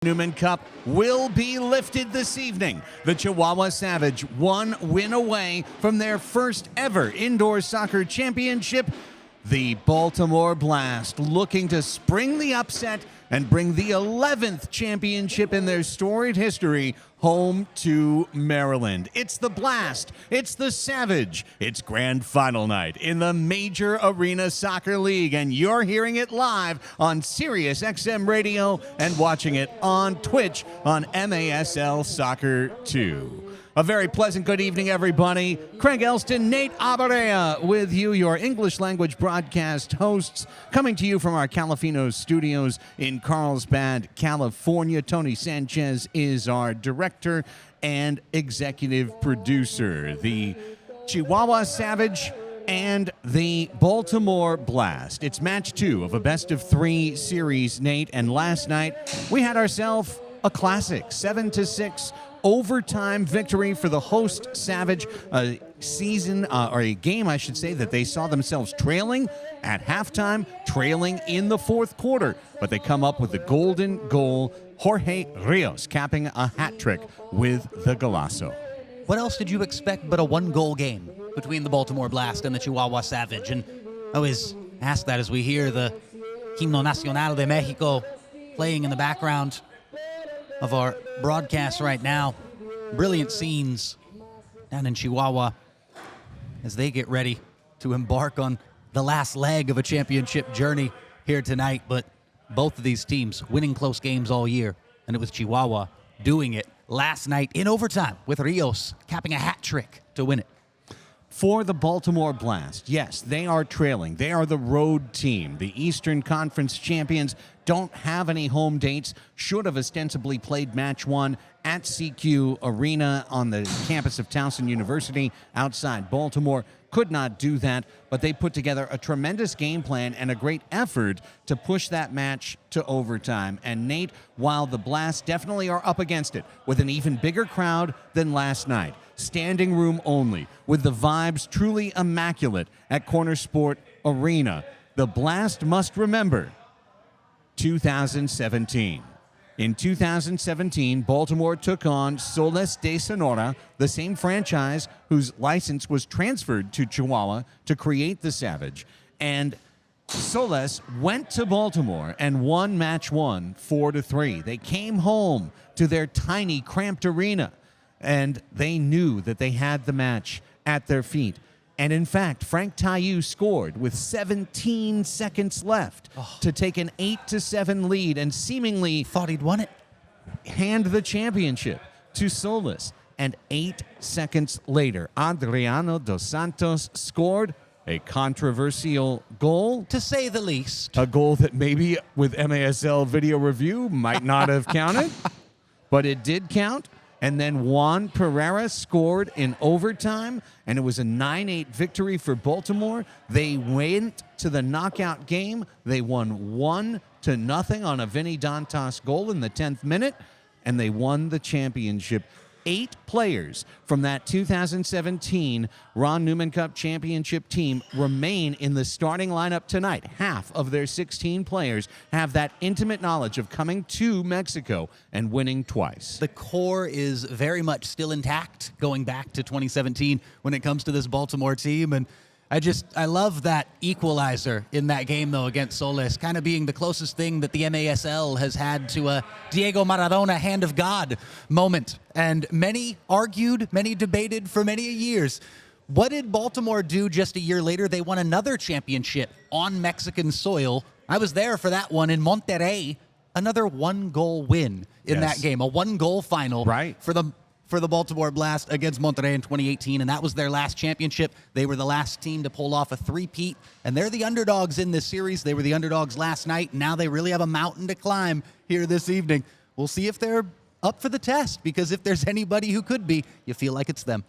Newman Cup will be lifted this evening. The Chihuahua Savage one win away from their first ever indoor soccer championship. The Baltimore Blast looking to spring the upset and bring the 11th championship in their storied history home to Maryland. It's the Blast, it's the Savage, it's grand final night in the Major Arena Soccer League, and you're hearing it live on Sirius XM Radio and watching it on Twitch on MASL Soccer 2. A very pleasant good evening, everybody. Craig Elston, Nate Abarea with you, your English language broadcast hosts, coming to you from our Calafino studios in Carlsbad, California. Tony Sanchez is our director and executive producer. The Chihuahua Savage and the Baltimore Blast. It's match 2 of a best-of-3 series, Nate, and last night we had ourselves a classic 7-6 overtime victory for the host Savage, a game, I should say, that they saw themselves trailing at halftime, trailing in the fourth quarter. But they come up with the golden goal, Jorge Rios capping a hat trick with the Golazo. What else did you expect but a one-goal game between the Baltimore Blast and the Chihuahua Savage? And I always ask that as we hear the Himno Nacional de Mexico playing in the background of our broadcast right now. Brilliant scenes down in Chihuahua as they get ready to embark on the last leg of a championship journey here tonight. But both of these teams winning close games all year, and it was Chihuahua doing it last night in overtime with Rios capping a hat trick to win it. For the Baltimore Blast, yes, they are trailing. They are the road team. The Eastern Conference champions don't have any home dates, should have ostensibly played match 1 at CQ Arena on the campus of Towson University outside Baltimore. Could not do that, but they put together a tremendous game plan and a great effort to push that match to overtime. And Nate, while the Blast definitely are up against it with an even bigger crowd than last night, standing room only, with the vibes truly immaculate at Corner Sport Arena, the Blast must remember 2017. In 2017, Baltimore took on Soles de Sonora, the same franchise whose license was transferred to Chihuahua to create the Savage. And Soles went to Baltimore and won match 1 4-3. They came home to their tiny, cramped arena, and they knew that they had the match at their feet. And in fact, Frank Taillou scored with 17 seconds left to take an 8-7 lead and seemingly Thought he'd won it. hand the championship to Solis. And 8 seconds later, Adriano Dos Santos scored a controversial goal. To say the least. A goal that maybe with MASL video review might not have counted, but it did count. And then Juan Pereira scored in overtime, and it was a 9-8 victory for Baltimore. They went to the knockout game. They won 1-0 on a Vinny Dantas goal in the 10th minute, and they won the championship. 8 players from that 2017 Ron Newman Cup championship team remain in the starting lineup tonight. Half of their 16 players have that intimate knowledge of coming to Mexico and winning twice. The core is very much still intact going back to 2017 when it comes to this Baltimore team. And I love that equalizer in that game, though, against Soles, kind of being the closest thing that the MASL has had to a Diego Maradona hand of God moment. And many argued, many debated for many years. What did Baltimore do just a year later? They won another championship on Mexican soil. I was there for that one in Monterrey. Another one-goal win in that game, a one-goal final for the Baltimore Blast against Monterrey in 2018, and that was their last championship. They were the last team to pull off a three-peat, and they're the underdogs in this series. They were the underdogs last night. Now they really have a mountain to climb here this evening. We'll see if they're up for the test, because if there's anybody who could be, you feel like it's them.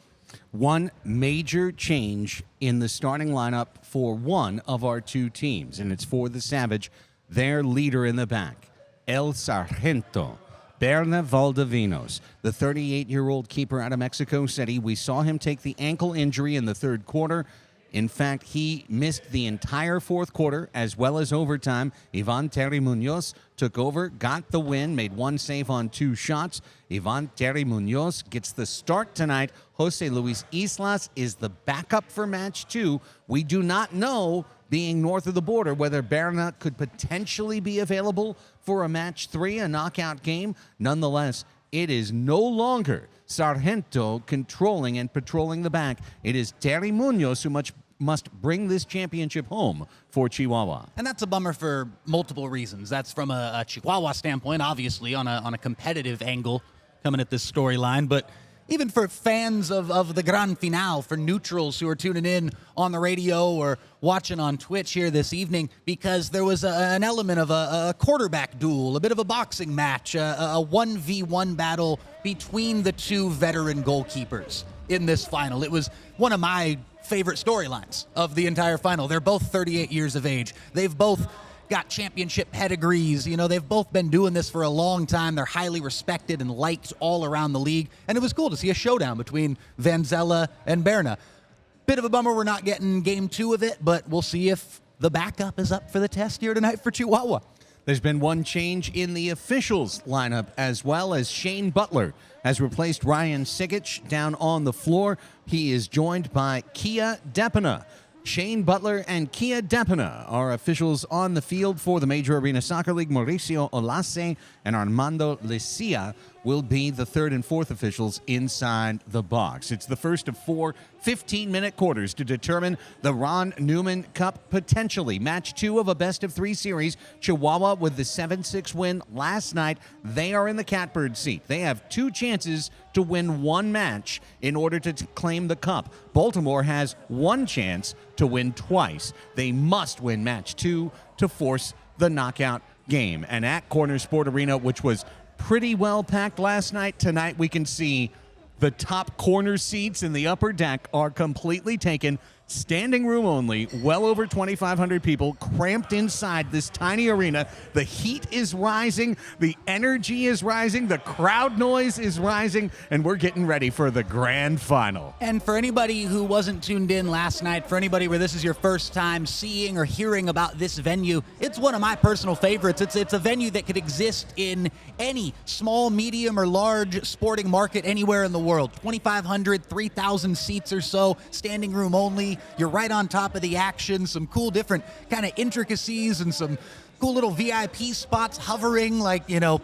One major change in the starting lineup for one of our two teams, and it's for the Savage, their leader in the back, El Sargento. Berna Valdivinos, the 38-year-old keeper out of Mexico City. We saw him take the ankle injury in the third quarter. In fact, he missed the entire fourth quarter as well as overtime. Ivan Terry Munoz took over, got the win, made one save on 2 shots. Ivan Terry Munoz gets the start tonight. Jose Luis Islas is the backup for match 2. We do not know, being north of the border, whether Berna could potentially be available for a match 3, a knockout game. Nonetheless, it is no longer Sargento controlling and patrolling the back. It is Terry Munoz who must bring this championship home for Chihuahua. And that's a bummer for multiple reasons. That's from a Chihuahua standpoint, obviously, on a competitive angle coming at this storyline. But even for fans of the Gran Final, for neutrals who are tuning in on the radio or watching on Twitch here this evening, because there was an element of a quarterback duel, a bit of a boxing match, a 1v1 battle between the 2 veteran goalkeepers in this final. It was one of my favorite storylines of the entire final. They're both 38 years of age. They've both got championship pedigrees. You know, they've both been doing this for a long time. They're highly respected and liked all around the league. And it was cool to see a showdown between Vanzella and Berna. Bit of a bummer we're not getting game 2 of it, but we'll see if the backup is up for the test here tonight for Chihuahua. There's been one change in the officials lineup as well, as Shane Butler has replaced Ryan Sigic down on the floor. He is joined by Kia Depina. Shane Butler and Kia Depina are officials on the field for the Major Arena Soccer League. Mauricio Olase and Armando Licia will be the 3rd and 4th officials inside the box. It's the first of 4 15-minute quarters to determine the Ron Newman Cup, potentially match 2 of a best-of-3 series. Chihuahua with the 7-6 win last night. They are in the catbird seat. They have 2 chances to win 1 match in order to claim the cup. Baltimore has 1 chance to win twice. They must win match 2 to force the knockout game. And at Corner Sport Arena, which was pretty well packed last night, tonight we can see the top corner seats in the upper deck are completely taken. Standing room only, well over 2,500 people cramped inside this tiny arena. The heat is rising, the energy is rising, the crowd noise is rising, and we're getting ready for the grand final. And for anybody who wasn't tuned in last night, for anybody where this is your first time seeing or hearing about this venue, it's one of my personal favorites. It's a venue that could exist in any small, medium, or large sporting market anywhere in the world. 2,500, 3,000 seats or so, standing room only. You're right on top of the action, some cool different kind of intricacies and some cool little VIP spots hovering like, you know,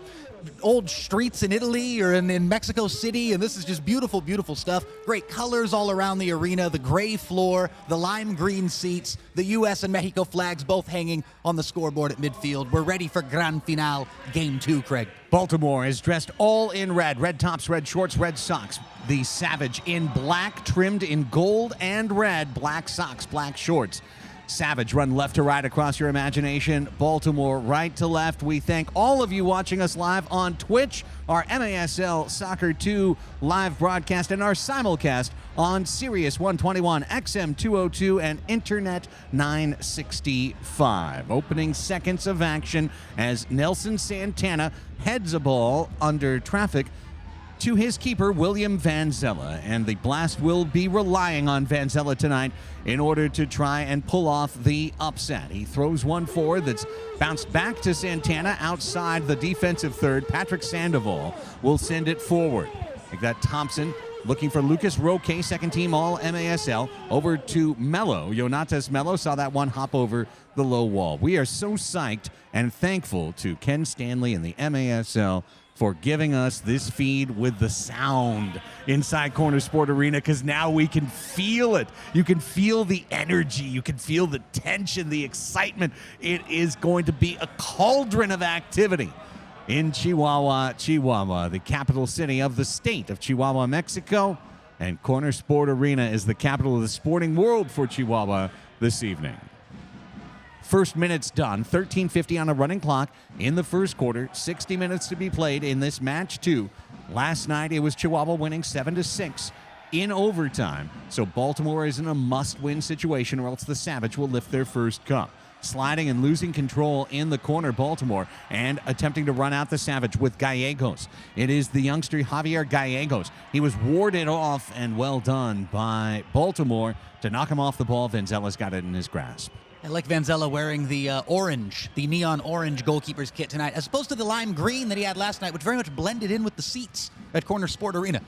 old streets in Italy or in Mexico City, and this is just beautiful, beautiful stuff. Great colors all around the arena, the gray floor, the lime green seats, the U.S. and Mexico flags both hanging on the scoreboard at midfield. We're ready for Gran Final Game 2, Craig. Baltimore is dressed all in red. Red tops, red shorts, red socks. The Savage in black, trimmed in gold and red. Black socks, black shorts. Savage run left to right across your imagination. Baltimore right to left. We thank all of you watching us live on Twitch, our MASL Soccer 2 live broadcast, and our simulcast on Sirius 121, XM 202, and Internet 965. Opening seconds of action as Nelson Santana heads a ball under traffic to his keeper, William Vanzella, and the Blast will be relying on Vanzella tonight in order to try and pull off the upset. He throws one forward that's bounced back to Santana outside the defensive third. Patrick Sandoval will send it forward. Like that, Thompson looking for Lucas Roque, second team all MASL, over to Mello. Jonatas Mello saw that one hop over the low wall. We are so psyched and thankful to Ken Stanley and the MASL for giving us this feed with the sound inside Corner Sport Arena, because now we can feel it. You can feel the energy. You can feel the tension, the excitement. It is going to be a cauldron of activity in Chihuahua, the capital city of the state of Chihuahua, Mexico. And Corner Sport Arena is the capital of the sporting world for Chihuahua this evening. First minute's done, 13:50 on a running clock in the first quarter, 60 minutes to be played in this match 2. Last night it was Chihuahua winning 7-6 in overtime, so Baltimore is in a must-win situation or else the Savage will lift their first cup. sliding and losing control in the corner, Baltimore, and attempting to run out the Savage with Gallegos. It is the youngster Javier Gallegos. He was warded off, and well done by Baltimore to knock him off the ball. Vanzella's got it in his grasp. I like Vanzella wearing the the neon orange goalkeeper's kit tonight, as opposed to the lime green that he had last night, which very much blended in with the seats at Corner Sport Arena.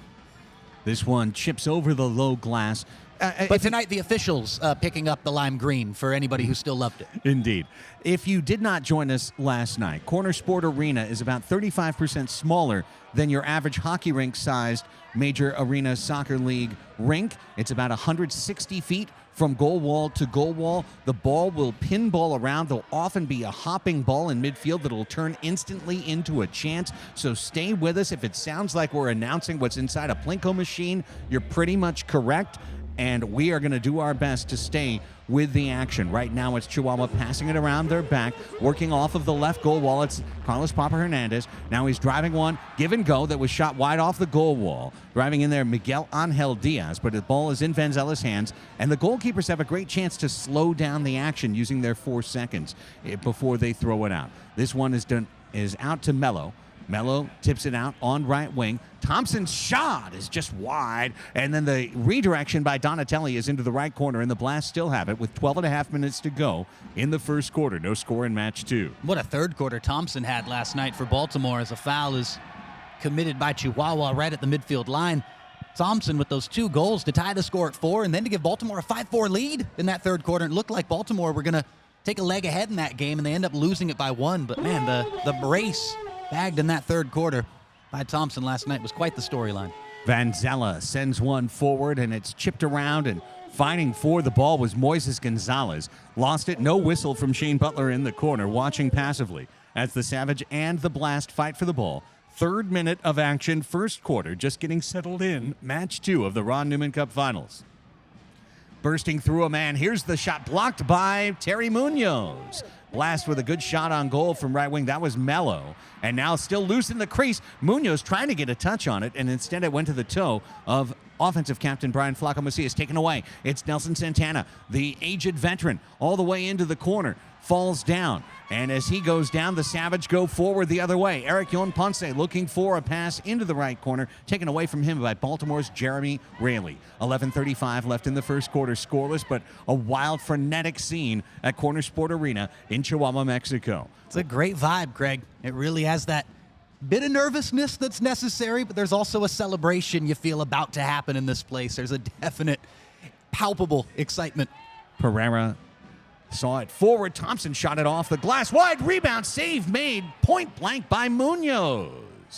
This one chips over the low glass. But tonight, the officials picking up the lime green for anybody who still loved it. Indeed. If you did not join us last night, Corner Sport Arena is about 35% smaller than your average hockey rink-sized Major Arena Soccer League rink. It's about 160 feet from goal wall to goal wall. The ball will pinball around. There'll often be a hopping ball in midfield that'll turn instantly into a chance. So stay with us. If it sounds like we're announcing what's inside a Plinko machine, you're pretty much correct. And we are going to do our best to stay with the action. Right now, it's Chihuahua passing it around their back, working off of the left goal wall. It's Carlos Papa Hernandez. Now he's driving one, give and go, that was shot wide off the goal wall. Driving in there, Miguel Angel Diaz, but the ball is in Vanzella's hands, and the goalkeepers have a great chance to slow down the action using their 4 seconds before they throw it out. This one is out to Mello. Mello tips it out on right wing. Thompson's shot is just wide. And then the redirection by Donatelli is into the right corner, and the Blast still have it with 12 and a half minutes to go in the first quarter. No score in match 2. What a third quarter Thompson had last night for Baltimore, as a foul is committed by Chihuahua right at the midfield line. Thompson with those 2 goals to tie the score at 4, and then to give Baltimore a 5-4 lead in that third quarter. It looked like Baltimore were going to take a leg ahead in that game, and they end up losing it by 1. But, man, the brace bagged in that third quarter by Thompson last night was quite the storyline. Vanzella sends one forward, and it's chipped around, and fighting for the ball was Moises Gonzalez. Lost it, no whistle from Shane Butler in the corner, watching passively as the Savage and the Blast fight for the ball. Third minute of action, first quarter, just getting settled in. Match 2 of the Ron Newman Cup Finals. Bursting through a man, here's the shot blocked by Terry Munoz. Blast with a good shot on goal from right wing. That was Mello. And now still loose in the crease. Munoz trying to get a touch on it, and instead it went to the toe of offensive captain Brian Flaco Macias. Taken away. It's Nelson Santana, the aged veteran, all the way into the corner. Falls down. And as he goes down, the Savage go forward the other way. Eric Yon Ponce looking for a pass into the right corner, taken away from him by Baltimore's Jeremy Raley. 11:35 left in the first quarter, scoreless, but a wild, frenetic scene at Corner Sport Arena in Chihuahua, Mexico. It's a great vibe, Greg. It really has that bit of nervousness that's necessary, but there's also a celebration you feel about to happen in this place. There's a definite, palpable excitement. Pereira saw it forward. Thompson shot it off the glass. Wide rebound, save made point blank by Munoz.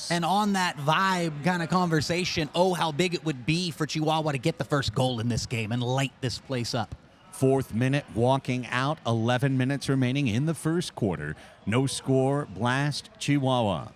And on that vibe kind of conversation, oh, how big it would be for Chihuahua to get the first goal in this game and light this place up. 4th minute walking out. 11 minutes remaining in the first quarter. No score. Blast Chihuahua.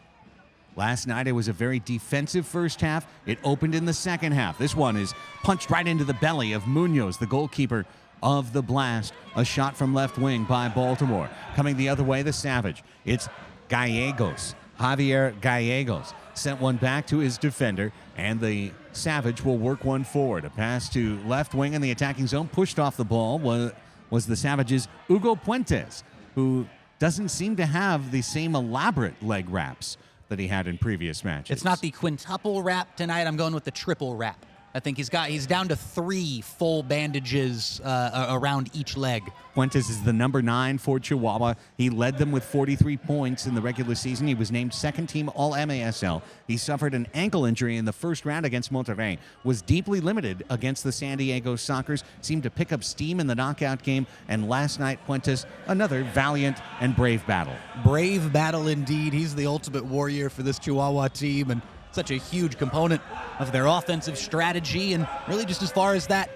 Last night, it was a very defensive first half. It opened in the second half. This one is punched right into the belly of Munoz, the goalkeeper of the Blast. A shot from left wing by Baltimore. Coming the other way, the Savage. It's Gallegos. Javier Gallegos sent one back to his defender, and the Savage will work one forward. A pass to left wing in the attacking zone. Pushed off the ball was the Savage's Hugo Puentes, who doesn't seem to have the same elaborate leg wraps that he had in previous matches. It's not the quintuple wrap tonight. I'm going with the triple wrap. I think he's down to 3 full bandages around each leg. Fuentes is the number 9 for Chihuahua. He led them with 43 points in the regular season. He was named second team All-MASL. He suffered an ankle injury in the first round against Monterrey, was deeply limited against the San Diego Sockers, seemed to pick up steam in the knockout game, and last night, Fuentes, another valiant and brave battle. Brave battle indeed. He's the ultimate warrior for this Chihuahua team, and such a huge component of their offensive strategy, and really just as far as that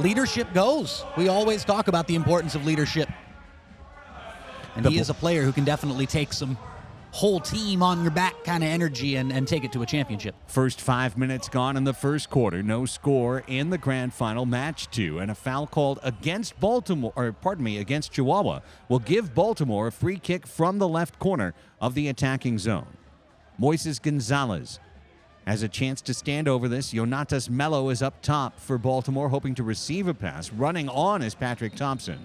leadership goes. We always talk about the importance of leadership. And he is a player who can definitely take some whole team on your back kind of energy and take it to a championship. First 5 minutes gone in the first quarter. No score in the grand final, match 2, and a foul called against against Chihuahua will give Baltimore a free kick from the left corner of the attacking zone. Moises Gonzalez has a chance to stand over this. Yonatas Mello is up top for Baltimore, hoping to receive a pass. Running on is Patrick Thompson.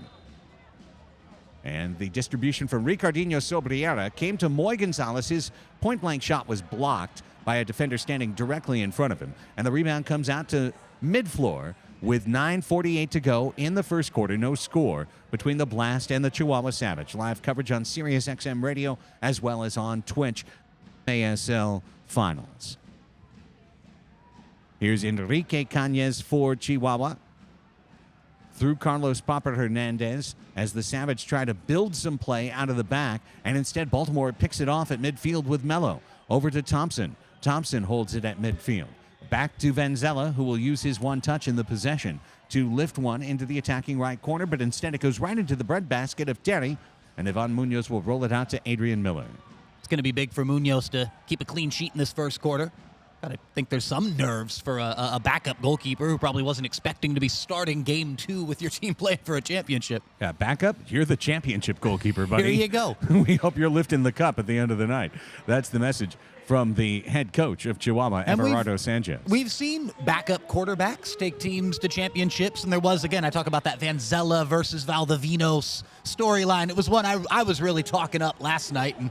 And the distribution from Ricardinho Sobriera came to Moy Gonzalez. His point-blank shot was blocked by a defender standing directly in front of him. And the rebound comes out to mid-floor with 9:48 to go in the first quarter. No score between the Blast and the Chihuahua Savage. Live coverage on Sirius XM Radio as well as on Twitch. ASL Finals. Here's Enrique Cañez for Chihuahua. Through Carlos Papa Hernandez as the Savage try to build some play out of the back, and instead Baltimore picks it off at midfield with Mello. Over to Thompson. Thompson holds it at midfield. Back to Venzella, who will use his one touch in the possession to lift one into the attacking right corner, but instead it goes right into the breadbasket of Terry, and Ivan Munoz will roll it out to Adrian Miller. It's going to be big for Munoz to keep a clean sheet in this first quarter. I think there's some nerves for a backup goalkeeper who probably wasn't expecting to be starting game 2 with your team playing for a championship. Yeah, backup, you're the championship goalkeeper, buddy. Here you go. We hope you're lifting the cup at the end of the night. That's the message from the head coach of Chihuahua, Everardo Sanchez. We've seen backup quarterbacks take teams to championships, and there was, again, I talk about that Vanzella versus Valdivinos storyline. It was one I was really talking up last night. And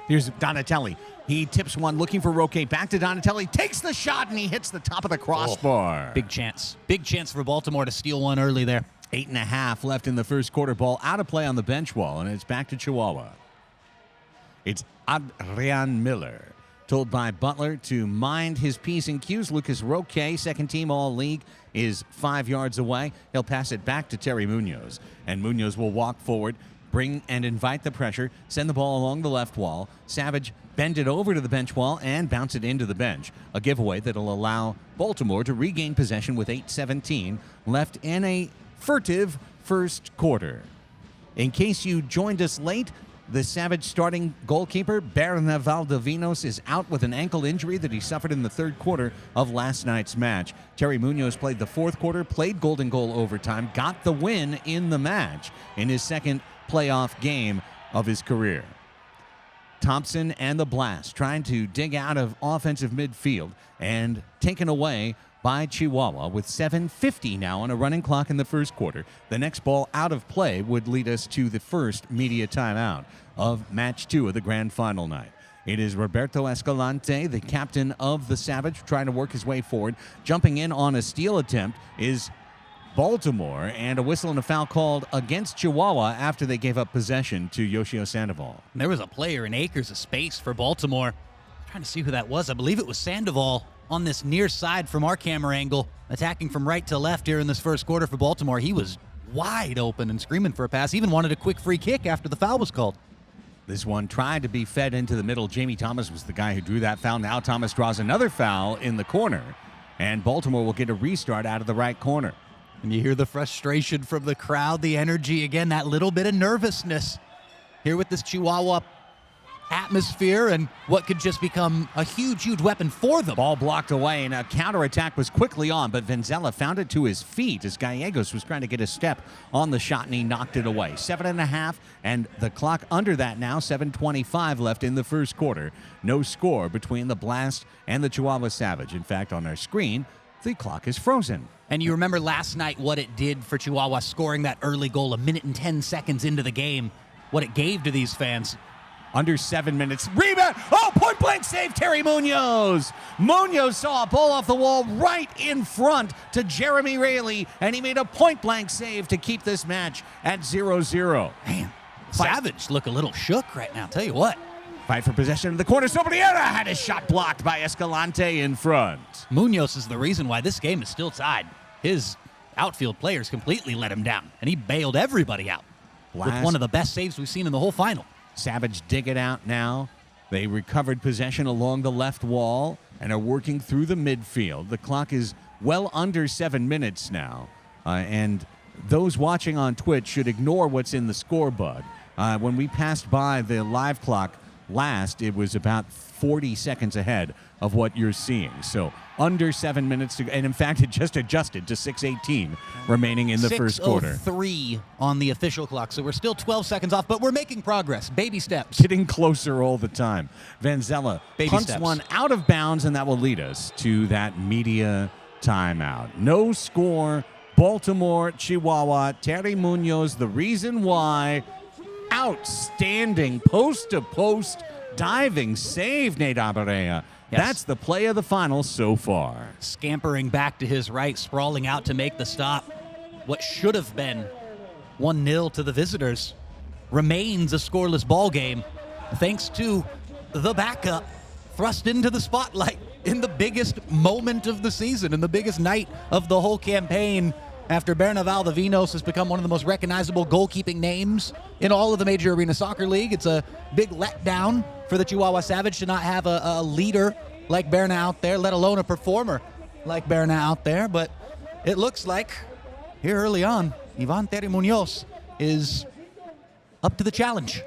here's Donatelli. He tips one, looking for Roque. Back to Donatelli. Takes the shot, and he hits the top of the crossbar. Big chance. Big chance for Baltimore to steal one early there. 8.5 left in the first quarter. Ball out of play on the bench wall, and it's back to Chihuahua. It's Adrian Miller, told by Butler to mind his P's and Q's. Lucas Roque, second team All-League, is 5 yards away. He'll pass it back to Terry Munoz, and Munoz will walk forward, bring and invite the pressure, send the ball along the left wall. Savage bend it over to the bench wall and bounce it into the bench. A giveaway that'll allow Baltimore to regain possession with 8:17 left in a furtive first quarter. In case you joined us late, the Savage starting goalkeeper, Berna Valdivinos, is out with an ankle injury that he suffered in the third quarter of last night's match. Terry Munoz played the fourth quarter, played golden goal overtime, got the win in the match in his second playoff game of his career. Thompson and the Blast trying to dig out of offensive midfield and taken away by Chihuahua with 7:50 now on a running clock in the first quarter. The next ball out of play would lead us to the first media timeout of match 2 of the grand final night. It is Roberto Escalante, the captain of the Savage, trying to work his way forward. Jumping in on a steal attempt is Baltimore, and a whistle and a foul called against Chihuahua after they gave up possession to Yoshio Sandoval. There was a player in acres of space for Baltimore. I'm trying to see who that was. I believe it was Sandoval on this near side from our camera angle, attacking from right to left here in this first quarter for Baltimore. He was wide open and screaming for a pass. Even wanted a quick free kick after the foul was called. This one tried to be fed into the middle. Jamie Thomas was the guy who drew that foul. Now Thomas draws another foul in the corner, and Baltimore will get a restart out of the right corner. And you hear the frustration from the crowd, the energy, again, that little bit of nervousness here with this Chihuahua atmosphere and what could just become a huge, huge weapon for them. Ball blocked away, and a counterattack was quickly on, but Venzella found it to his feet as Gallegos was trying to get a step on the shot, and he knocked it away. 7.5, and the clock under that now, 7:25 left in the first quarter. No score between the Blast and the Chihuahua Savage. In fact, on our screen, the clock is frozen. And you remember last night what it did for Chihuahua scoring that early goal 1 minute and 10 seconds into the game, what it gave to these fans. Under 7 minutes. Rebound. Oh, point blank save, Terry Munoz. Munoz saw a ball off the wall right in front to Jeremy Raley, and he made a point blank save to keep this match at 0-0. Man, Savage look a little shook right now, tell you what. Fight for possession of the corner. Sobriera had his shot blocked by Escalante in front. Munoz is the reason why this game is still tied. His outfield players completely let him down, and he bailed everybody out with one of the best saves we've seen in the whole final. Savage dig it out now. They recovered possession along the left wall and are working through the midfield. The clock is well under 7 minutes now, and those watching on Twitch should ignore what's in the scoreboard. When we passed by the live clock last, it was about 40 seconds ahead of what you're seeing. So under 7 minutes to go. And in fact, it just adjusted to 6:18 remaining in the first quarter. 6:03 on the official clock. So we're still 12 seconds off, but we're making progress. Baby steps. Getting closer all the time. Venzella punts one out of bounds, and that will lead us to that media timeout. No score. Baltimore, Chihuahua, Terry Munoz, the reason why outstanding post-to-post diving save, Nate Abarea. Yes. That's the play of the final so far. Scampering back to his right, sprawling out to make the stop. What should have been 1-0 to the visitors remains a scoreless ball game thanks to the backup thrust into the spotlight in the biggest moment of the season, in the biggest night of the whole campaign, after Berna Valdivinos has become one of the most recognizable goalkeeping names in all of the Major Arena Soccer League. It's a big letdown for the Chihuahua Savage to not have a leader like Berna out there, let alone a performer like Berna out there. But it looks like here early on, Ivan Terry Munoz is up to the challenge.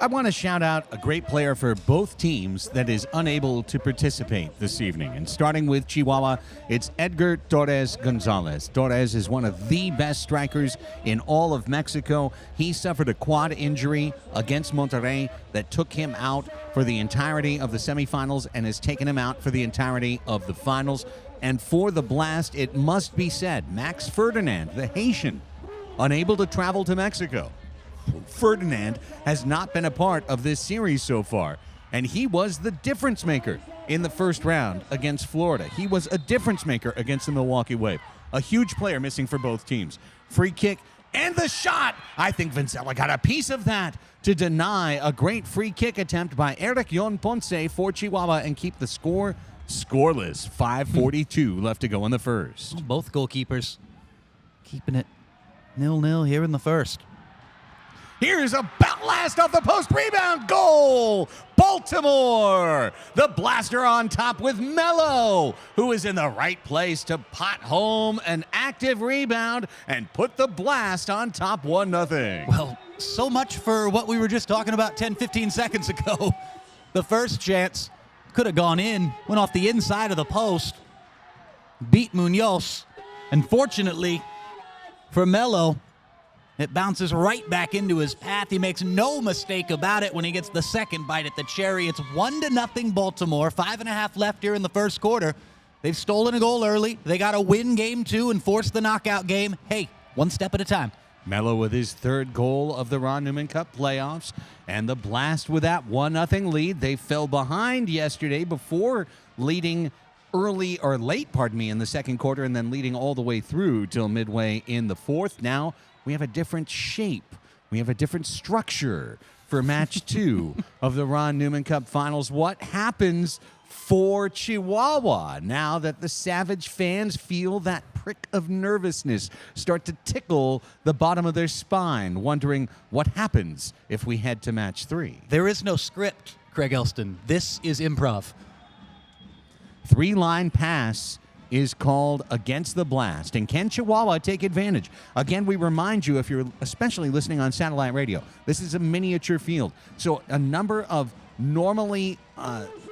I want to shout out a great player for both teams that is unable to participate this evening. And starting with Chihuahua, it's Edgar Torres Gonzalez. Torres is one of the best strikers in all of Mexico. He suffered a quad injury against Monterrey that took him out for the entirety of the semifinals and has taken him out for the entirety of the finals. And for the Blast, it must be said, Max Ferdinand, the Haitian, unable to travel to Mexico. Ferdinand has not been a part of this series so far, and he was the difference maker in the first round against Florida. He was a difference maker against the Milwaukee Wave. A huge player missing for both teams. Free kick and the shot. I think Vincella got a piece of that to deny a great free kick attempt by Eric Yon Ponce for Chihuahua and keep the score scoreless. 5:42 left to go in the first. Both goalkeepers keeping it 0-0 here in the first. Here's a blast off the post, rebound, goal! Baltimore! The blaster on top with Mello, who is in the right place to pot home an active rebound and put the Blast on top 1-0. Well, so much for what we were just talking about 10, 15 seconds ago. The first chance could have gone in, went off the inside of the post, beat Munoz. Unfortunately for Mello, it bounces right back into his path. He makes no mistake about it when he gets the second bite at the cherry. It's 1-0 Baltimore. 5.5 left here in the first quarter. They've stolen a goal early. They got to win game 2 and force the knockout game. Hey, one step at a time. Mello with his third goal of the Ron Newman Cup playoffs, and the Blast with that 1-0 lead. They fell behind yesterday before leading late in the second quarter, and then leading all the way through till midway in the fourth. Now we have a different shape. We have a different structure for match 2 of the Ron Newman Cup finals. What happens for Chihuahua now that the Savage fans feel that prick of nervousness start to tickle the bottom of their spine, wondering what happens if we head to match 3? There is no script, Craig Elston. This is improv. 3-line pass is called against the Blast. And can Chihuahua take advantage? Again, we remind you, if you're especially listening on satellite radio, this is a miniature field. So a number of normally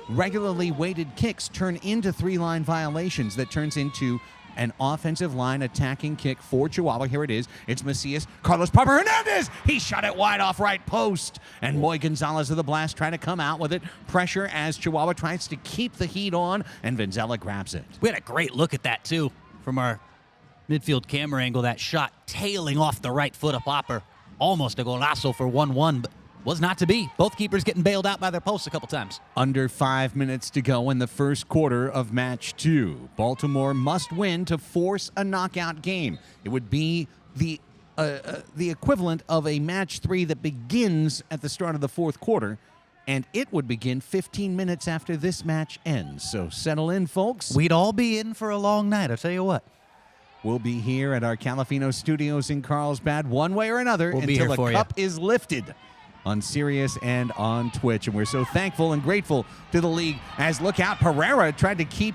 regularly weighted kicks turn into 3-line violations that turns into an offensive line attacking kick for Chihuahua. Here it is. It's Macias. Carlos Parker Hernandez. He shot it wide off right post. And Moy Gonzalez of the Blast trying to come out with it. Pressure as Chihuahua tries to keep the heat on, and Vincella grabs it. We had a great look at that, too, from our midfield camera angle. That shot tailing off the right foot of Popper. Almost a golazo for 1-1, but was not to be. Both keepers getting bailed out by their posts a couple times. Under 5 minutes to go in the first quarter of match 2. Baltimore must win to force a knockout game. It would be the equivalent of a match 3 that begins at the start of the fourth quarter, and it would begin 15 minutes after this match ends. So settle in, folks. We'd all be in for a long night, I'll tell you what. We'll be here at our Calafino studios in Carlsbad one way or another until the cup is lifted on Sirius and on Twitch. And we're so thankful and grateful to the league as, look out, Pereira tried to keep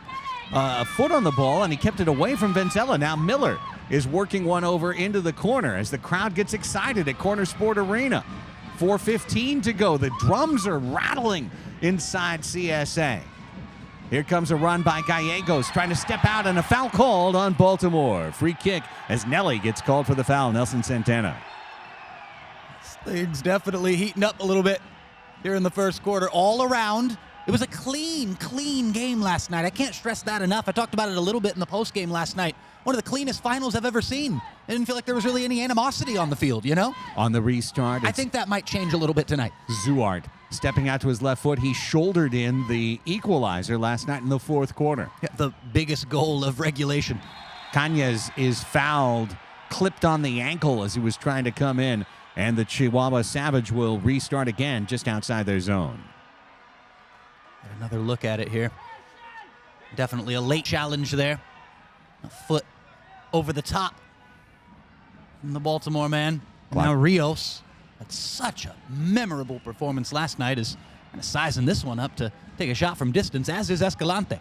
a foot on the ball, and he kept it away from Vincella. Now Miller is working one over into the corner as the crowd gets excited at Corner Sport Arena. 4:15 to go. The drums are rattling inside CSA. Here comes a run by Gallegos, trying to step out, and a foul called on Baltimore. Free kick as Nelly gets called for the foul, Nelson Santana. Things definitely heating up a little bit here in the first quarter. All around, it was a clean game last night. I can't stress that enough. I talked about it a little bit in the postgame last night one of the cleanest finals I've ever seen. I didn't feel like there was really any animosity on the field, you know? On the restart, I think that might change a little bit tonight. Zuart stepping out to his left foot. He shouldered in the equalizer last night in the fourth quarter. Yeah, the biggest goal of regulation. Cañas is fouled, clipped on the ankle as he was trying to come in, and the Chihuahua Savage will restart again just outside their zone. Get another look at it here. Definitely a late challenge there. A foot over the top from the Baltimore man. And now Rios had such a memorable performance last night, is kind of sizing this one up to take a shot from distance, as is Escalante.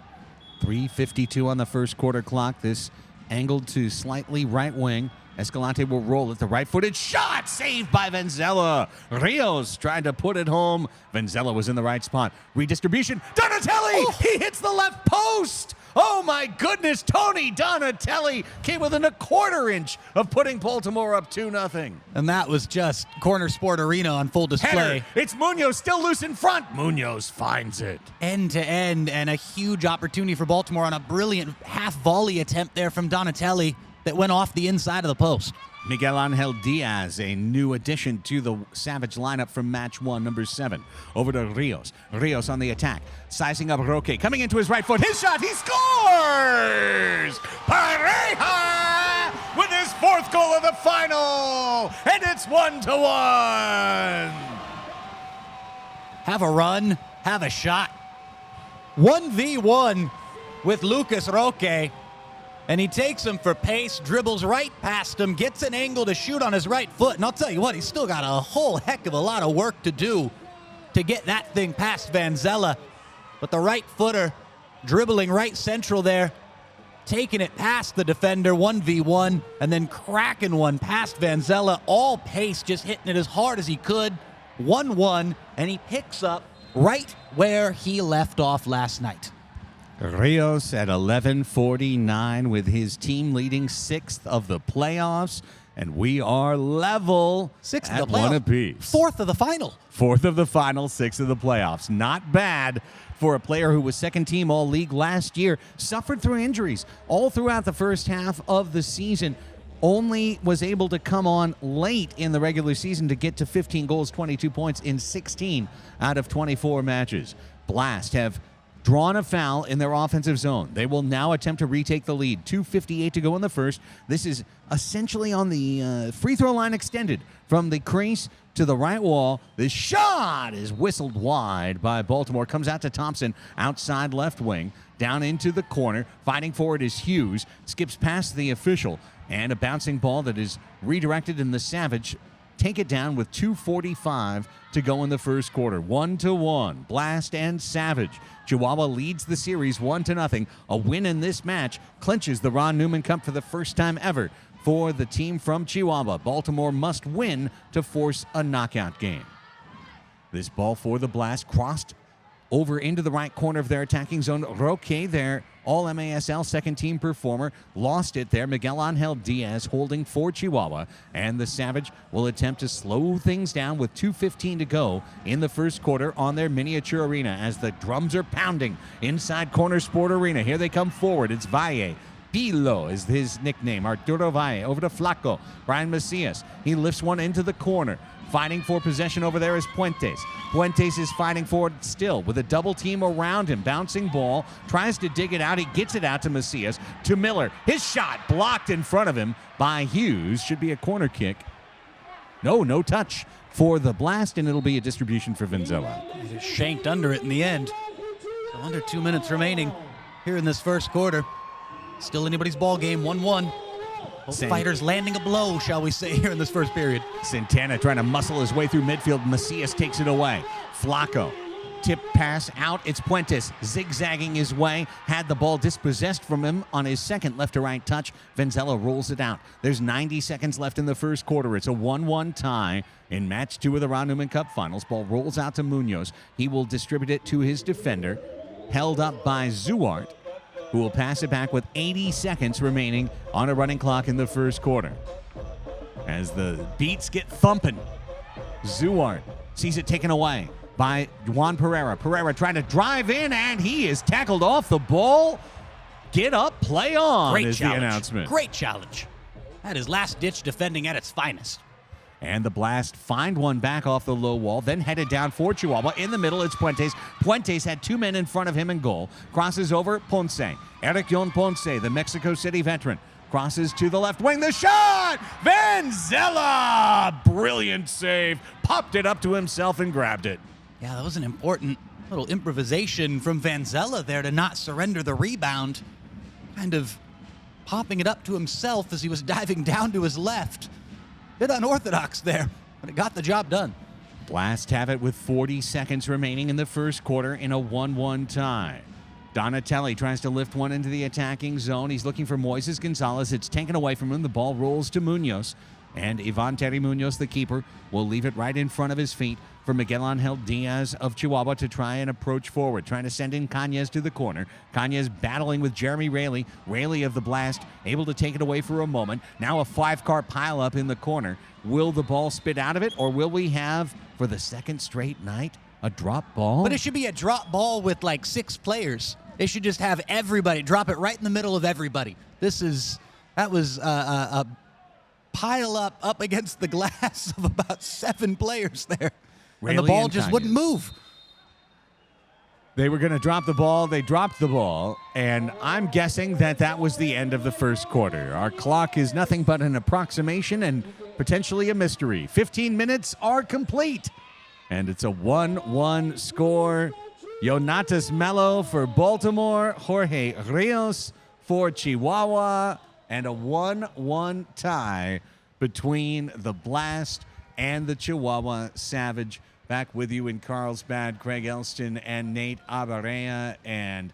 3:52 on the first quarter clock. This angled to slightly right wing. Escalante will roll it. The right-footed shot saved by Venzela. Rios tried to put it home. Venzela was in the right spot. Redistribution. Donatelli! Oh. He hits the left post! Oh my goodness, Tony Donatelli came within a quarter inch of putting Baltimore up 2-0. And that was just Corner Sport Arena on full display. Header. It's Munoz still loose in front. Munoz finds it. End to end, and a huge opportunity for Baltimore on a brilliant half volley attempt there from Donatelli that went off the inside of the post. Miguel Angel Diaz, a new addition to the Savage lineup from match 1, number 7. Over to Rios. Rios on the attack. Sizing up Roque. Coming into his right foot. His shot. He scores! Pareja with his 4th goal of the final. And it's 1-1. Have a run. Have a shot. 1v1 with Lucas Roque. And he takes him for pace, dribbles right past him, gets an angle to shoot on his right foot. And I'll tell you what, he's still got a whole heck of a lot of work to do to get that thing past Venzela. But the right footer dribbling right central there, taking it past the defender, 1v1, and then cracking one past Venzela. All pace, just hitting it as hard as he could. 1-1, and he picks up right where he left off last night. Rios at 11:49 with his team leading 6th of the playoffs, and we are level 6th at of the playoffs. 1 apiece. 4th of the final. 4th of the final, 6th of the playoffs. Not bad for a player who was second team All-League last year, suffered through injuries all throughout the first half of the season. Only was able to come on late in the regular season to get to 15 goals, 22 points in 16 out of 24 matches. Blast have drawn a foul in their offensive zone. They will now attempt to retake the lead. 2:58 to go in the first. This is essentially on the free throw line extended from the crease to the right wall. The shot is whistled wide by Baltimore. Comes out to Thompson, outside left wing, down into the corner. Fighting for it is Hughes. Skips past the official. And a bouncing ball that is redirected, in the Savage take it down with 2:45 to go in the first quarter. 1-1. Blast and Savage. Chihuahua leads the series 1-0. A win in this match clinches the Ron Newman Cup for the first time ever for the team from Chihuahua. Baltimore must win to force a knockout game. This ball for the Blast crossed over into the right corner of their attacking zone. Roque, their All-MASL second-team performer, lost it there. Miguel Angel Diaz holding for Chihuahua. And the Savage will attempt to slow things down with 2:15 to go in the first quarter on their miniature arena as the drums are pounding inside Corner Sport Arena. Here they come forward. It's Valle. Pilo is his nickname. Arturo Valle over to Flaco. Brian Macias. He lifts one into the corner. Fighting for possession over there is Puentes. Puentes is fighting for it still with a double team around him. Bouncing ball. Tries to dig it out. He gets it out to Macias. To Miller. His shot blocked in front of him by Hughes. Should be a corner kick. No touch for the Blast, and it'll be a distribution for Venzela. He just shanked under it in the end. So under 2 minutes remaining here in this first quarter. Still anybody's ball game, 1-1. Both fighters landing a blow, shall we say, here in this first period. Santana trying to muscle his way through midfield. Macias takes it away. Flaco. Tip pass out. It's Puentes zigzagging his way. Had the ball dispossessed from him on his second left-to-right touch. Venzela rolls it out. There's 90 seconds left in the first quarter. It's a 1-1 tie in match 2 of the Ron Newman Cup Finals. Ball rolls out to Munoz. He will distribute it to his defender. Held up by Zuart, who will pass it back with 80 seconds remaining on a running clock in the first quarter. As the beats get thumping, Zuart sees it taken away by Juan Pereira. Pereira trying to drive in, and he is tackled off the ball. Get up, play on Great is challenge. the announcement. Great challenge. That is last-ditch defending at its finest. And the Blast find one back off the low wall, then headed down for Chihuahua. In the middle, it's Puentes. Puentes had 2 men in front of him in goal. Crosses over Ponce. Eric Yon Ponce, the Mexico City veteran, crosses to the left wing. The shot! Vanzella! Brilliant save. Popped it up to himself and grabbed it. Yeah, that was an important little improvisation from Vanzella there to not surrender the rebound. Kind of popping it up to himself as he was diving down to his left. Bit unorthodox there, but it got the job done. Blast have it with 40 seconds remaining in the first quarter in a 1-1 tie. Donatelli tries to lift one into the attacking zone. He's looking for Moises Gonzalez. It's taken away from him. The ball rolls to Munoz. And Ivan Terry Munoz, the keeper, will leave it right in front of his feet for Miguel Angel Diaz of Chihuahua to try and approach forward, trying to send in Cañas to the corner. Cañas battling with Jeremy Raley. Raley of the Blast able to take it away for a moment. Now a 5-car pileup in the corner. Will the ball spit out of it, or will we have, for the second straight night, a drop ball? But it should be a drop ball with like 6 players. They should just have everybody drop it right in the middle of everybody. That was a pile up against the glass of about 7 players there. Raley and the ball and just Cañas. wouldn't move. They were going to drop the ball. They dropped the ball, and I'm guessing that was the end of the first quarter. Our clock is nothing but an approximation and potentially a mystery. 15 minutes are complete, and it's a 1-1 score. Yonatas Mello for Baltimore, Jorge Rios for Chihuahua, and a 1-1 tie between the Blast and the Chihuahua Savage. Back with you in Carlsbad, Craig Elston and Nate Abarea, and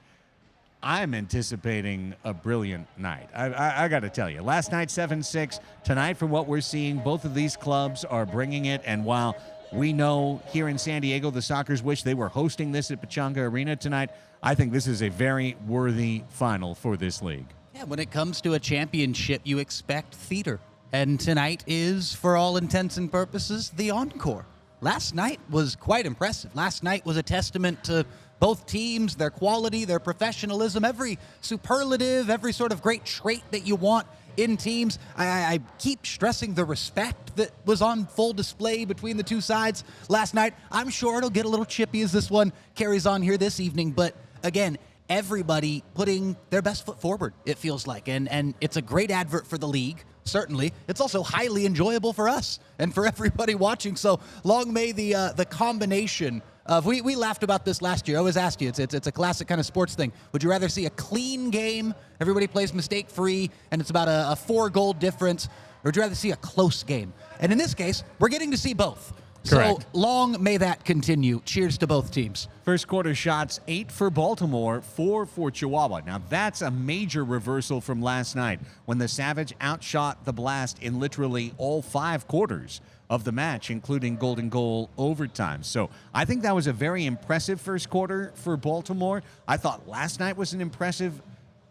I'm anticipating a brilliant night. I got to tell you, last night 7-6. Tonight, from what we're seeing, both of these clubs are bringing it, and while we know here in San Diego the Sockers wish they were hosting this at Pechanga Arena tonight, I think this is a very worthy final for this league. Yeah, when it comes to a championship, you expect theater. And tonight is, for all intents and purposes, the encore. Last night was quite impressive. Last night was a testament to both teams, their quality, their professionalism, every superlative, every sort of great trait that you want in teams. I keep stressing the respect that was on full display between the two sides last night. I'm sure it'll get a little chippy as this one carries on here this evening. But again, everybody putting their best foot forward, it feels like. And it's a great advert for the league. Certainly. It's also highly enjoyable for us and for everybody watching. So long may the combination of, we laughed about this last year. I always ask you, it's a classic kind of sports thing. Would you rather see a clean game, everybody plays mistake-free, and it's about a 4-goal difference, or would you rather see a close game? And in this case, we're getting to see both. Correct. So long may that continue. Cheers to both teams. First quarter shots, 8 for Baltimore, 4 for Chihuahua. Now that's a major reversal from last night when the Savage outshot the Blast in literally all 5 quarters of the match, including golden goal overtime. So I think that was a very impressive first quarter for Baltimore. I thought last night was an impressive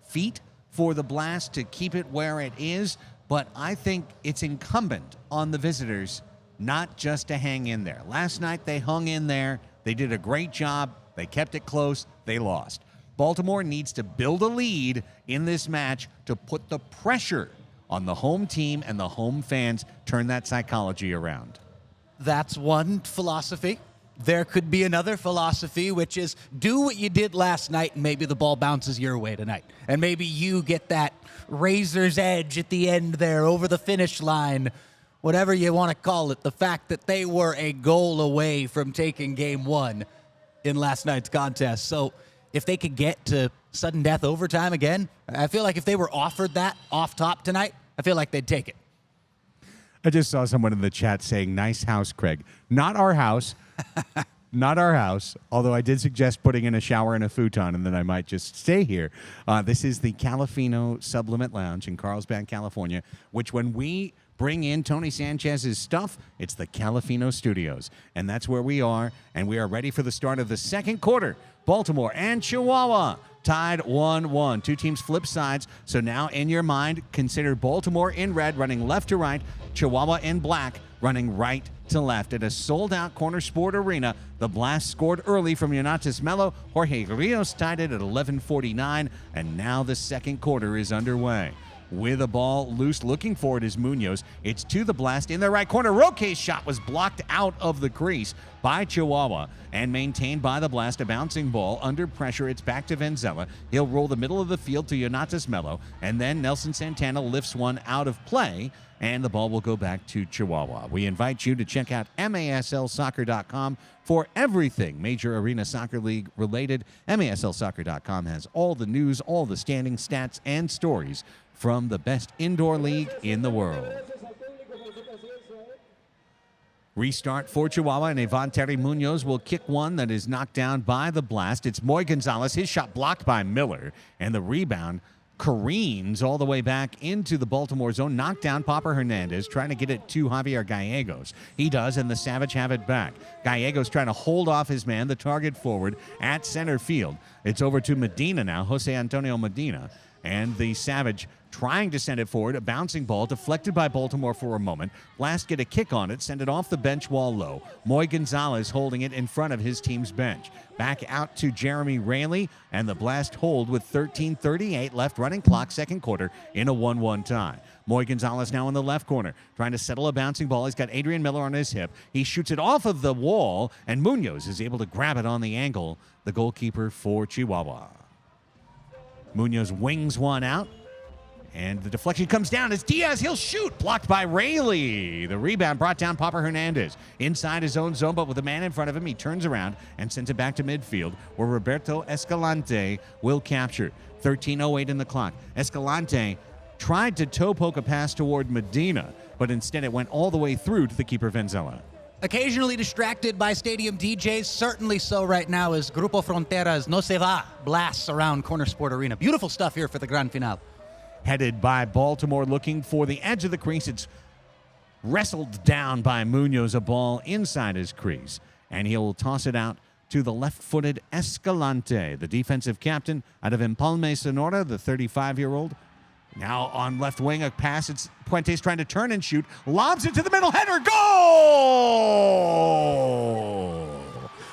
feat for the Blast to keep it where it is, but I think it's incumbent on the visitors not just to hang in there. Last night they hung in there. They did a great job. They kept it close. They lost. Baltimore needs to build a lead in this match to put the pressure on the home team and the home fans, turn that psychology around. That's one philosophy. There could be another philosophy, which is do what you did last night and maybe the ball bounces your way tonight. And maybe you get that razor's edge at the end there over the finish line. Whatever you want to call it, the fact that they were a goal away from taking game 1 in last night's contest. So if they could get to sudden death overtime again, I feel like if they were offered that off top tonight, I feel like they'd take it. I just saw someone in the chat saying, nice house, Craig. Not our house. Not our house, although I did suggest putting in a shower and a futon, and then I might just stay here. This is the Calafino Sublimate Lounge in Carlsbad, California, which when we bring in Tony Sanchez's stuff, it's the Calafino Studios. And that's where we are, and we are ready for the start of the second quarter. Baltimore and Chihuahua tied 1-1. Two teams flip sides, so now in your mind, consider Baltimore in red running left to right, Chihuahua in black running right to left at a sold-out Corner Sport Arena. The Blast scored early from Yonatas Melo. Jorge Rios tied it at 11:49, and now the second quarter is underway. With a ball loose, looking for it is Munoz. It's to the Blast in the right corner. Roque's shot was blocked out of the crease by Chihuahua and maintained by the Blast. A bouncing ball under pressure. It's back to Venzela. He'll roll the middle of the field to Yonatas Melo, and then Nelson Santana lifts one out of play, and the ball will go back to Chihuahua. We invite you to check out MASLsoccer.com for everything Major Arena Soccer League related. MASLsoccer.com has all the news, all the standing stats, and stories from the best indoor league in the world. Restart for Chihuahua, and Ivan Terry Munoz will kick one that is knocked down by the Blast. It's Moy Gonzalez, his shot blocked by Miller, and the rebound careens all the way back into the Baltimore zone. Knocked down Popper Hernandez, trying to get it to Javier Gallegos. He does, and the Savage have it back. Gallegos trying to hold off his man, the target forward at center field. It's over to Medina now, Jose Antonio Medina, and the Savage trying to send it forward. A bouncing ball deflected by Baltimore for a moment. Blast get a kick on it, send it off the bench wall low. Moy Gonzalez holding it in front of his team's bench. Back out to Jeremy Raley, and the Blast hold with 13:38 left, running clock, second quarter, in a 1-1 tie. Moy Gonzalez now in the left corner, trying to settle a bouncing ball. He's got Adrian Miller on his hip. He shoots it off of the wall, and Munoz is able to grab it on the angle, the goalkeeper for Chihuahua. Munoz wings one out, and the deflection comes down. It's Diaz. He'll shoot. Blocked by Raley. The rebound brought down Popper Hernandez inside his own zone, but with a man in front of him, he turns around and sends it back to midfield, where Roberto Escalante will capture. 13:08 in the clock. Escalante tried to toe poke a pass toward Medina, but instead it went all the way through to the keeper Venzela. Occasionally distracted by stadium DJs, certainly so right now as Grupo Frontera's No Se Va blasts around Corner Sport Arena. Beautiful stuff here for the Grand Finale. Headed by Baltimore, looking for the edge of the crease. It's wrestled down by Munoz, a ball inside his crease, and he'll toss it out to the left-footed Escalante, the defensive captain out of Empalme, Sonora, the 35-year-old. Now on left wing, a pass. It's Puentes trying to turn and shoot. Lobs it to the middle. Header. Goal!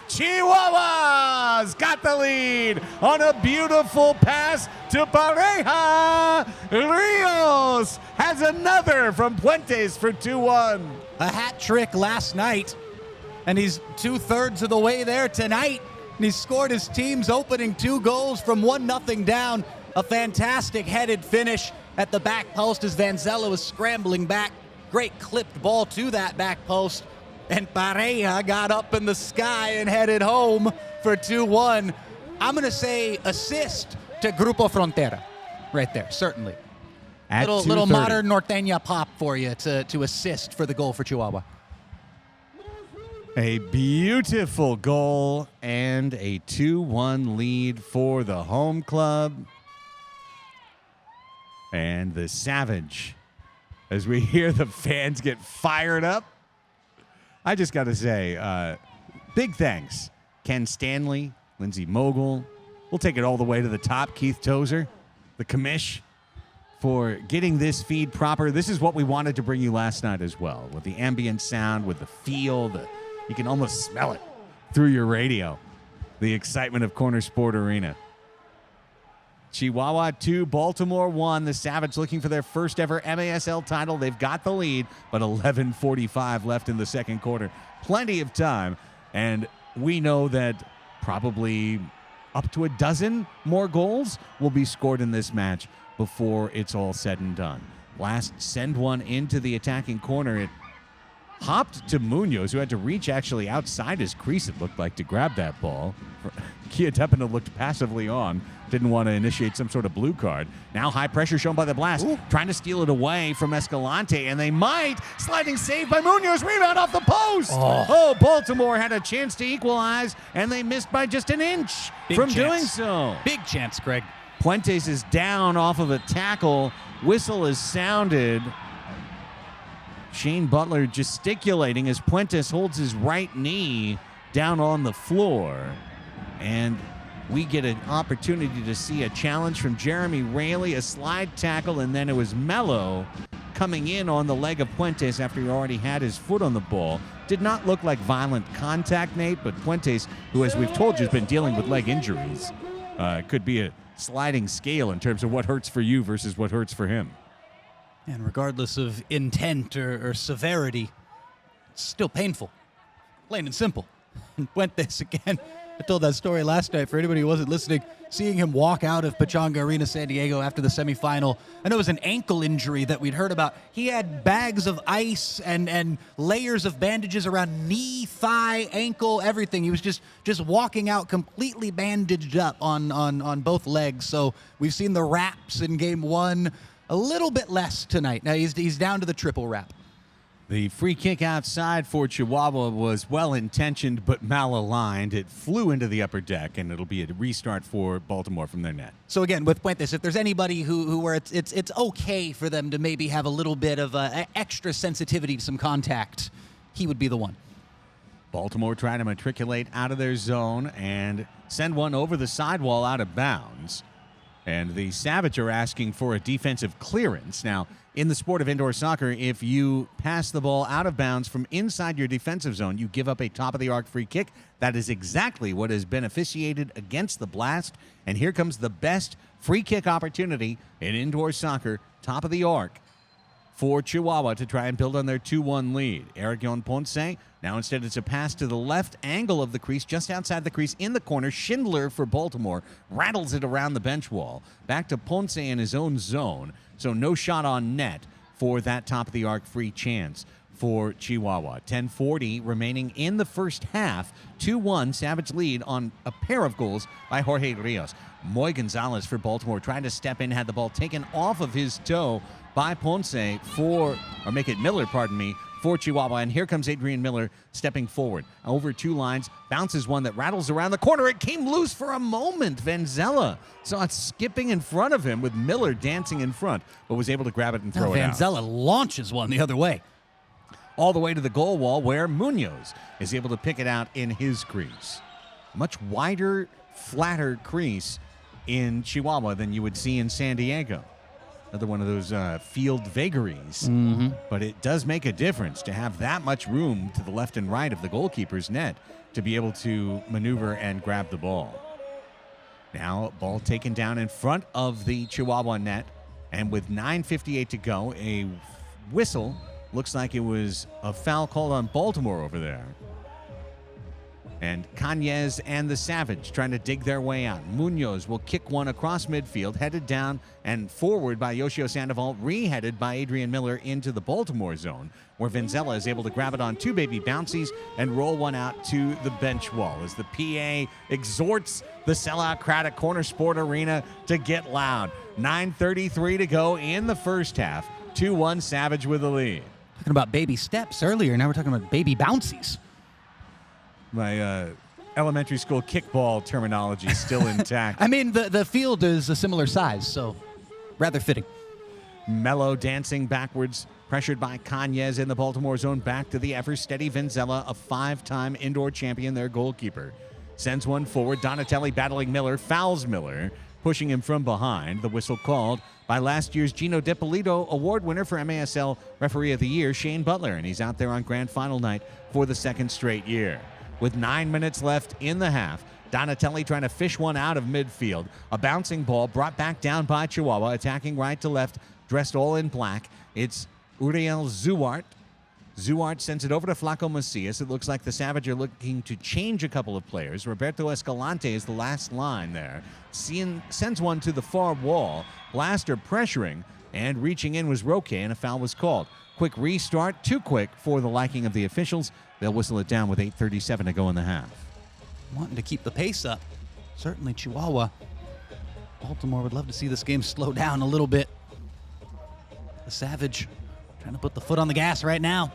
Chihuahua's got the lead on a beautiful pass to Pareja. Rios has another from Puentes for 2-1. A hat trick last night, and he's 2/3 of the way there tonight. And he's scored his team's opening 2 goals from 1-0 down. A fantastic headed finish at the back post as Venzela was scrambling back. Great clipped ball to that back post. And Pareja got up in the sky and headed home for 2-1. I'm going to say assist to Grupo Frontera right there, certainly. At Little modern norteña pop for you to assist for the goal for Chihuahua. A beautiful goal and a 2-1 lead for the home club. And the Savage, as we hear the fans get fired up. I just got to say, big thanks. Ken Stanley, Lindsay Mogul. We'll take it all the way to the top. Keith Tozer, the commish, for getting this feed proper. This is what we wanted to bring you last night as well, with the ambient sound, with the feel. You can almost smell it through your radio. The excitement of Corner Sport Arena. Chihuahua 2, Baltimore 1. The Savage looking for their first ever MASL title. They've got the lead, but 11:45 left in the second quarter. Plenty of time, and we know that probably up to a dozen more goals will be scored in this match before it's all said and done. Blast send one into the attacking corner. It hopped to Munoz, who had to reach actually outside his crease, it looked like, to grab that ball. Kia Tepina looked passively on, didn't want to initiate some sort of blue card. Now high pressure shown by the Blast, trying to steal it away from Escalante, and they might. Sliding save by Munoz, rebound off the post. Oh, Baltimore had a chance to equalize, and they missed by just an inch doing so. Big chance, Greg. Puentes is down off of a tackle. Whistle is sounded. Shane Butler gesticulating as Puentes holds his right knee down on the floor. And we get an opportunity to see a challenge from Jeremy Raley, a slide tackle, and then it was Melo coming in on the leg of Puentes after he already had his foot on the ball. Did not look like violent contact, Nate, but Puentes, who, as we've told you, has been dealing with leg injuries, could be a sliding scale in terms of what hurts for you versus what hurts for him. And regardless of intent or severity, it's still painful. Plain and simple. And Puentes, again, I told that story last night for anybody who wasn't listening. Seeing him walk out of Pechanga Arena, San Diego after the semifinal. I know it was an ankle injury that we'd heard about. He had bags of ice and layers of bandages around knee, thigh, ankle, everything. He was just walking out completely bandaged up on both legs. So we've seen the wraps in game one. A little bit less tonight. Now he's down to the triple wrap. The free kick outside for Chihuahua was well-intentioned but malaligned. It flew into the upper deck, and it'll be a restart for Baltimore from their net. So again, with Puentes, if there's anybody who where it's okay for them to maybe have a little bit of extra sensitivity to some contact, he would be the one. Baltimore trying to matriculate out of their zone and send one over the sidewall out of bounds. And the Savage are asking for a defensive clearance. Now, in the sport of indoor soccer, if you pass the ball out of bounds from inside your defensive zone, you give up a top-of-the-arc free kick. That is exactly what has been officiated against the Blast. And here comes the best free kick opportunity in indoor soccer, top of the arc, for Chihuahua to try and build on their 2-1 lead. Aragon Ponce, now instead it's a pass to the left angle of the crease, just outside the crease in the corner. Schindler for Baltimore rattles it around the bench wall. Back to Ponce in his own zone, so no shot on net for that top-of-the-arc free chance for Chihuahua. 10:40 remaining in the first half. 2-1 Savage lead on a pair of goals by Jorge Rios. Moy Gonzalez for Baltimore trying to step in, had the ball taken off of his toe by Ponce for Chihuahua. And here comes Adrian Miller stepping forward. Over two lines, bounces one that rattles around the corner. It came loose for a moment. Vanzella saw it skipping in front of him with Miller dancing in front, but was able to grab it and throw it out. Vanzella launches one the other way. All the way to the goal wall where Munoz is able to pick it out in his crease. Much wider, flatter crease in Chihuahua than you would see in San Diego. Another one of those field vagaries. Mm-hmm. But it does make a difference to have that much room to the left and right of the goalkeeper's net to be able to maneuver and grab the ball. Now, ball taken down in front of the Chihuahua net. And with 9:58 to go, a whistle. Looks like it was a foul called on Baltimore over there. And Cañez and the Savage trying to dig their way out. Munoz will kick one across midfield, headed down and forward by Yoshio Sandoval, re-headed by Adrian Miller into the Baltimore zone, where Vanzella is able to grab it on two baby bouncies and roll one out to the bench wall as the PA exhorts the sellout crowd at Corner Sport Arena to get loud. 9:33 to go in the first half. 2-1 Savage with the lead. Talking about baby steps earlier, now we're talking about baby bouncies. My elementary school kickball terminology is still intact. I mean, the field is a similar size, so rather fitting. Mello dancing backwards, pressured by Cañez in the Baltimore zone, back to the ever-steady Vanzella, a five-time indoor champion, their goalkeeper. Sends one forward, Donatelli battling Miller, fouls Miller, pushing him from behind. The whistle called by last year's Gino DiPolito Award winner for MASL Referee of the Year, Shane Butler, and he's out there on grand final night for the second straight year. With 9 minutes left in the half, Donatelli trying to fish one out of midfield. A bouncing ball brought back down by Chihuahua, attacking right to left, dressed all in black. It's Uriel Zuart. Zuart sends it over to Flaco Macias. It looks like the Savage are looking to change a couple of players. Roberto Escalante is the last line there. Sends one to the far wall. Blaster pressuring, and reaching in was Roque, and a foul was called. Quick restart, too quick for the liking of the officials. They'll whistle it down with 8:37 to go in the half. Wanting to keep the pace up. Certainly Chihuahua. Baltimore would love to see this game slow down a little bit. The Savage trying to put the foot on the gas right now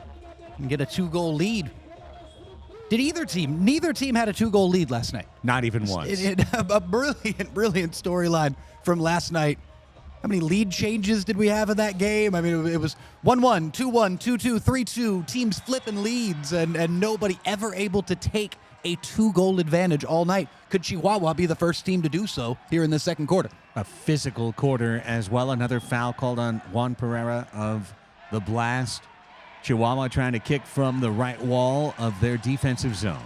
and get a 2-goal lead. Did either team? Neither team had a 2-goal lead last night. Not even once. A brilliant storyline from last night. How many lead changes did we have in that game? I mean, it was 1-1, 2-1, 2-2, 3-2, teams flipping leads, and nobody ever able to take a 2-goal advantage all night. Could Chihuahua be the first team to do so here in the second quarter? A physical quarter as well. Another foul called on Juan Pereira of The blast. Chihuahua trying to kick from the right wall of their defensive zone.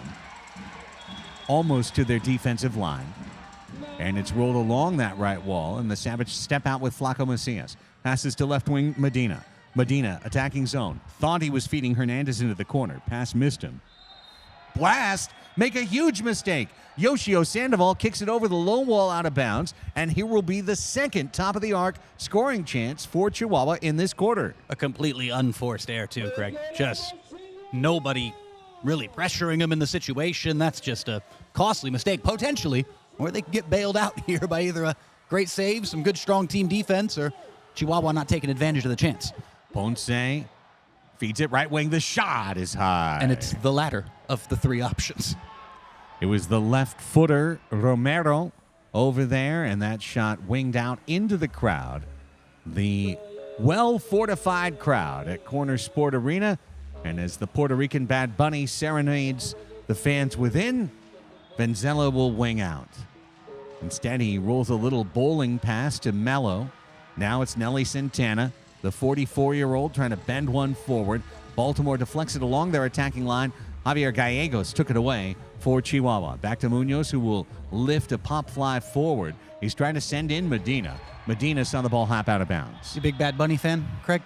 Almost to their defensive line. And it's rolled along that right wall, and the Savage step out with Flaco Macias. Passes to left wing Medina. Medina attacking zone. Thought he was feeding Hernandez into the corner. Pass missed him. Blast. Make a huge mistake. Yoshio Sandoval kicks it over the low wall out of bounds, and here will be the second top-of-the-arc scoring chance for Chihuahua in this quarter. A completely unforced error, too, Craig. Just nobody really pressuring him in the situation. That's just a costly mistake, potentially, or they could get bailed out here by either a great save, some good, strong team defense, or Chihuahua not taking advantage of the chance. Ponce feeds it right wing. The shot is high. And it's the latter of the three options. It was the left footer, Romero, over there, and that shot winged out into the crowd. The well-fortified crowd at Corner Sport Arena. And as the Puerto Rican Bad Bunny serenades the fans within, Venzela will wing out. Instead, he rolls a little bowling pass to Mello. Now it's Nelly Santana, the 44-year-old, trying to bend one forward. Baltimore deflects it along their attacking line. Javier Gallegos took it away for Chihuahua. Back to Munoz, who will lift a pop fly forward. He's trying to send in Medina. Medina saw the ball hop out of bounds. You a big Bad Bunny fan, Craig?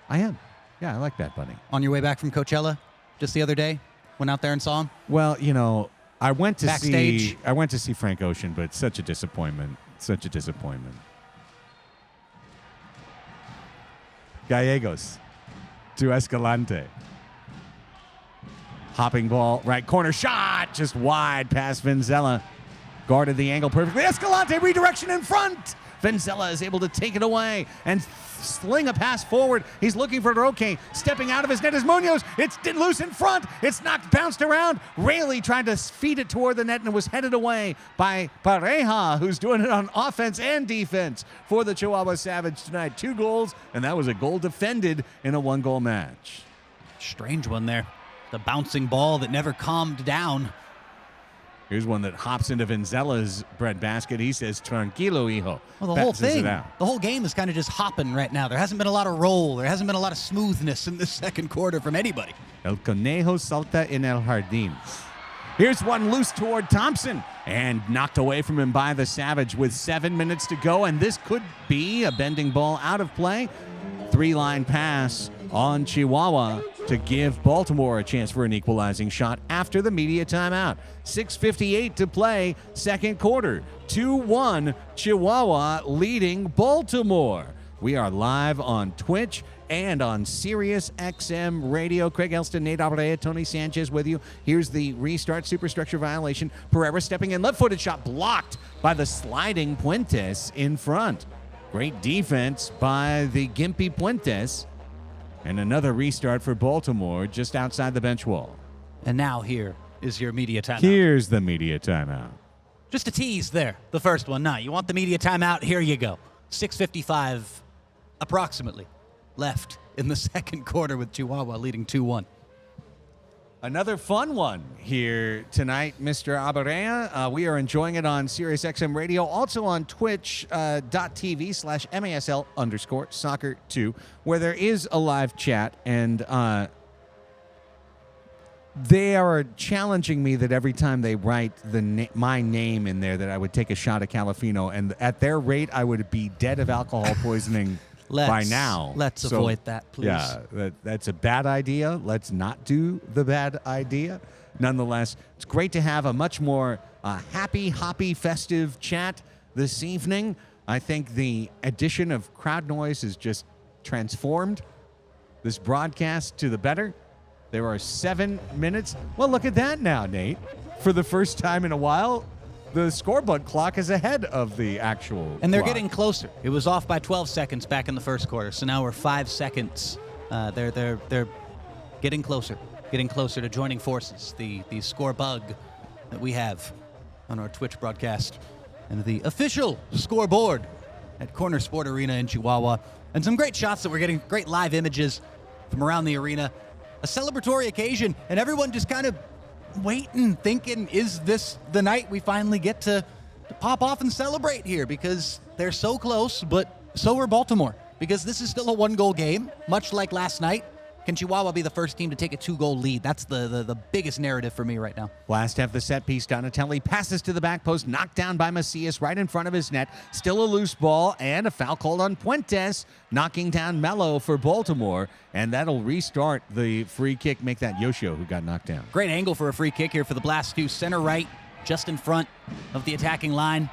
I am. Yeah, I like Bad Bunny. On your way back from Coachella just the other day? Went out there and saw him? Well, you know, I went to Backstage. see Frank Ocean, but such a disappointment. Such a disappointment. Gallegos to Escalante. Hopping ball, right corner shot, just wide past Venzela. Guarded the angle perfectly. Escalante redirection in front. Venzela is able to take it away and sling a pass forward. He's looking for Roque. Stepping out of his net is Munoz. It's loose in front. It's knocked, bounced around. Rayleigh tried to feed it toward the net and was headed away by Pareja, who's doing it on offense and defense for the Chihuahua Savage tonight. 2 goals, and that was a goal defended in a 1-goal match. Strange one there. The bouncing ball that never calmed down. Here's one that hops into Venzela's breadbasket. He says, "Tranquilo, hijo." Well, the Passes whole thing, it out. the whole game is kind of just hopping right now. There hasn't been a lot of roll. There hasn't been a lot of smoothness in this second quarter from anybody. El Conejo salta en el jardín. Here's one loose toward Thompson and knocked away from him by the Savage with 7 minutes to go. And this could be a bending ball out of play. 3-line pass on Chihuahua to give Baltimore a chance for an equalizing shot after the media timeout. 6:58 to play, second quarter. 2-1, Chihuahua leading Baltimore. We are live on Twitch and on Sirius XM Radio. Craig Elston, Nate Abreu, Tony Sanchez with you. Here's the restart superstructure violation. Pereira stepping in, left-footed shot blocked by the sliding Puentes in front. Great defense by the Gimpy Puentes. And another restart for Baltimore just outside the bench wall. And now here is your media timeout. Here's the media timeout. Just a tease there, the first one. Now, you want the media timeout? Here you go. 6:55 approximately left in the second quarter with Chihuahua leading 2-1. Another fun one here tonight, Mr. Abarea. We are enjoying it on SiriusXM Radio, also on twitch.tv/MASL_soccer2, where there is a live chat, and they are challenging me that every time they write my name in there that I would take a shot of Calafino, and at their rate, I would be dead of alcohol poisoning by now. Let's avoid that, please. Yeah, that's a bad idea. Let's not do the bad idea. Nonetheless, it's great to have a much more happy, hoppy, festive chat this evening. I think the addition of crowd noise has just transformed this broadcast to the better. There are 7 minutes. Well, look at that now, Nate. For the first time in a while, the scoreboard clock is ahead of the actual And they're clock. getting closer. It was off by 12 seconds back in the first quarter, so now we're 5 seconds. They're getting closer to joining forces. The score bug that we have on our Twitch broadcast and the official scoreboard at Corner Sport Arena in Chihuahua. And some great shots that we're getting, great live images from around the arena. A celebratory occasion, and everyone just kind of waiting, thinking, is this the night we finally get to pop off and celebrate here? Because they're so close, but so are Baltimore. because this is still a one-goal game, much like last night. Can Chihuahua be the first team to take a two-goal lead? That's the biggest narrative for me right now. Last half the set piece, Donatelli passes to the back post, knocked down by Macias right in front of his net. Still a loose ball and a foul called on Puentes, knocking down Mello for Baltimore. And that'll restart the free kick, make that Yoshio who got knocked down. Great angle for a free kick here for the Blast 2. Center right, just in front of the attacking line.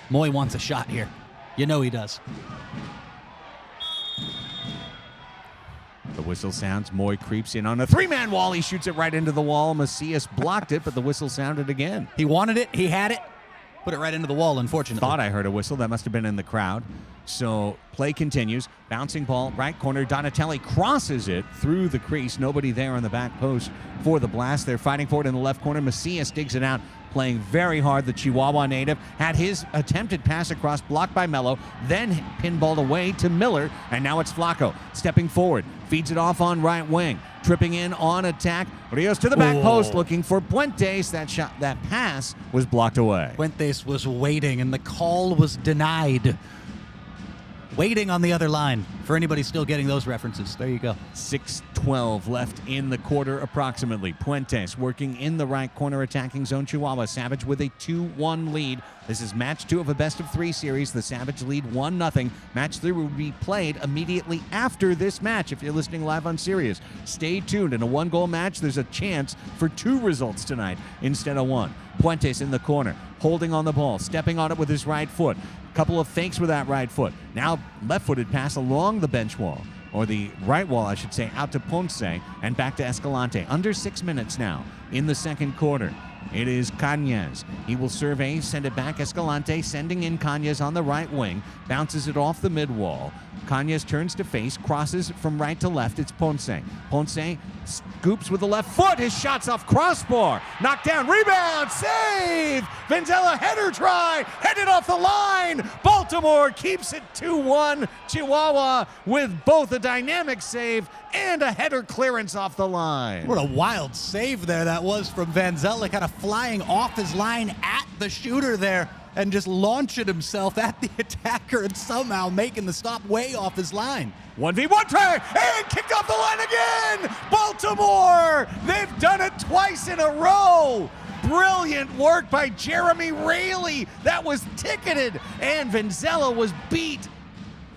Moy wants a shot here. You know he does. The whistle sounds. Moy creeps in on a three-man wall. He shoots it right into the wall. Macias blocked it, but the whistle sounded again. He wanted it. He had it. Put it right into the wall, unfortunately. Thought I heard a whistle. That must have been in the crowd. So play continues. Bouncing ball, right corner. Donatelli crosses it through the crease. Nobody there on the back post for the Blast. They're fighting for it in the left corner. Macias digs it out, playing very hard. The Chihuahua native had his attempted pass across, blocked by Mello, then pinballed away to Miller, and now it's Flacco stepping forward, feeds it off on right wing, tripping in on attack. Rios to the back post, looking for Puentes. That pass was blocked away. Puentes was waiting, and the call was denied. Waiting on the other line. For anybody still getting those references, there you go. 6:12 left in the quarter approximately. Puentes working in the right corner attacking zone. Chihuahua Savage with a 2-1 lead. This is match 2 of a best-of-3 series. The Savage lead 1-0. Match 3 will be played immediately after this match if you're listening live on Sirius. Stay tuned. In a one-goal match, there's a chance for 2 results tonight instead of 1. Puentes in the corner, holding on the ball, stepping on it with his right foot. Couple of fakes with that right foot. Now left-footed pass along the bench wall, or the right wall, I should say, out to Ponce and back to Escalante. Under 6 minutes now in the second quarter. It is Cañas. He will survey, send it back. Escalante sending in Cañas on the right wing. Bounces it off the mid-wall. Cañas turns to face, crosses from right to left. It's Ponce. Ponce scoops with the left foot. His shot's off crossbar. Knocked down. Rebound. Save. Vanzella header try. Headed off the line. Baltimore keeps it 2-1. Chihuahua with both a dynamic save and a header clearance off the line. What a wild save there that was from Vanzella, kind of flying off his line at the shooter there and just launching himself at the attacker and somehow making the stop way off his line. 1v1 try and kicked off the line again. Baltimore, they've done it twice in a row. Brilliant work by Jeremy Raley. That was ticketed, and Vanzella was beat.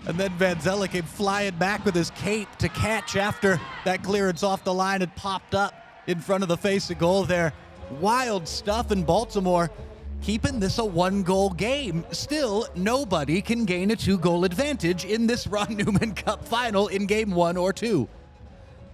And then Vanzella came flying back with his cape to catch after that clearance off the line had popped up in front of the face of goal there. Wild stuff in Baltimore, keeping this a one-goal game. Still, nobody can gain a 2-goal advantage in this Ron Newman Cup final in game 1 or 2.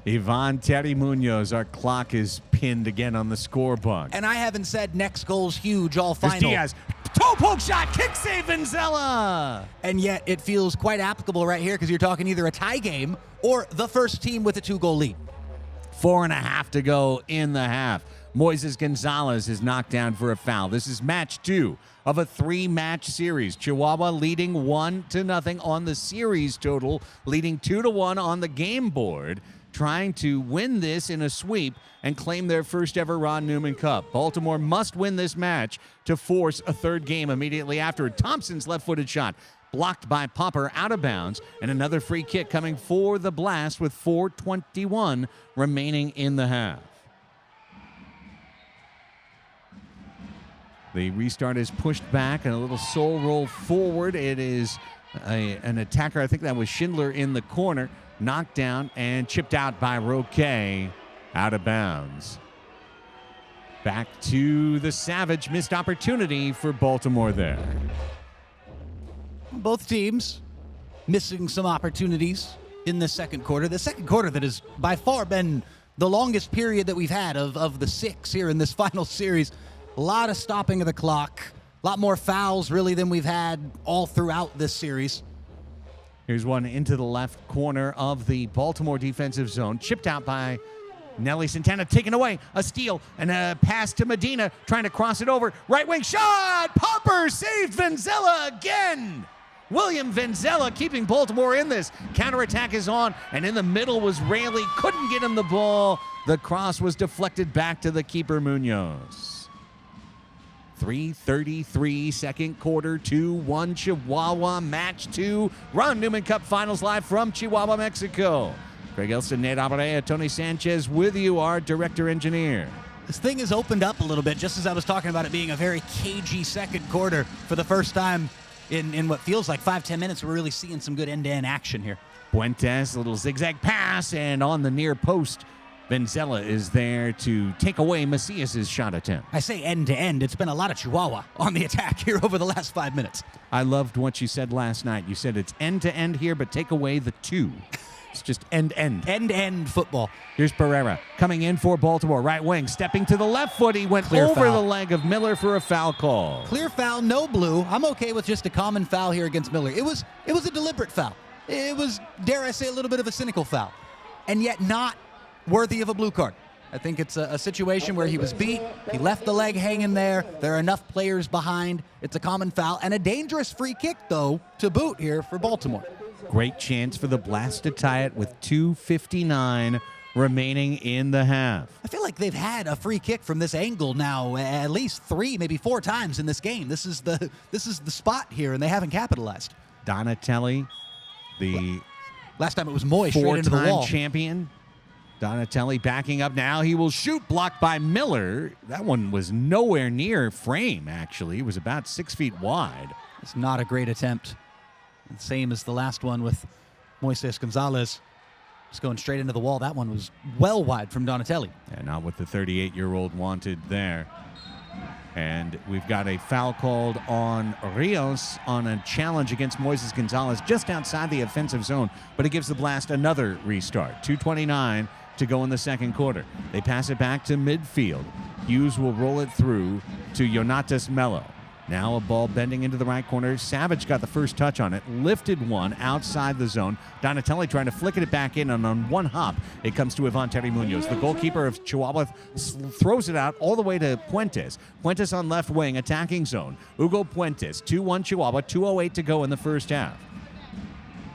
Ivan Terry Munoz, our clock is pinned again on the scoreboard. And I haven't said next goal's huge all final. Diaz, toe poke shot, kick save, Vanzella. And yet it feels quite applicable right here because you're talking either a tie game or the first team with a 2-goal lead. 4.5 to go in the half. Moises Gonzalez is knocked down for a foul. This is match 2 of a 3-match series. Chihuahua leading 1-0 on the series total, leading 2-1 on the game board, trying to win this in a sweep and claim their first ever Ron Newman Cup. Baltimore must win this match to force a third game immediately after. Thompson's left-footed shot blocked by Popper out of bounds, and another free kick coming for the Blast with 4:21 remaining in the half. The restart is pushed back and a little soul roll forward. It is an attacker, I think that was Schindler in the corner, knocked down and chipped out by Roque out of bounds. Back to the Savage. Missed opportunity for Baltimore there. Both teams missing some opportunities in the second quarter. The second quarter that has by far been the longest period that we've had of the 6 here in this final series. A lot of stopping of the clock. A lot more fouls, really, than we've had all throughout this series. Here's one into the left corner of the Baltimore defensive zone. Chipped out by Nelly Santana, taken away. A steal and a pass to Medina, trying to cross it over. Right wing shot! Popper saved Vanzella again! William Vanzella keeping Baltimore in this. Counterattack is on, and in the middle was Raley. Couldn't get him the ball. The cross was deflected back to the keeper, Munoz. 3:33 second quarter, 2-1 Chihuahua, match 2. Ron Newman Cup Finals live from Chihuahua, Mexico. Greg Elston, Nate Abarea, Tony Sanchez with you, our director engineer. This thing has opened up a little bit, just as I was talking about it being a very cagey second quarter for the first time in what feels like 5-10 minutes. We're really seeing some good end-to-end action here. Puentes, a little zigzag pass, and on the near post, Benzella is there to take away Macias' shot attempt. I say end-to-end. It's been a lot of Chihuahua on the attack here over the last 5 minutes. I loved what you said last night. You said it's end-to-end here, but take away the 2. It's just end-end. End-to-end football. Here's Pereira coming in for Baltimore. Right wing, stepping to the left foot. He went Clear over foul. the leg of Miller for a foul call. Clear foul, no blue. I'm okay with just a common foul here against Miller. It was a deliberate foul. It was, dare I say, a little bit of a cynical foul, and yet not worthy of a blue card. I think it's a situation where he was beat. He left the leg hanging there. There are enough players behind. It's a common foul and a dangerous free kick, though, to boot here for Baltimore. Great chance for the Blast to tie it with 2:59 remaining in the half. I feel like they've had a free kick from this angle now at least 3, maybe 4 times in this game. This is the spot here, and they haven't capitalized. Donatelli, the Last time it was Moy straight into the wall. four-time champion. Donatelli backing up now. He will shoot, blocked by Miller. That one was nowhere near frame, actually. It was about 6 feet wide. It's not a great attempt. Same as the last one with Moises Gonzalez. Just going straight into the wall. That one was well wide from Donatelli. Yeah, not what the 38-year-old wanted there. And we've got a foul called on Rios on a challenge against Moises Gonzalez just outside the offensive zone, but it gives the Blast another restart. 2:29 to go in the second quarter. They pass it back to midfield. Hughes will roll it through to Yonatas Mello. Now a ball bending into the right corner. Savage got the first touch on it, lifted one outside the zone. Donatelli trying to flick it back in, and on one hop, it comes to Ivan Terry Munoz. The goalkeeper of Chihuahua throws it out all the way to Puentes. Puentes on left wing, attacking zone. Hugo Puentes, 2-1 Chihuahua, 2:08 to go in the first half.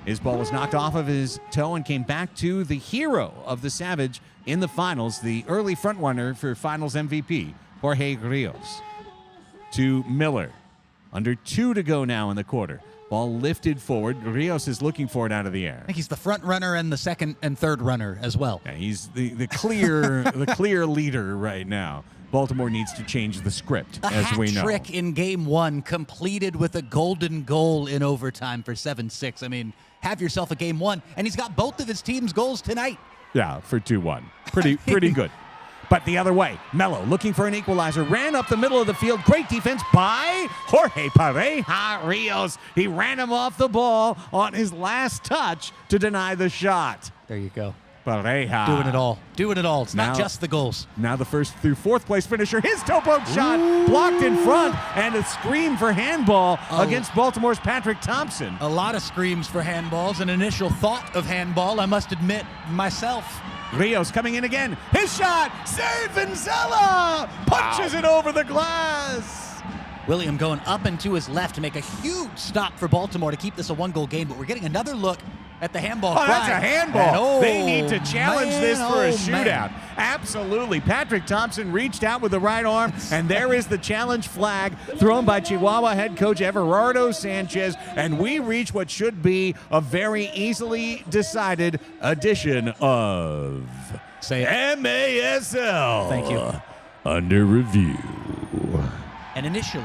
His ball was knocked off of his toe and came back to the hero of the Savage in the finals, the early frontrunner for finals MVP, Jorge Rios. To Miller. Under 2 to go now in the quarter. Ball lifted forward. Rios is looking for it out of the air. I think he's the front runner and the second and third runner as well. Yeah, he's the clear the clear leader right now. Baltimore needs to change the script, as we know. A hat trick in game 1 completed with a golden goal in overtime for 7-6. I mean, have yourself a game 1, and he's got both of his team's goals tonight. Yeah, for 2-1. Pretty good. But the other way, Mello looking for an equalizer, ran up the middle of the field. Great defense by Jorge Pareja Rios. He ran him off the ball on his last touch to deny the shot. There you go. Pareja. Doing it all. Doing it all. It's not Now- just the goals. Now the first through fourth place finisher. His toe poke shot blocked in front, and a scream for handball against Baltimore's Patrick Thompson. A lot of screams for handballs, an initial thought of handball, I must admit, myself. Rios coming in again. His shot. Save Benzella. Punches it over the glass. William going up and to his left to make a huge stop for Baltimore to keep this a 1-goal game, but we're getting another look at the handball. Oh, that's a handball. And, they need to challenge this for a shootout. man. Absolutely. Patrick Thompson reached out with the right arm, and there is the challenge flag thrown by Chihuahua head coach Everardo Sanchez, and we reach what should be a very easily decided edition of Say it. MASL. Thank you. Under review. And initially,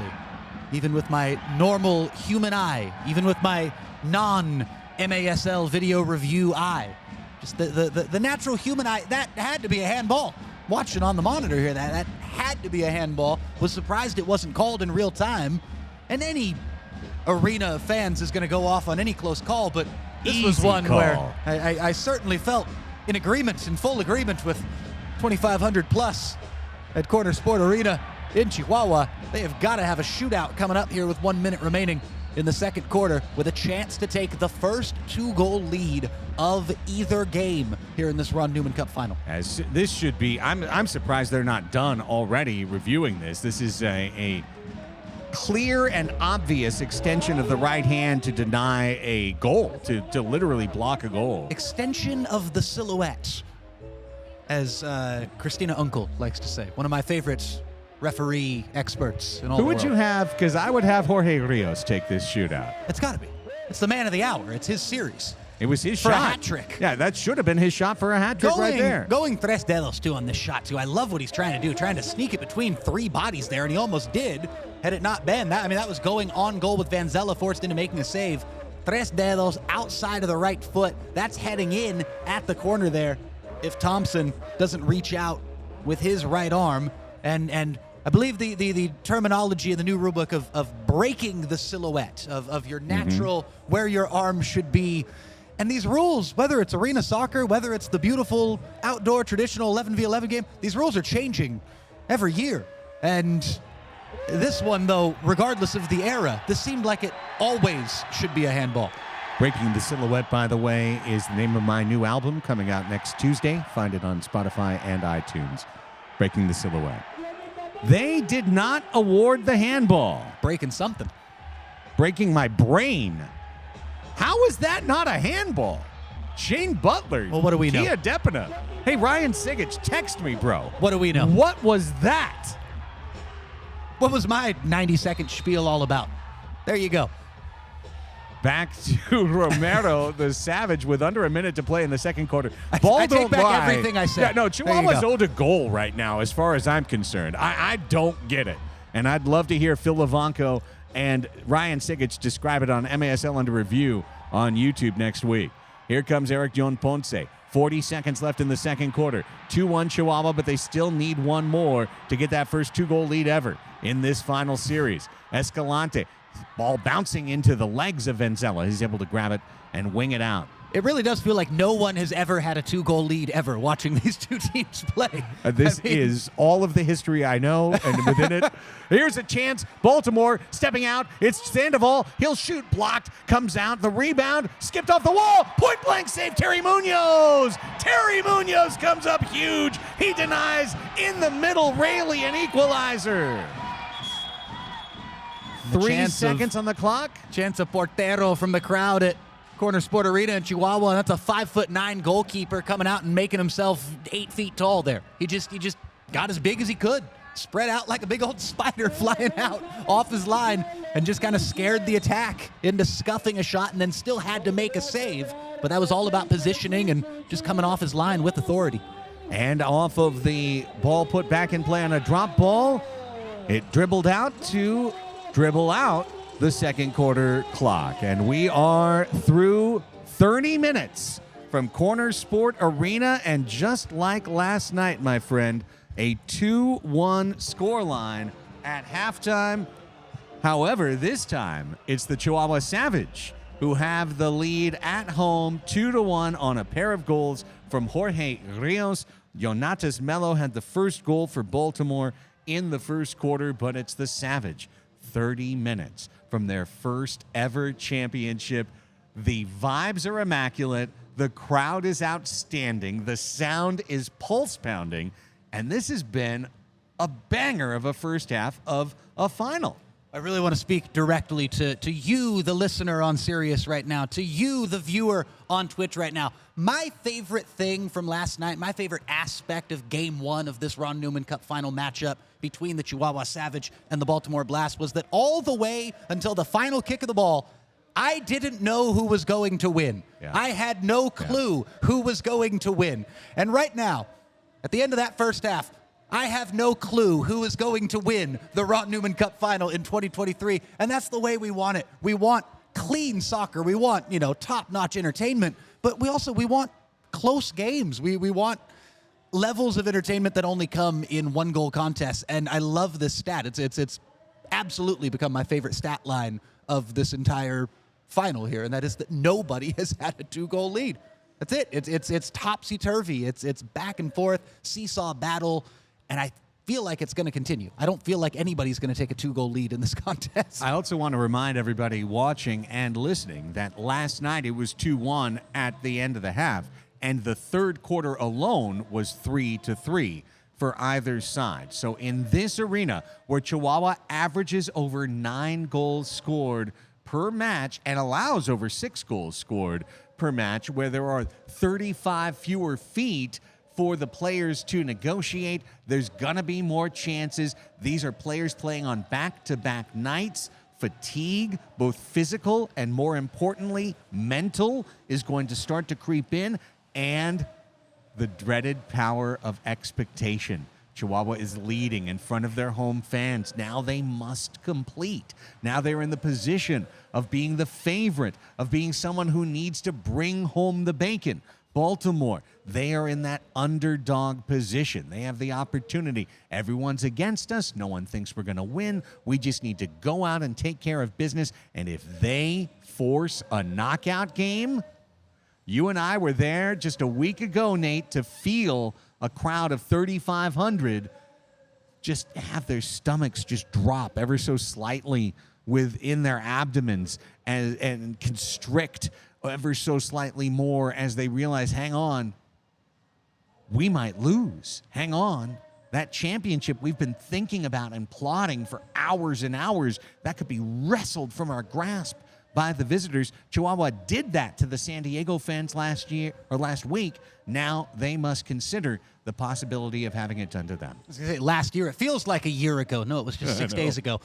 even with my normal human eye, even with my non-MASL video review eye, just the natural human eye, that had to be a handball. Watching on the monitor here, that had to be a handball. Was surprised it wasn't called in real time. And any arena of fans is going to go off on any close call, but this was Easy one call. where I certainly felt in full agreement with 2,500 plus at Corner Sport Arena in Chihuahua. They have got to have a shootout coming up here with 1 minute remaining in the second quarter, with a chance to take the first 2-goal lead of either game here in this Ron Newman Cup final. As this should be, I'm surprised they're not done already reviewing this. This is a clear and obvious extension of the right hand to deny a goal, to literally block a goal. Extension of the silhouette, as Christina Unkel likes to say. One of my favorite referee experts in all Who the would world. you have? Because I would have Jorge Rios take this shootout. It's got to be. It's the man of the hour. It's his series. It was his For a shot. hat trick. Yeah, that should have been his shot for a hat trick right there. Going tres dedos, too, on this shot, too. I love what he's trying to do, trying to sneak it between three bodies there, and he almost did, had it not been. That was going on goal with Vanzella forced into making a save. Tres dedos outside of the right foot. That's heading in at the corner there if Thompson doesn't reach out with his right arm. And I believe the terminology in the new rulebook of breaking the silhouette of your natural, where your arm should be. And these rules, whether it's arena soccer, whether it's the beautiful outdoor traditional 11v11 game, these rules are changing every year. And this one, though, regardless of the era, this seemed like it always should be a handball. Breaking the Silhouette, by the way, is the name of my new album coming out next Tuesday. Find it on Spotify and iTunes. Breaking the Silhouette. They did not award the handball. Breaking something. Breaking my brain. How is that not a handball? Shane Butler. Well, what do we know? Kia Depina. Hey, Ryan Sigich, text me, bro. What do we know? What was that? What was my 90-second spiel all about? There you go. Back to Romero, the Savage, with under a minute to play in the second quarter. I Ball take don't back lie. everything I said. Yeah, no, There you Chihuahua's go. owed a goal right now, as far as I'm concerned. I don't get it. And I'd love to hear Phil Levanko and Ryan Sigich describe it on MASL Under Review on YouTube next week. Here comes Eric John Ponce. 40 seconds left in the second quarter. 2-1 Chihuahua, but they still need one more to get that first two-goal lead ever in this final series. Escalante, ball bouncing into the legs of Vanzella. He's able to grab it and wing it out. It really does feel like no one has ever had a two-goal lead ever watching these two teams play. This is all of the history I know, and within it, here's a chance. Baltimore stepping out. It's Sandoval. He'll shoot, blocked, comes out. The rebound, skipped off the wall. Point blank save, Terry Munoz. Terry Munoz comes up huge. He denies in the middle. Rayleigh, an equalizer. 3 seconds on the clock. Chance of Portero from the crowd at Corner Sport Arena in Chihuahua. That's a 5'9" goalkeeper coming out and making himself 8 feet tall there. He just got as big as he could. Spread out like a big old spider flying out off his line and just kind of scared the attack into scuffing a shot and then still had to make a save. But that was all about positioning and just coming off his line with authority. And off of the ball put back in play on a drop ball, it dribbled out to dribble out the second quarter clock. And we are through 30 minutes from Corner Sport Arena. And just like last night, my friend, a 2-1 scoreline at halftime. However, this time it's the Chihuahua Savage who have the lead at home 2-1 on a pair of goals from Jorge Rios. Jonatas Melo had the first goal for Baltimore in the first quarter, but it's the Savage. 30 minutes from their first ever championship. The vibes are immaculate. The crowd is outstanding. The sound is pulse pounding. And this has been a banger of a first half of a final. I really want to speak directly to you, the listener on Sirius right now, to you, the viewer on Twitch right now. My favorite thing from last night, my favorite aspect of Game 1 of this Ron Newman Cup final matchup between the Chihuahua Savage and the Baltimore Blast was that all the way until the final kick of the ball, I didn't know who was going to win. Yeah. I had no clue who was going to win. And right now, at the end of that first half, I have no clue who is going to win the Ron Newman Cup final in 2023, and that's the way we want it. We want clean soccer. We want, top-notch entertainment, but we want close games. We want levels of entertainment that only come in one-goal contests, and I love this stat. It's absolutely become my favorite stat line of this entire final here, and that is that nobody has had a two-goal lead. That's it. It's topsy-turvy. It's back and forth, seesaw battle. And I feel like it's going to continue. I don't feel like anybody's going to take a two-goal lead in this contest. I also want to remind everybody watching and listening that last night it was 2-1 at the end of the half, and the third quarter alone was 3-3 for either side. So in this arena, where Chihuahua averages over 9 goals scored per match and allows over 6 goals scored per match, where there are 35 fewer feet for the players to negotiate. There's going to be more chances. These are players playing on back-to-back nights. Fatigue, both physical and, more importantly, mental, is going to start to creep in, and the dreaded power of expectation. Chihuahua is leading in front of their home fans. Now they must complete. Now they're in the position of being the favorite, of being someone who needs to bring home the bacon. Baltimore, they are in that underdog position. They have the opportunity. Everyone's against us. No one thinks we're going to win. We just need to go out and take care of business. And if they force a knockout game, you and I were there just a week ago, Nate, to feel a crowd of 3,500 just have their stomachs just drop ever so slightly within their abdomens and constrict ever so slightly more as they realize, hang on, we might lose. Hang on. That championship we've been thinking about and plotting for hours and hours, that could be wrestled from our grasp by the visitors. Chihuahua did that to the San Diego fans last week. Now they must consider the possibility of having it done to them. I was going to say, last year, it feels like a year ago. No, it was just 6 days ago.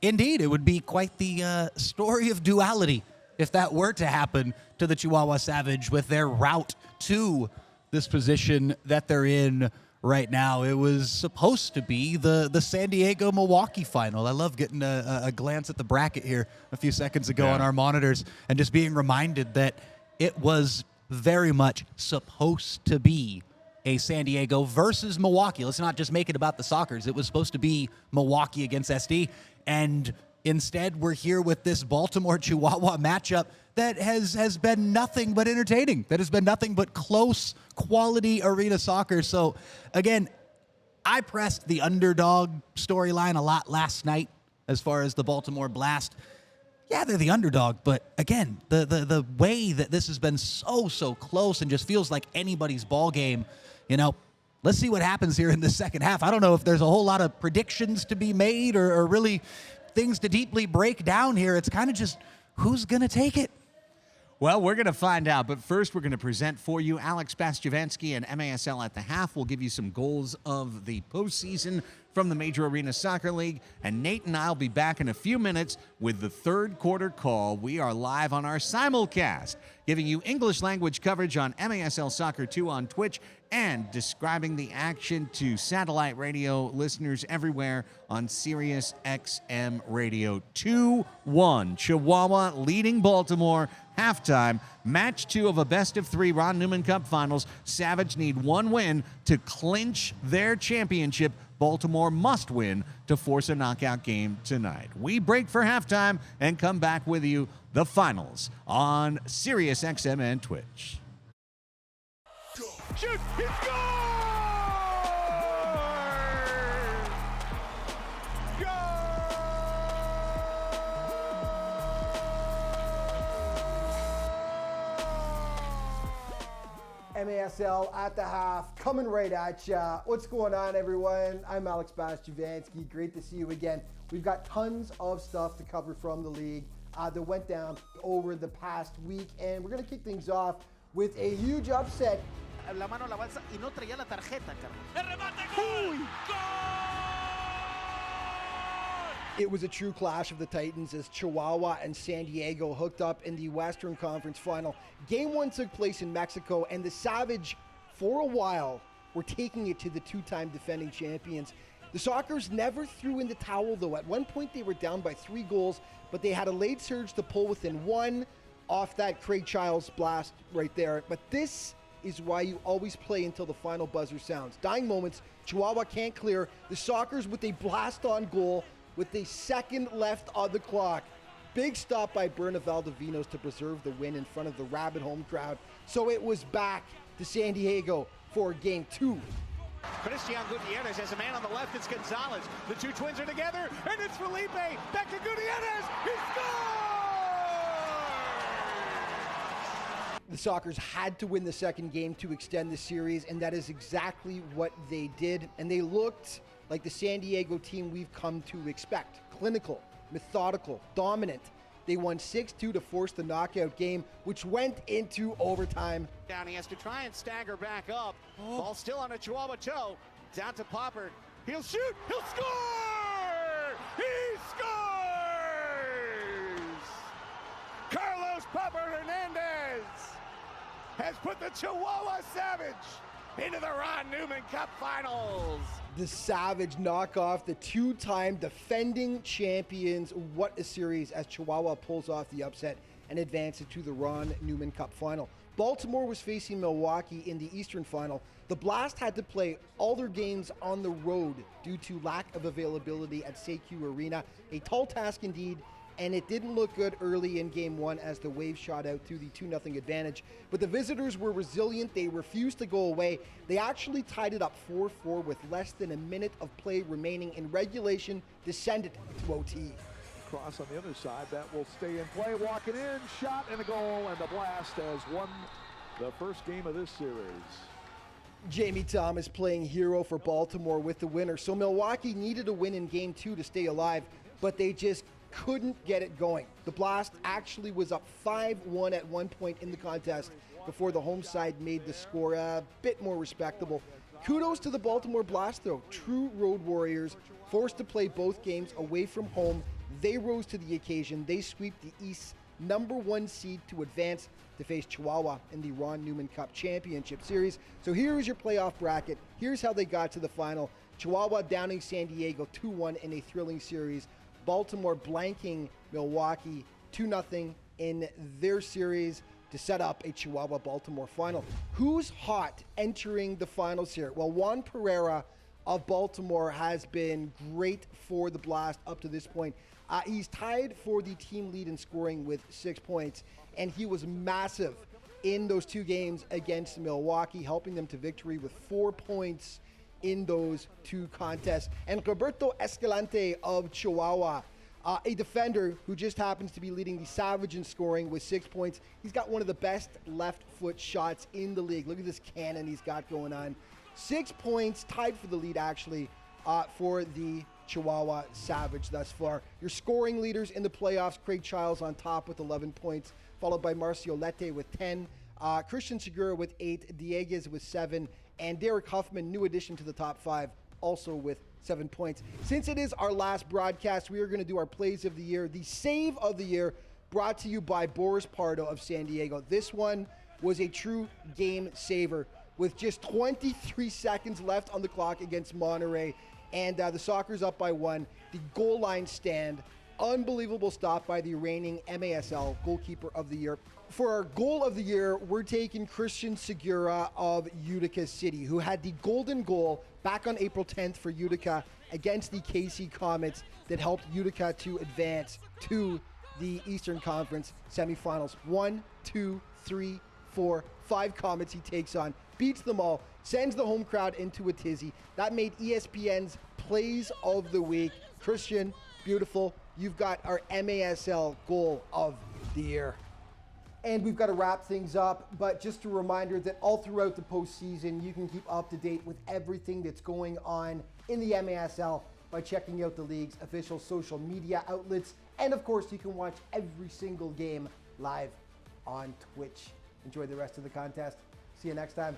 Indeed, it would be quite the story of duality if that were to happen to the Chihuahua Savage with their route to this position that they're in right now. It was supposed to be the San Diego-Milwaukee final. I love getting a glance at the bracket here a few seconds ago on our monitors and just being reminded that it was very much supposed to be a San Diego versus Milwaukee. Let's not just make it about the Sockers. It was supposed to be Milwaukee against SD, and instead we're here with this Baltimore-Chihuahua matchup that has been nothing but entertaining, that has been nothing but close, quality arena soccer. So, again, I pressed the underdog storyline a lot last night as far as the Baltimore Blast. Yeah, they're the underdog, but again, the way that this has been so close and just feels like anybody's ball game, let's see what happens here in the second half. I don't know if there's a whole lot of predictions to be made or really things to deeply break down here. It's kind of just who's going to take it. Well, we're going to find out, but first we're going to present for you Alex Bastiavansky and MASL at the half. We'll give you some goals of the postseason from the Major Arena Soccer League, and Nate and I will be back in a few minutes with the third quarter call. We are live on our simulcast, giving you English language coverage on MASL Soccer 2 on Twitch and describing the action to satellite radio listeners everywhere on Sirius XM Radio. 2-1, Chihuahua leading Baltimore. Halftime, match 2 of a best-of-3 Ron Newman Cup Finals. Savage need one win to clinch their championship. Baltimore must win to force a knockout game tonight. We break for halftime and come back with you, the finals, on Sirius XM and Twitch. Shoot! He scores! MASL at the half, coming right at ya. What's going on, everyone? I'm Alex Bastiavansky. Great to see you again. We've got tons of stuff to cover from the league that went down over the past week, and we're going to kick things off with a huge upset. La mano a la balsa y no traía la tarjeta, Carlos. ¡El remate, gol! ¡Gol! It was a true clash of the Titans as Chihuahua and San Diego hooked up in the Western Conference Final. Game 1 took place in Mexico, and the Savage, for a while, were taking it to the two-time defending champions. The Sockers never threw in the towel, though. At one point, they were down by 3 goals, but they had a late surge to pull within 1 off that Craig Childs blast right there. But this is why you always play until the final buzzer sounds. Dying moments, Chihuahua can't clear. The Sockers with a blast on goal with a second left on the clock. Big stop by Berna Valdivinos to preserve the win in front of the rabid home crowd. So it was back to San Diego for game 2. Christian Gutierrez has a man on the left. It's Gonzalez. The two twins are together, and it's Felipe. Back to Gutierrez. He scores! The Sockers had to win the second game to extend the series, and that is exactly what they did. And they looked like the San Diego team we've come to expect. Clinical, methodical, dominant. They won 6-2 to force the knockout game, which went into overtime. Down, he has to try and stagger back up. Ball still on a Chihuahua toe. Down to Popper. He'll shoot. He'll score! He scores! Carlos Popper Hernandez has put the Chihuahua Savage into the Ron Newman Cup Finals. The Savage knock off the two-time defending champions. What a series as Chihuahua pulls off the upset and advances to the Ron Newman Cup Final. Baltimore was facing Milwaukee in the Eastern Final. The Blast had to play all their games on the road due to lack of availability at CQ Arena. A tall task indeed, and it didn't look good early in Game 1 as the Waves shot out to the 2-0 advantage. But the visitors were resilient. They refused to go away. They actually tied it up 4-4 with less than a minute of play remaining in regulation, descended to OT. Cross on the other side, that will stay in play, walking in, shot and a goal, and the Blast has won the first game of this series. Jamie Thomas playing hero for Baltimore with the winner. So Milwaukee needed a win in Game 2 to stay alive, but they just couldn't get it going. The Blast actually was up 5-1 at one point in the contest before the home side made the score a bit more respectable. Kudos to the Baltimore Blast though, true road warriors, forced to play both games away from home. They rose to the occasion. They sweep the East's #1 seed to advance to face Chihuahua in the Ron Newman Cup Championship Series. So here is your playoff bracket. Here's how they got to the final. Chihuahua downing San Diego 2-1 in a thrilling series. Baltimore blanking Milwaukee 2-0 in their series to set up a Chihuahua-Baltimore final. Who's hot entering the finals here? Well, Juan Pereira of Baltimore has been great for the Blast up to this point. He's tied for the team lead in scoring with 6 points, and he was massive in those two games against Milwaukee, helping them to victory with 4 points in those two contests. And Roberto Escalante of Chihuahua, a defender who just happens to be leading the Savage in scoring with 6 points. He's got one of the best left foot shots in the league. Look at this cannon he's got going on. 6 points, tied for the lead actually, for the Chihuahua Savage thus far. Your scoring leaders in the playoffs, Craig Childs on top with 11 points, followed by Marcio Lete with 10, Christian Segura with 8, Dieguez with 7, and Derek Huffman, new addition to the top 5, also with 7 points. Since it is our last broadcast, we are going to do our plays of the year. The save of the year brought to you by Boris Pardo of San Diego. This one was a true game saver with just 23 seconds left on the clock against Monterey. And the Sockers up by 1. The goal line stand. Unbelievable stop by the reigning MASL goalkeeper of the year. For our goal of the year, we're taking Christian Segura of Utica City, who had the golden goal back on April 10th for Utica against the KC Comets that helped Utica to advance to the Eastern Conference semifinals. 1, 2, 3, 4, 5 Comets he takes on, beats them all, sends the home crowd into a tizzy. That made ESPN's Plays of the Week. Christian, beautiful. You've got our MASL goal of the year. And we've got to wrap things up, but just a reminder that all throughout the postseason, you can keep up to date with everything that's going on in the MASL by checking out the league's official social media outlets. And of course, you can watch every single game live on Twitch. Enjoy the rest of the contest. See you next time.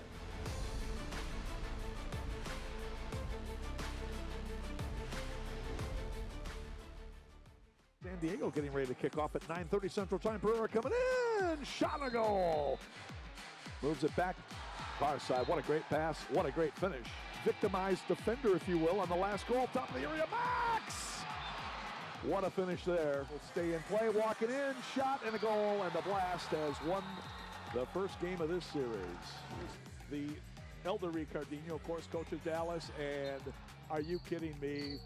San Diego getting ready to kick off at 9:30 Central Time. Pereira coming in, shot and a goal. Moves it back, far side. What a great pass, what a great finish. Victimized defender, if you will, on the last goal. Top of the area, Max! What a finish there. Will stay in play, walking in, shot and a goal, and the Blast has won the first game of this series. The elder Ricardinho, of course, coaches Dallas, and are you kidding me?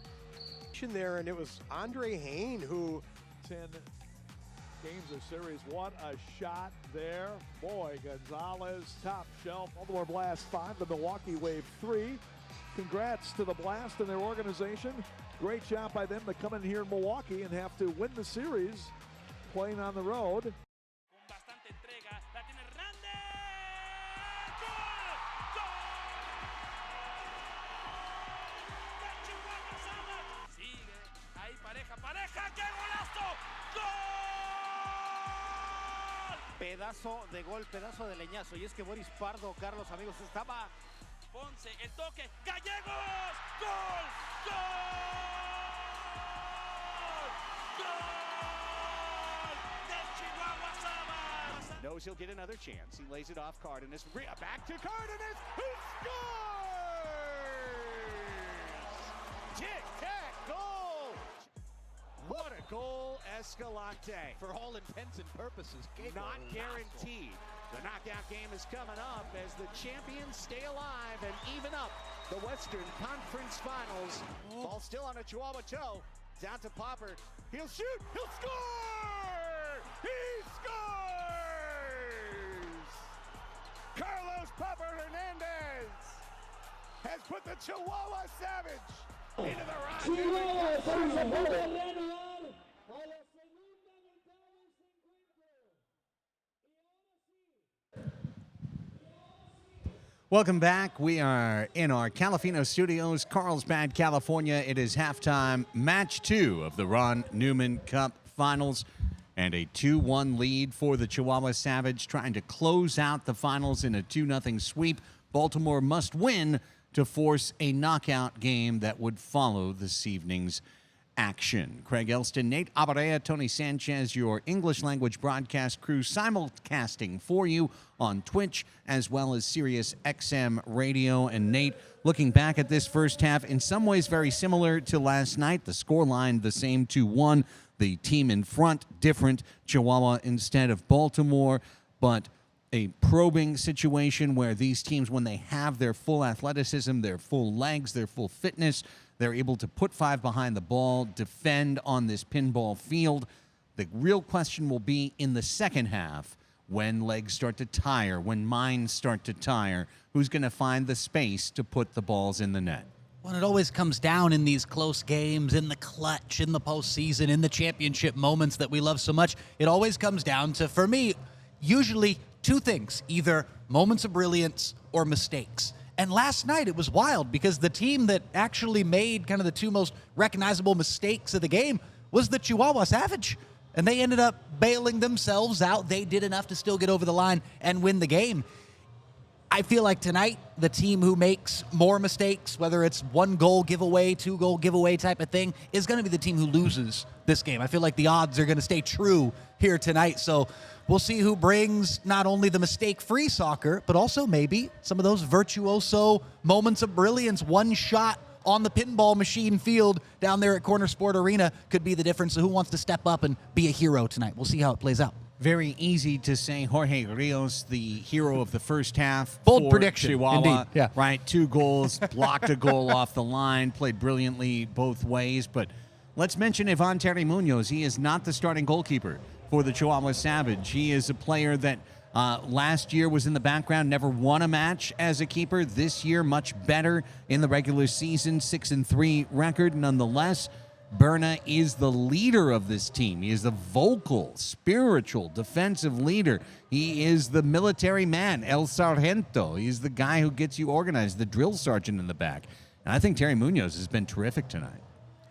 There, and it was Andre Hain who 10 games of series. What a shot there. Boy, Gonzalez, top shelf. Baltimore Blast 5, the Milwaukee Wave 3. Congrats to the Blast and their organization. Great job by them to come in here in Milwaukee and have to win the series playing on the road. Pareja, ¡qué golazo! ¡Gol! pedazo de gol, pedazo de leñazo. Y es que Boris Pardo, Carlos, amigos, estaba... Ponce, el toque, Gallegos, gol, gol, gol del Chihuahua Sabas. Knows he'll get another chance. He lays it off Cardenas. Back to Cardenas, who scores! Tic-tac goal! What a goal, Escalante. For all intents and purposes, Not guaranteed. The knockout game is coming up as the champions stay alive and even up the Western Conference Finals. Ball still on a Chihuahua toe. Down to Popper. He'll shoot. He'll score! He scores! Carlos Popper Hernandez has put the Chihuahua Savage into the Welcome back. We are in our Calafino studios, Carlsbad, California. It is halftime, match 2 of the Ron Newman Cup Finals, and a 2-1 lead for the Chihuahua Savage, trying to close out the finals in a 2-0 sweep. Baltimore must win to force a knockout game that would follow this evening's action. Craig Elston, Nate Abarea, Tony Sanchez, your English language broadcast crew, simulcasting for you on Twitch as well as Sirius XM Radio. And Nate, looking back at this first half, in some ways very similar to last night. The scoreline the same, 2-1. The team in front different, Chihuahua instead of Baltimore, but a probing situation where these teams, when they have their full athleticism, their full legs, their full fitness, they're able to put 5 behind the ball, defend on this pinball field. The real question will be in the second half, when legs start to tire, when minds start to tire, who's going to find the space to put the balls in the net? Well, it always comes down in these close games, in the clutch, in the postseason, in the championship moments that we love so much. It always comes down to, for me, usually 2 things, either moments of brilliance or mistakes. And last night it was wild because the team that actually made kind of the 2 most recognizable mistakes of the game was the Chihuahua Savage. And they ended up bailing themselves out. They did enough to still get over the line and win the game. I feel like tonight, the team who makes more mistakes, whether it's 1 goal giveaway, 2 goal giveaway type of thing, is going to be the team who loses this game. I feel like the odds are going to stay true here tonight. So we'll see who brings not only the mistake-free soccer, but also maybe some of those virtuoso moments of brilliance. 1 shot on the pinball machine field down there at Corner Sport Arena could be the difference. So who wants to step up and be a hero tonight? We'll see how it plays out. Very easy to say Jorge Rios, the hero of the first half. Bold for prediction, Chihuahua. indeed. Yeah. Right, 2 goals, blocked a goal off the line, played brilliantly both ways. But let's mention Ivan Terry Munoz. He is not the starting goalkeeper for the Chihuahua Savage. He is a player that last year was in the background, never won a match as a keeper. This year, much better in the regular season, 6-3 record nonetheless. Berna is the leader of this team. He is the vocal, spiritual, defensive leader. He is the military man, El Sargento. He's the guy who gets you organized, the drill sergeant in the back. And I think Terry Munoz has been terrific tonight.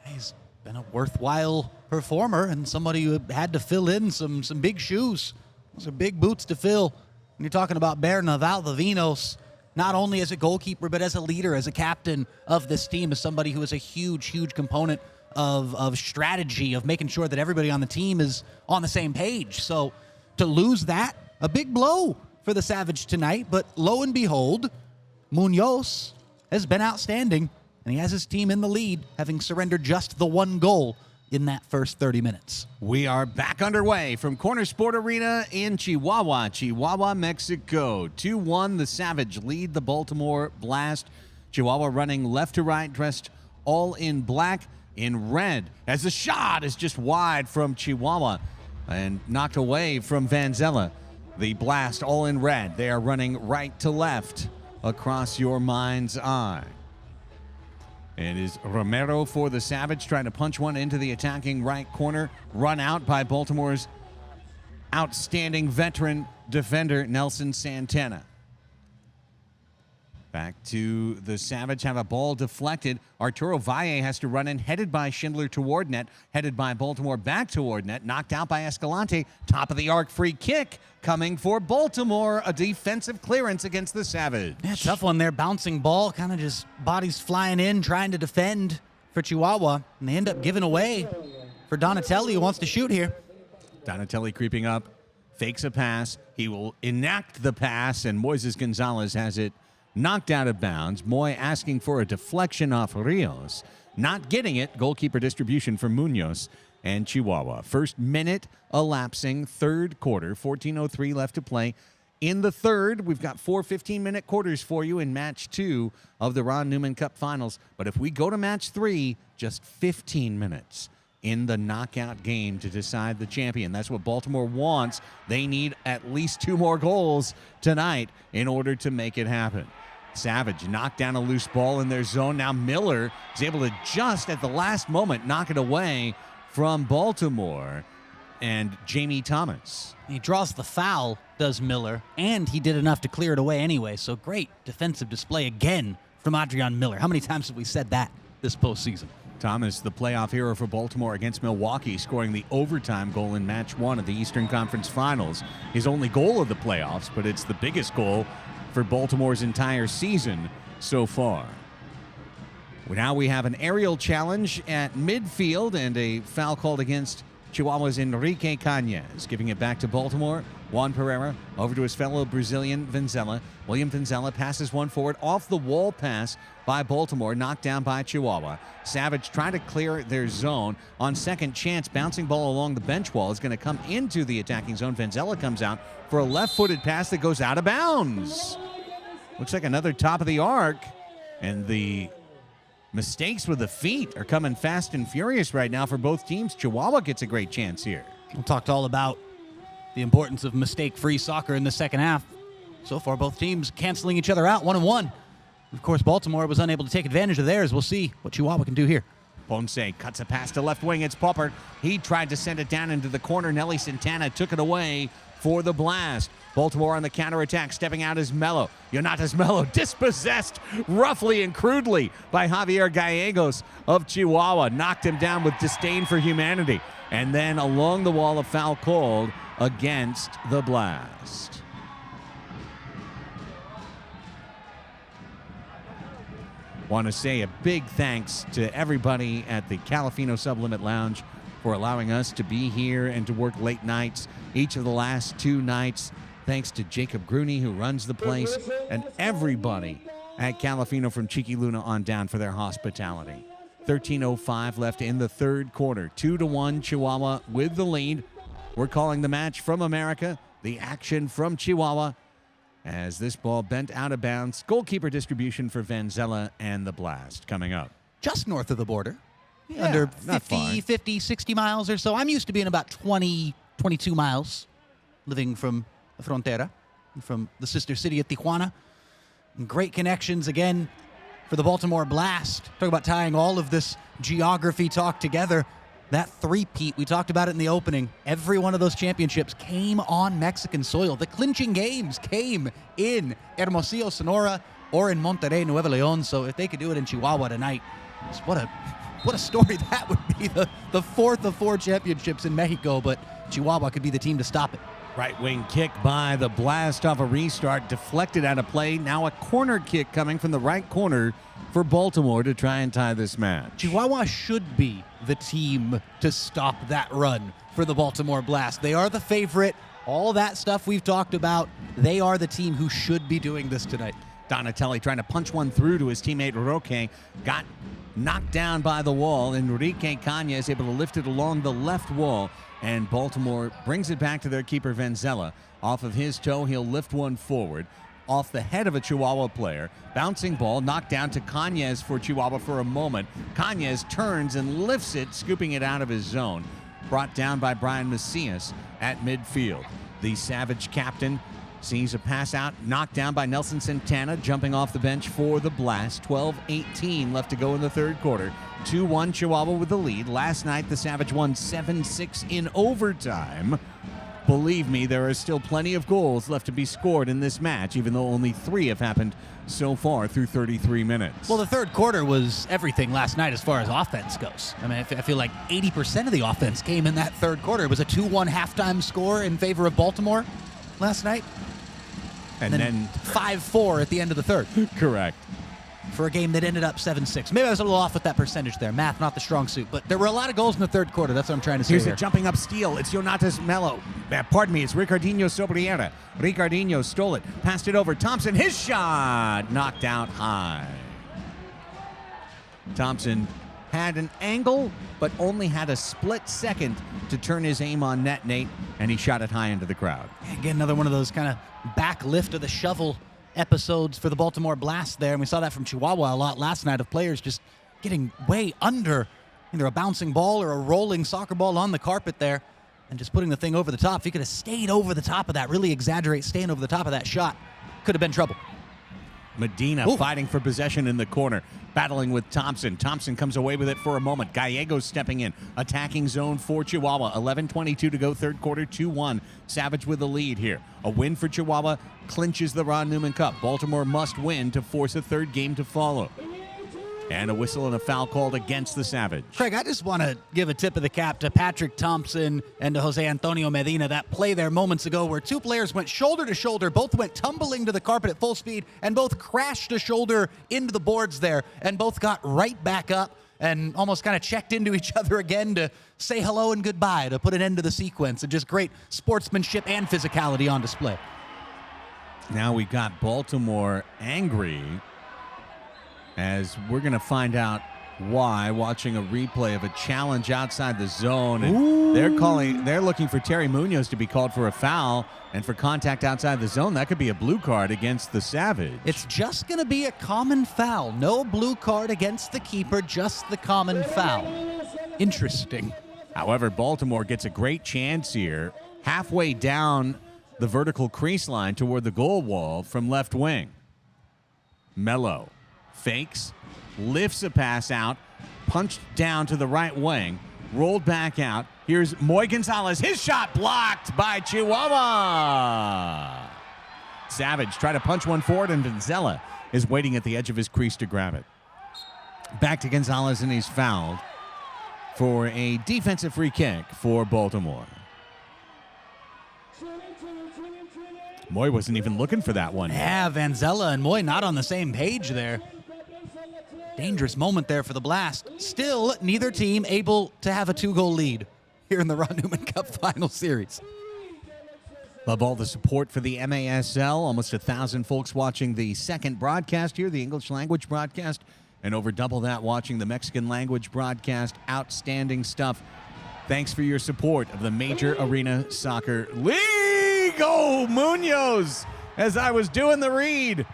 He's been a worthwhile performer and somebody who had to fill in some big shoes. Those are big boots to fill. When you're talking about Berna Valdivinos, not only as a goalkeeper, but as a leader, as a captain of this team, as somebody who is a huge, huge component of strategy, of making sure that everybody on the team is on the same page. So to lose that, a big blow for the Savage tonight. But lo and behold, Munoz has been outstanding, and he has his team in the lead, having surrendered just the 1 goal in that first 30 minutes. We are back underway from Corner Sport Arena in Chihuahua, Mexico. 2-1, the Savage lead the Baltimore Blast. Chihuahua running left to right, dressed all in black, in red, as the shot is just wide from Chihuahua and knocked away from Vanzella. The Blast all in red. They are running right to left across your mind's eye. It is Romero for the Savage, trying to punch one into the attacking right corner. Run out by Baltimore's outstanding veteran defender, Nelson Santana. Back to the Savage, have a ball deflected. Arturo Valle has to run in, headed by Schindler toward net, headed by Baltimore back toward net, knocked out by Escalante. Top of the arc free kick coming for Baltimore. A defensive clearance against the Savage. Yeah, tough one there. Bouncing ball, kind of just bodies flying in, trying to defend for Chihuahua. And they end up giving away for Donatelli, who wants to shoot here. Donatelli creeping up, fakes a pass. He will enact the pass, and Moises Gonzalez has it knocked out of bounds. Moy asking for a deflection off Rios. Not getting it. Goalkeeper distribution for Munoz and Chihuahua. First minute elapsing, third quarter. 14:03 left to play. In the third, we've got 4 15-minute quarters for you in match 2 of the Ron Newman Cup Finals. But if we go to match 3, just 15 minutes in the knockout game to decide the champion. That's what Baltimore wants. They need at least 2 more goals tonight in order to make it happen. Savage knocked down a loose ball in their zone. Now Miller is able to just at the last moment knock it away from Baltimore and Jamie Thomas. He draws the foul, does Miller, and he did enough to clear it away anyway. So great defensive display again from Adrian Miller. How many times have we said that this postseason? Thomas, the playoff hero for Baltimore against Milwaukee, scoring the overtime goal in match 1 of the Eastern Conference Finals. His only goal of the playoffs, but it's the biggest goal for Baltimore's entire season so far. Now we have an aerial challenge at midfield and a foul called against Chihuahua's Enrique Cañez. Giving it back to Baltimore. Juan Pereira over to his fellow Brazilian Venzela. William Venzela passes one forward off the wall pass by Baltimore, knocked down by Chihuahua. Savage trying to clear their zone. On second chance, bouncing ball along the bench wall is going to come into the attacking zone. Venzela comes out for a left-footed pass that goes out of bounds. Looks like another top of the arc, and the mistakes with the feet are coming fast and furious right now for both teams. Chihuahua gets a great chance here. We talked all about the importance of mistake-free soccer in the second half. So far, both teams canceling each other out 1-1. Of course, Baltimore was unable to take advantage of theirs. We'll see what Chihuahua can do here. Ponce cuts a pass to left wing. It's Poppert. He tried to send it down into the corner. Nelly Santana took it away for the blast. Baltimore on the counterattack. Stepping out is Mello. Yonatas Mello dispossessed roughly and crudely by Javier Gallegos of Chihuahua. Knocked him down with disdain for humanity. And then along the wall, a foul called against the Blast. Want to say a big thanks to everybody at the Calafino Sublimit Lounge for allowing us to be here and to work late nights each of the last 2 nights. Thanks to Jacob Grooney, who runs the place, and everybody at Calafino from Cheeky Luna on down for their hospitality. 13:05 left in the third quarter. 2-1 Chihuahua with the lead. We're calling the match from America, the action from Chihuahua, as this ball bent out of bounds. Goalkeeper distribution for Venzela and the Blast coming up. Just north of the border. Yeah, under not far. 50, 60 miles or so. I'm used to being about 20, 22 miles, living from the Frontera, from the sister city of Tijuana. And great connections again for the Baltimore Blast. Talk about tying all of this geography talk together. That three-peat, we talked about it in the opening. Every one of those championships came on Mexican soil. The clinching games came in Hermosillo, Sonora, or in Monterrey, Nuevo León. So if they could do it in Chihuahua tonight, what a story that would be. The fourth of 4 championships in Mexico, but Chihuahua could be the team to stop it. Right wing kick by the Blast off a restart, deflected out of play. Now a corner kick coming from the right corner for Baltimore to try and tie this match. Chihuahua should be the team to stop that run for the Baltimore Blast. They are the favorite. All that stuff we've talked about, they are the team who should be doing this tonight. Donatelli trying to punch one through to his teammate Roque. Got knocked down by the wall. Enrique Cañez able to lift it along the left wall. And Baltimore brings it back to their keeper, Venzela. Off of his toe, he'll lift one forward. Off the head of a Chihuahua player. Bouncing ball, knocked down to Cañez for Chihuahua for a moment. Cañez turns and lifts it, scooping it out of his zone. Brought down by Brian Macias at midfield. The Savage captain sees a pass out, knocked down by Nelson Santana, jumping off the bench for the Blast. 12:18 left to go in the third quarter. 2-1 Chihuahua with the lead. Last night, the Savage won 7-6 in overtime. believe me, there are still plenty of goals left to be scored in this match, even though only 3 have happened so far through 33 minutes. Well, the third quarter was everything last night as far as offense goes. I mean, I feel like 80% of the offense came in that third quarter. It was a 2-1 halftime score in favor of Baltimore last night. and then 5-4 at the end of the third. Correct. For a game that ended up 7-6. Maybe I was a little off with that percentage there. Math, not the strong suit. But there were a lot of goals in the third quarter. That's what I'm trying to say Here's here. a jumping up steal. It's Jonatas Mello. Pardon me, it's Ricardinho Sobriera. Ricardinho stole it, passed it over. Thompson, his shot, knocked out high. Thompson had an angle, but only had a split second to turn his aim on net, Nate, and he shot it high into the crowd. Again, another one of those kind of back lift of the shovel episodes for the Baltimore Blast there, and we saw that from Chihuahua a lot last night, of players just getting way under either a bouncing ball or a rolling soccer ball on the carpet there and just putting the thing over the top. If he could have stayed over the top of that, really exaggerate staying over the top of that shot, could have been trouble. Medina fighting for possession in the corner, battling with Thompson. Thompson comes away with it for a moment. Gallegos stepping in, attacking zone for Chihuahua. 11:22 to go, third quarter, 2-1. Savage with the lead here. A win for Chihuahua clinches the Ron Newman Cup. Baltimore must win to force a third game to follow. And a whistle and a foul called against the Savage. Craig, I just want to give a tip of the cap to Patrick Thompson and to Jose Antonio Medina. That play there moments ago where two players went shoulder to shoulder, both went tumbling to the carpet at full speed, and both crashed a shoulder into the boards there, and both got right back up and almost kind of checked into each other again to say hello and goodbye, to put an end to the sequence. And just great sportsmanship and physicality on display. Now we've got Baltimore angry, as we're going to find out why, watching a replay of a challenge outside the zone. And they're looking for Terry Munoz to be called for a foul, and for contact outside the zone, that could be a blue card against the Savage. It's just going to be a common foul. No blue card against the keeper, just the common foul. Interesting. However, Baltimore gets a great chance here, halfway down the vertical crease line toward the goal wall from left wing. Mello fakes, lifts a pass out, punched down to the right wing, rolled back out. Here's Moy Gonzalez. His shot blocked by Chihuahua. Savage tried to punch one forward, and Vanzella is waiting at the edge of his crease to grab it. Back to Gonzalez, and he's fouled for a defensive free kick for Baltimore. Moy wasn't even looking for that one. Yeah, Vanzella and Moy not on the same page there. Dangerous moment there for the Blast. Still, neither team able to have a 2-goal lead here in the Ron Newman Cup Final Series. Love all the support for the MASL. Almost 1,000 folks watching the second broadcast here, the English language broadcast, and over double that watching the Mexican language broadcast. Outstanding stuff. Thanks for your support of the Major Arena Soccer League. Oh, Munoz, as I was doing the read,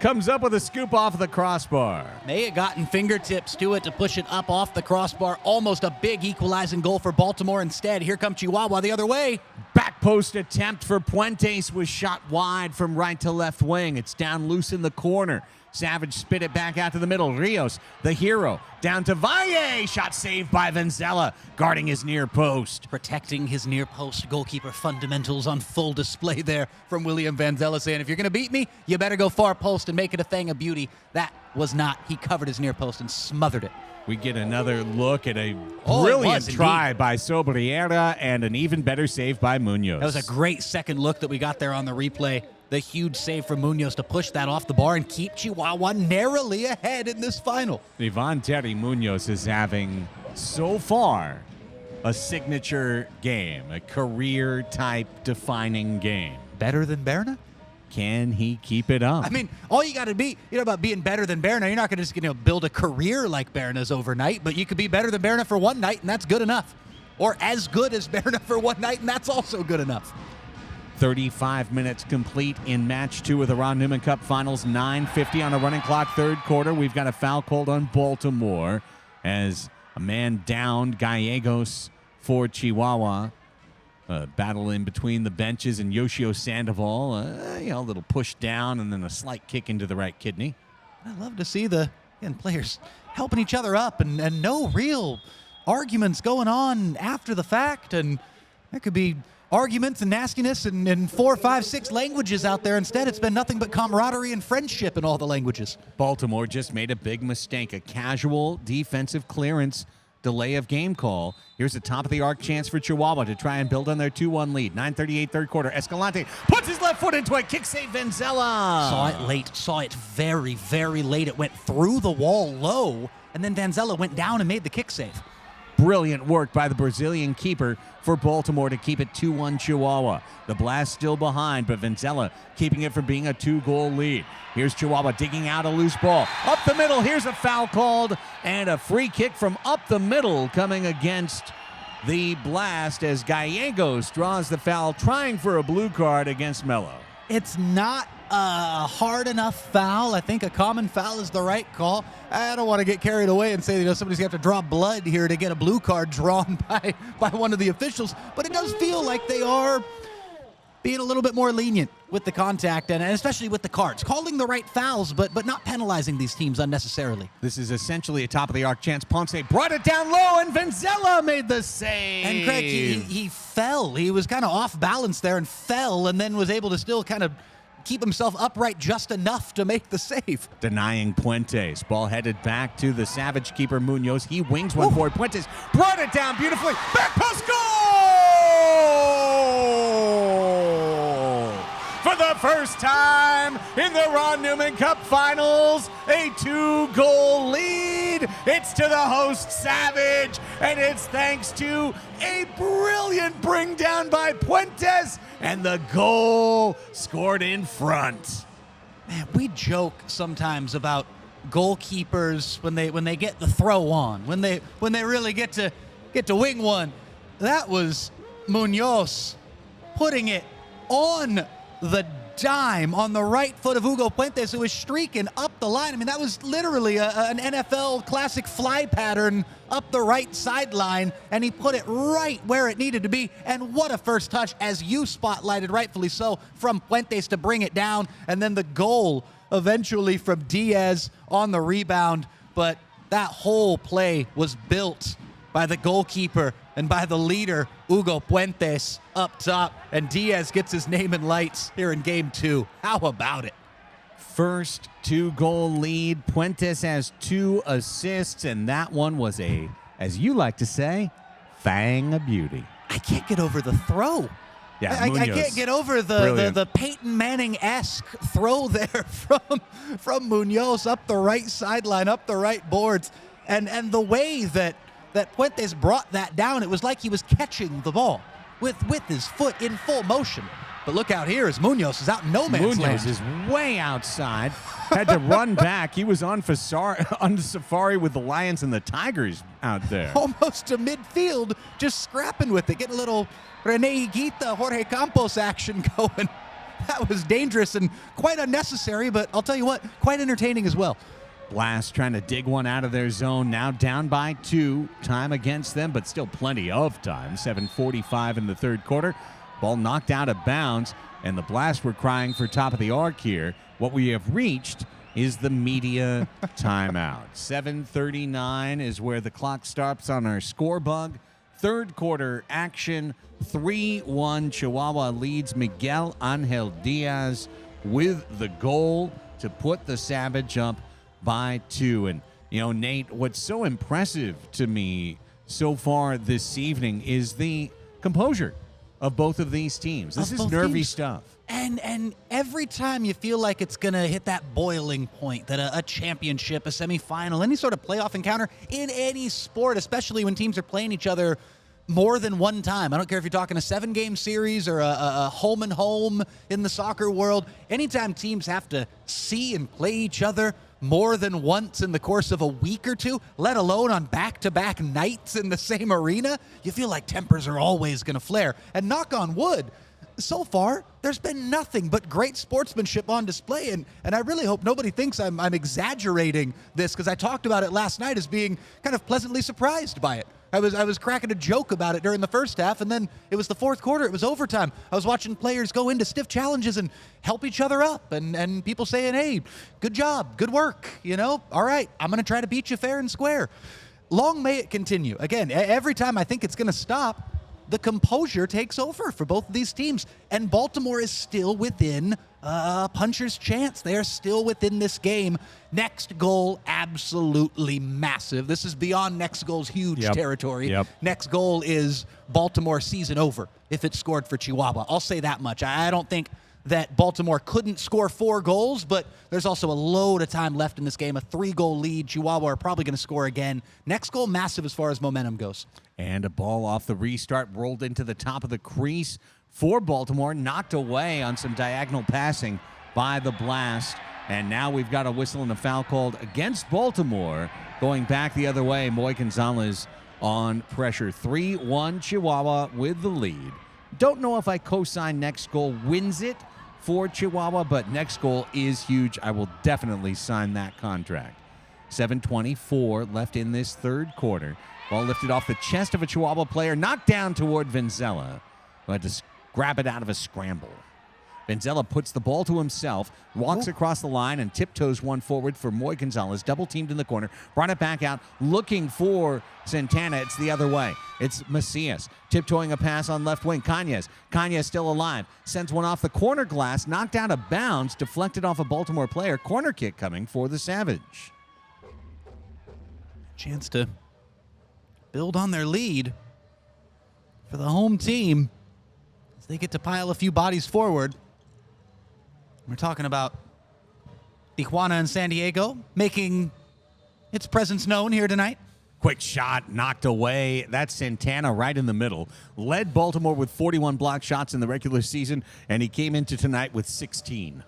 comes up with a scoop off the crossbar. May have gotten fingertips to it to push it up off the crossbar. Almost a big equalizing goal for Baltimore. Instead, here comes Chihuahua the other way. Back post attempt for Puentes was shot wide from right to left wing. It's down loose in the corner. Savage spit it back out to the middle. Rios, the hero, down to Valle. Shot saved by Vanzella, guarding his near post. Protecting his near post goalkeeper fundamentals on full display there from William Vanzella, saying, if you're going to beat me, you better go far post and make it a thing of beauty. That was not. He covered his near post and smothered it. We get another look at a brilliant try by Sobriera and an even better save by Munoz. That was a great second look that we got there on the replay. The huge save from Munoz to push that off the bar and keep Chihuahua narrowly ahead in this final. Ivan Terry Munoz is having, so far, a signature game, a career-type defining game. Better than Berna? Can he keep it up? I mean, all you got to be, about being better than Berna. You're not going to just build a career like Berna's overnight, but you could be better than Berna for one night, and that's good enough. Or as good as Berna for one night, and that's also good enough. 35 minutes complete in match 2 of the Ron Newman Cup Finals. 9:50 on a running clock, third quarter. We've got a foul called on Baltimore as a man downed, Gallegos for Chihuahua. Battle in between the benches and Yoshio Sandoval. A little push down and then a slight kick into the right kidney. I love to see the players helping each other up and no real arguments going on after the fact. And there could be arguments and nastiness and 4, 5, 6 languages out there. Instead, it's been nothing but camaraderie and friendship in all the languages. Baltimore just made a big mistake, a casual defensive clearance delay of game call. Here's a top-of-the-arc chance for Chihuahua to try and build on their 2-1 lead. 9:38 third quarter. Escalante puts his left foot into it. Kick save, Vanzella. Saw it late. Saw it very, very late. It went through the wall low, and then Vanzella went down and made the kick save. Brilliant work by the Brazilian keeper for Baltimore to keep it 2-1 Chihuahua. The Blast still behind, but Vanzella keeping it from being a 2-goal lead. Here's Chihuahua digging out a loose ball. Up the middle, here's a foul called, and a free kick from up the middle coming against the Blast as Gallegos draws the foul, trying for a blue card against Melo. It's not a hard enough foul. I think a common foul is the right call. I don't want to get carried away and say, somebody's going to have to draw blood here to get a blue card drawn by one of the officials, but it does feel like they are being a little bit more lenient with the contact and especially with the cards, calling the right fouls, but not penalizing these teams unnecessarily. This is essentially a top-of-the-arc chance. Ponce brought it down low, and Vanzella made the save. And Craig, he fell. He was kind of off balance there and fell, and then was able to still kind of keep himself upright just enough to make the save. Denying Puentes. Ball headed back to the Savage keeper, Munoz. He wings one forward. Puentes brought it down beautifully. Back post goal! For the first time in the Ron Newman Cup Finals, a 2-goal lead. It's to the host Savage, and it's thanks to a brilliant bring down by Puentes, and the goal scored in front. Man, we joke sometimes about goalkeepers when they get the throw on, when they really get to wing one. That was Munoz putting it on the dime on the right foot of Hugo Puentes, who was streaking up the line. I mean, that was literally an NFL classic fly pattern up the right sideline, and he put it right where it needed to be. And what a first touch, as you spotlighted, rightfully so, from Puentes to bring it down, and then the goal eventually from Diaz on the rebound. But that whole play was built by the goalkeeper and by the leader, Hugo Puentes, up top. And Diaz gets his name in lights here in Game 2. How about it? First 2-goal lead. Puentes has 2 assists, and that one was a, as you like to say, fang of beauty. I can't get over the throw. Yeah, I can't get over the Peyton Manning-esque throw there from Munoz up the right sideline, up the right boards. And the way that Puentes brought that down, it was like he was catching the ball with his foot in full motion. But look out here as Munoz is out in no man's land. Munoz is way outside. Had to run back. He was on safari with the Lions and the Tigers out there. Almost to midfield, just scrapping with it, getting a little Rene Higuita, Jorge Campos action going. That was dangerous and quite unnecessary, but I'll tell you what, quite entertaining as well. Blast trying to dig one out of their zone, now down by 2. Time against them, but still plenty of time. 7:45 in the third quarter. Ball knocked out of bounds, and the Blast were crying for top of the arc here. What we have reached is the media timeout. 7:39 is where the clock stops on our score bug. Third quarter action, 3-1. Chihuahua leads Miguel Angel Diaz with the goal to put the Savage up by 2. And, Nate, what's so impressive to me so far this evening is the composure of both of these teams. This is nervy stuff. And every time you feel like it's going to hit that boiling point, that a championship, a semifinal, any sort of playoff encounter in any sport, especially when teams are playing each other more than one time. I don't care if you're talking a 7-game series or a home and home in the soccer world. Anytime teams have to see and play each other more than once in the course of a week or two, let alone on back-to-back nights in the same arena, you feel like tempers are always going to flare. And knock on wood, so far, there's been nothing but great sportsmanship on display, and I really hope nobody thinks I'm exaggerating this, because I talked about it last night as being kind of pleasantly surprised by it. I was cracking a joke about it during the first half, and then it was the fourth quarter. It was overtime. I was watching players go into stiff challenges and help each other up, and people saying, hey, good job, good work, all right, I'm going to try to beat you fair and square. Long may it continue. Again, every time I think it's going to stop, the composure takes over for both of these teams. And Baltimore is still within a puncher's chance. They are still within this game. Next goal, absolutely massive. This is beyond next goal's huge territory. Next goal is Baltimore season over if it's scored for Chihuahua. I'll say that much. I don't think that Baltimore couldn't score 4 goals, but there's also a load of time left in this game. A 3-goal lead. Chihuahua are probably going to score again. Next goal, massive as far as momentum goes. And a ball off the restart rolled into the top of the crease for Baltimore, knocked away on some diagonal passing by the Blast. And now we've got a whistle and a foul called against Baltimore. Going back the other way, Moy Gonzalez on pressure. 3-1 Chihuahua with the lead. Don't know if I co-sign next goal wins it for Chihuahua, but next goal is huge. I will definitely sign that contract. 7:24 left in this third quarter. Ball lifted off the chest of a Chihuahua player, knocked down toward Venzella, who had to grab it out of a scramble. Venzella puts the ball to himself, walks across the line, and tiptoes one forward for Moy Gonzalez. Double teamed in the corner, brought it back out, looking for Santana. It's the other way. It's Macias tiptoeing a pass on left wing. Cañas still alive. Sends one off the corner glass, knocked out of bounds, deflected off a Baltimore player. Corner kick coming for the Savage. Chance to build on their lead for the home team as they get to pile a few bodies forward. We're talking about Tijuana and San Diego making its presence known here tonight. Quick shot, knocked away. That's Santana right in the middle. Led Baltimore with 41 blocked shots in the regular season, and he came into tonight with 16.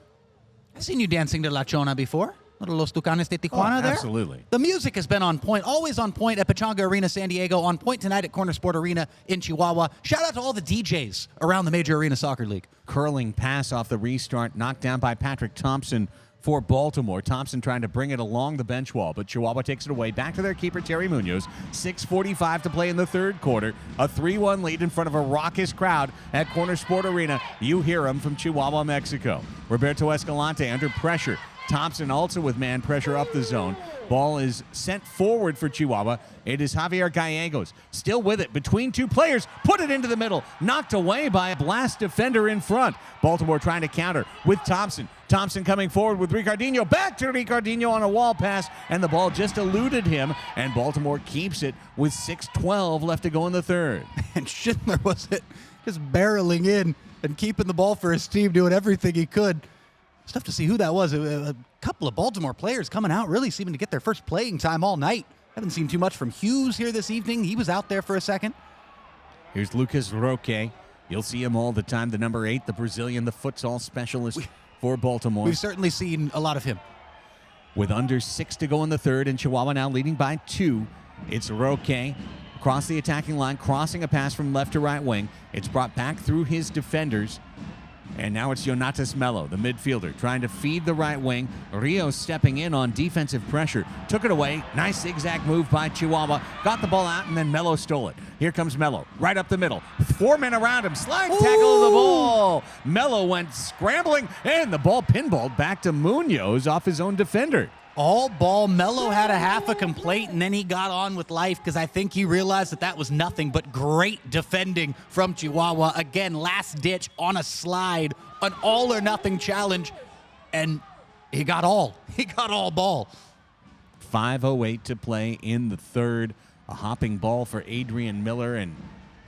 I've seen you dancing to La Chona before. Little Los Tucanes de Tijuana there. Absolutely. The music has been on point, always on point at Pechanga Arena, San Diego, on point tonight at Corner Sport Arena in Chihuahua. Shout out to all the DJs around the Major Arena Soccer League. Curling pass off the restart, knocked down by Patrick Thompson for Baltimore. Thompson trying to bring it along the bench wall, but Chihuahua takes it away. Back to their keeper, Terry Munoz. 6:45 to play in the third quarter. A 3-1 lead in front of a raucous crowd at Corner Sport Arena. You hear them from Chihuahua, Mexico. Roberto Escalante under pressure. Thompson also with man pressure up the zone. Ball is sent forward for Chihuahua. It is Javier Gallegos still with it between two players. Put it into the middle. Knocked away by a Blast defender in front. Baltimore trying to counter with Thompson. Thompson coming forward with Ricardinho. Back to Ricardinho on a wall pass, and the ball just eluded him, and Baltimore keeps it with 6:12 left to go in the third. And Schindler was it just barreling in and keeping the ball for his team, doing everything he could. It's tough to see who that was. A couple of Baltimore players coming out, really seeming to get their first playing time all night. Haven't seen too much from Hughes here this evening. He was out there for a second. Here's Lucas Roque. You'll see him all the time. The number 8, the Brazilian, the futsal specialist for Baltimore. We've certainly seen a lot of him. With under 6 to go in the third, and Chihuahua now leading by 2. It's Roque across the attacking line, crossing a pass from left to right wing. It's brought back through his defenders. And now it's Jonatas Melo, the midfielder, trying to feed the right wing. Rio stepping in on defensive pressure. Took it away. Nice zigzag move by Chihuahua. Got the ball out, and then Melo stole it. Here comes Melo, right up the middle. 4 men around him. Slide tackle of the ball. Melo went scrambling, and the ball pinballed back to Munoz off his own defender. All ball. Melo had a half a complaint, and then he got on with life because I think he realized that was nothing but great defending from Chihuahua. Again, last ditch on a slide, an all-or-nothing challenge, and he got all. He got all ball. 5:08 to play in the third. A hopping ball for Adrian Miller, and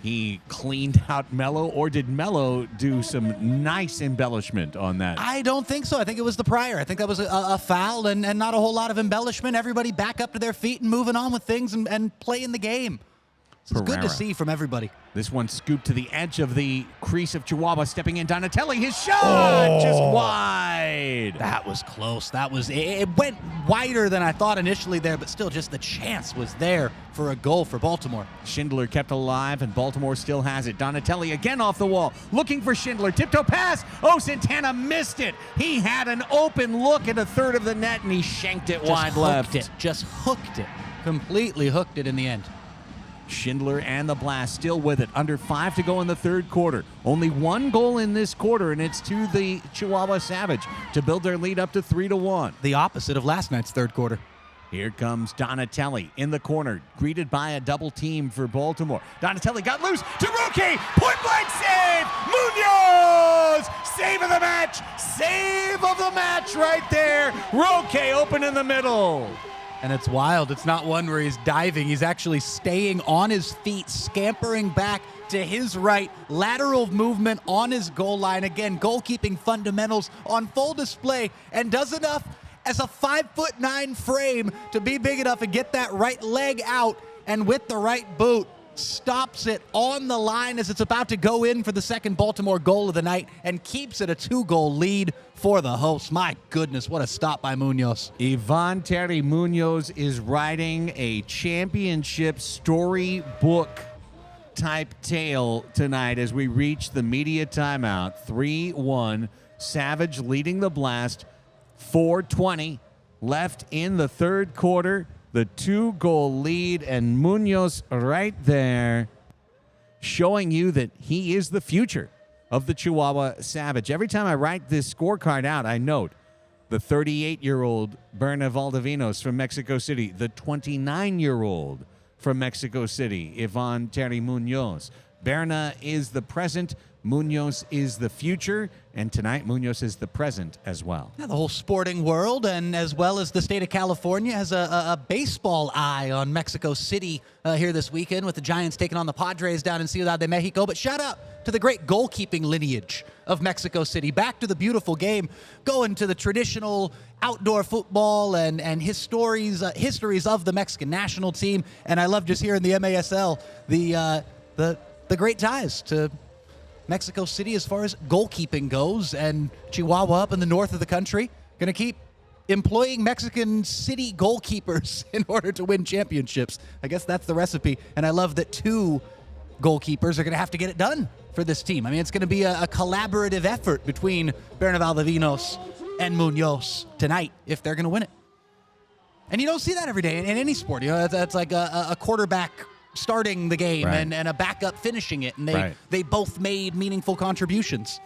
he cleaned out Melo, or did Melo do some nice embellishment on that? I don't think so. I think it was the prior. I think that was a foul and not a whole lot of embellishment. Everybody back up to their feet and moving on with things and playing the game. It's good to see from everybody. This one scooped to the edge of the crease of Chihuahua, stepping in. Donatelli, his shot just wide. That was close. It went wider than I thought initially there, but still just the chance was there for a goal for Baltimore. Schindler kept alive, and Baltimore still has it. Donatelli again off the wall, looking for Schindler. Tiptoe pass. Oh, Santana missed it. He had an open look at a third of the net, and he shanked it wide left. Just hooked it. Completely hooked it in the end. Schindler and the Blast still with it. Under 5 to go in the third quarter. Only 1 goal in this quarter, and it's to the Chihuahua Savage to build their lead up to 3-1. The opposite of last night's third quarter. Here comes Donatelli in the corner, greeted by a double team for Baltimore. Donatelli got loose to Roque. Point blank save. Munoz. Save of the match. Save of the match right there. Roque open in the middle. And it's wild. It's not one where he's diving. He's actually staying on his feet, scampering back to his right, lateral movement on his goal line. Again, goalkeeping fundamentals on full display, and does enough as a 5'9" frame to be big enough and get that right leg out, and with the right boot, stops it on the line as it's about to go in for the second Baltimore goal of the night and keeps it a 2-goal lead for the hosts. My goodness, what a stop by Munoz. Ivan Terry Munoz is writing a championship storybook type tale tonight as we reach the media timeout. 3-1, Savage leading the Blast. 4:20 left in the third quarter. The 2-goal lead, and Munoz right there showing you that he is the future of the Chihuahua Savage. Every time I write this scorecard out, I note the 38-year-old Berna Valdivinos from Mexico City, the 29-year-old from Mexico City, Ivan Terry Munoz. Berna is the present, Munoz is the future, and tonight Munoz is the present as well. Yeah, the whole sporting world, and as well as the state of California, has a baseball eye on Mexico City here this weekend with the Giants taking on the Padres down in Ciudad de Mexico. But shout out to the great goalkeeping lineage of Mexico City. Back to the beautiful game, going to the traditional outdoor football and histories of the Mexican national team. And I love just hearing the MASL, the great ties to Mexico City as far as goalkeeping goes, and Chihuahua up in the north of the country going to keep employing Mexican City goalkeepers in order to win championships. I guess that's the recipe, and I love that 2 goalkeepers are going to have to get it done for this team. I mean, it's going to be a collaborative effort between Berna Valdivinos and Munoz tonight if they're going to win it. And you don't see that every day in any sport. You know, that's like a quarterback starting the game, right, and a backup finishing it, and they both made meaningful contributions.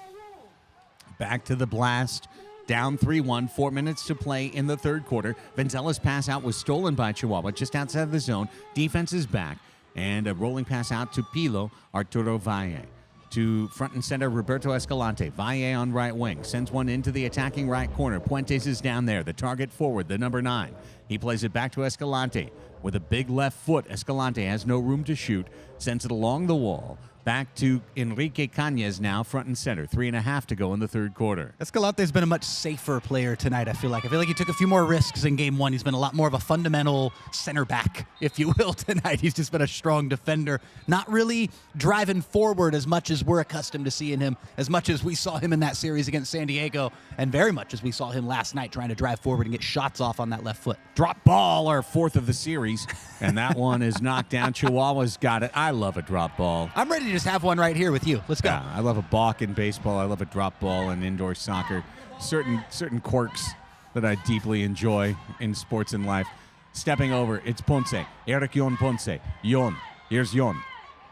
Back to the Blast, down 3-1, 4 minutes to play in the third quarter. Venzella's pass out was stolen by Chihuahua just outside of the zone. Defense is back, and a rolling pass out to Pilo, Arturo Valle. To front and center, Roberto Escalante. Valle on right wing. Sends one into the attacking right corner. Puentes is down there. The target forward, the number 9. He plays it back to Escalante. With a big left foot, Escalante has no room to shoot. Sends it along the wall. Back to Enrique Cañas now, front and center. 3.5 to go in the third quarter. Escalante's been a much safer player tonight, I feel like. He took a few more risks in game 1. He's been a lot more of a fundamental center back, if you will, tonight. He's just been a strong defender. Not really driving forward as much as we're accustomed to seeing him, as much as we saw him in that series against San Diego, and very much as we saw him last night trying to drive forward and get shots off on that left foot. Drop ball, our 4th of the series, and that one is knocked down. Chihuahua's got it. I love a drop ball. I'm ready to just have one right here with you. Let's go. Yeah, I love a balk in baseball. I love a drop ball in indoor soccer. Certain quirks that I deeply enjoy in sports and life. Stepping over, it's Ponce. Eric Yon Ponce. Yon. Here's Yon.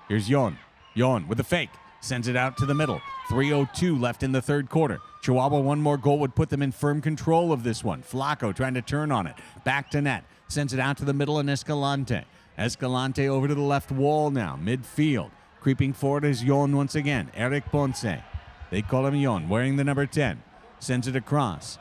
Here's Yon. Yon with a fake. Sends it out to the middle. 3:02 left in the third quarter. Chihuahua, one more goal would put them in firm control of this one. Flacco trying to turn on it. Back to net. Sends it out to the middle and Escalante. Escalante over to the left wall now. Midfield. Creeping forward is Yon once again. Eric Ponce. They call him Yon, wearing the number 10. Sends it across.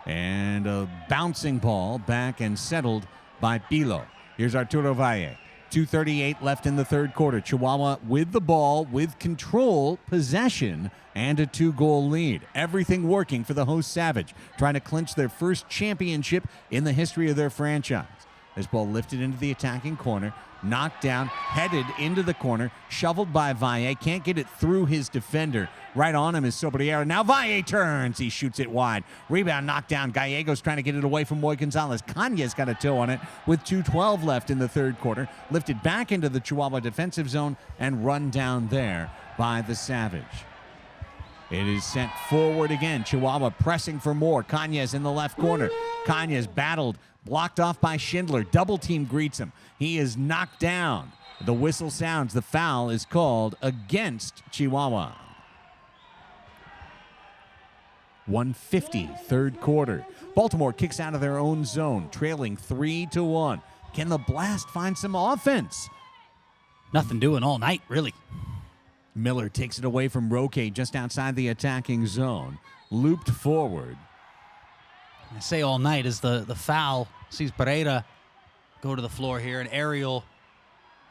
And a bouncing ball back and settled by Pilo. Here's Arturo Valle. 2:38 left in the third quarter. Chihuahua with the ball, with control, possession, and a 2-goal lead. Everything working for the host Savage, trying to clinch their first championship in the history of their franchise. This ball lifted into the attacking corner, knocked down, headed into the corner, shoveled by Valle. Can't get it through his defender. Right on him is Sobriera. Now Valle turns. He shoots it wide. Rebound knocked down. Gallegos trying to get it away from Moy Gonzalez. Cañas got a toe on it with 2:12 left in the third quarter. Lifted back into the Chihuahua defensive zone and run down there by the Savage. It is sent forward again. Chihuahua pressing for more. Cañas in the left corner. Cañas battled. Blocked off by Schindler. Double team greets him. He is knocked down. The whistle sounds. The foul is called against Chihuahua. 1:50, third quarter. Baltimore kicks out of their own zone, trailing 3-1. Can the Blast find some offense? Nothing doing all night, really. Miller takes it away from Roque just outside the attacking zone. Looped forward. I say all night as the foul sees Pereira go to the floor here. An aerial,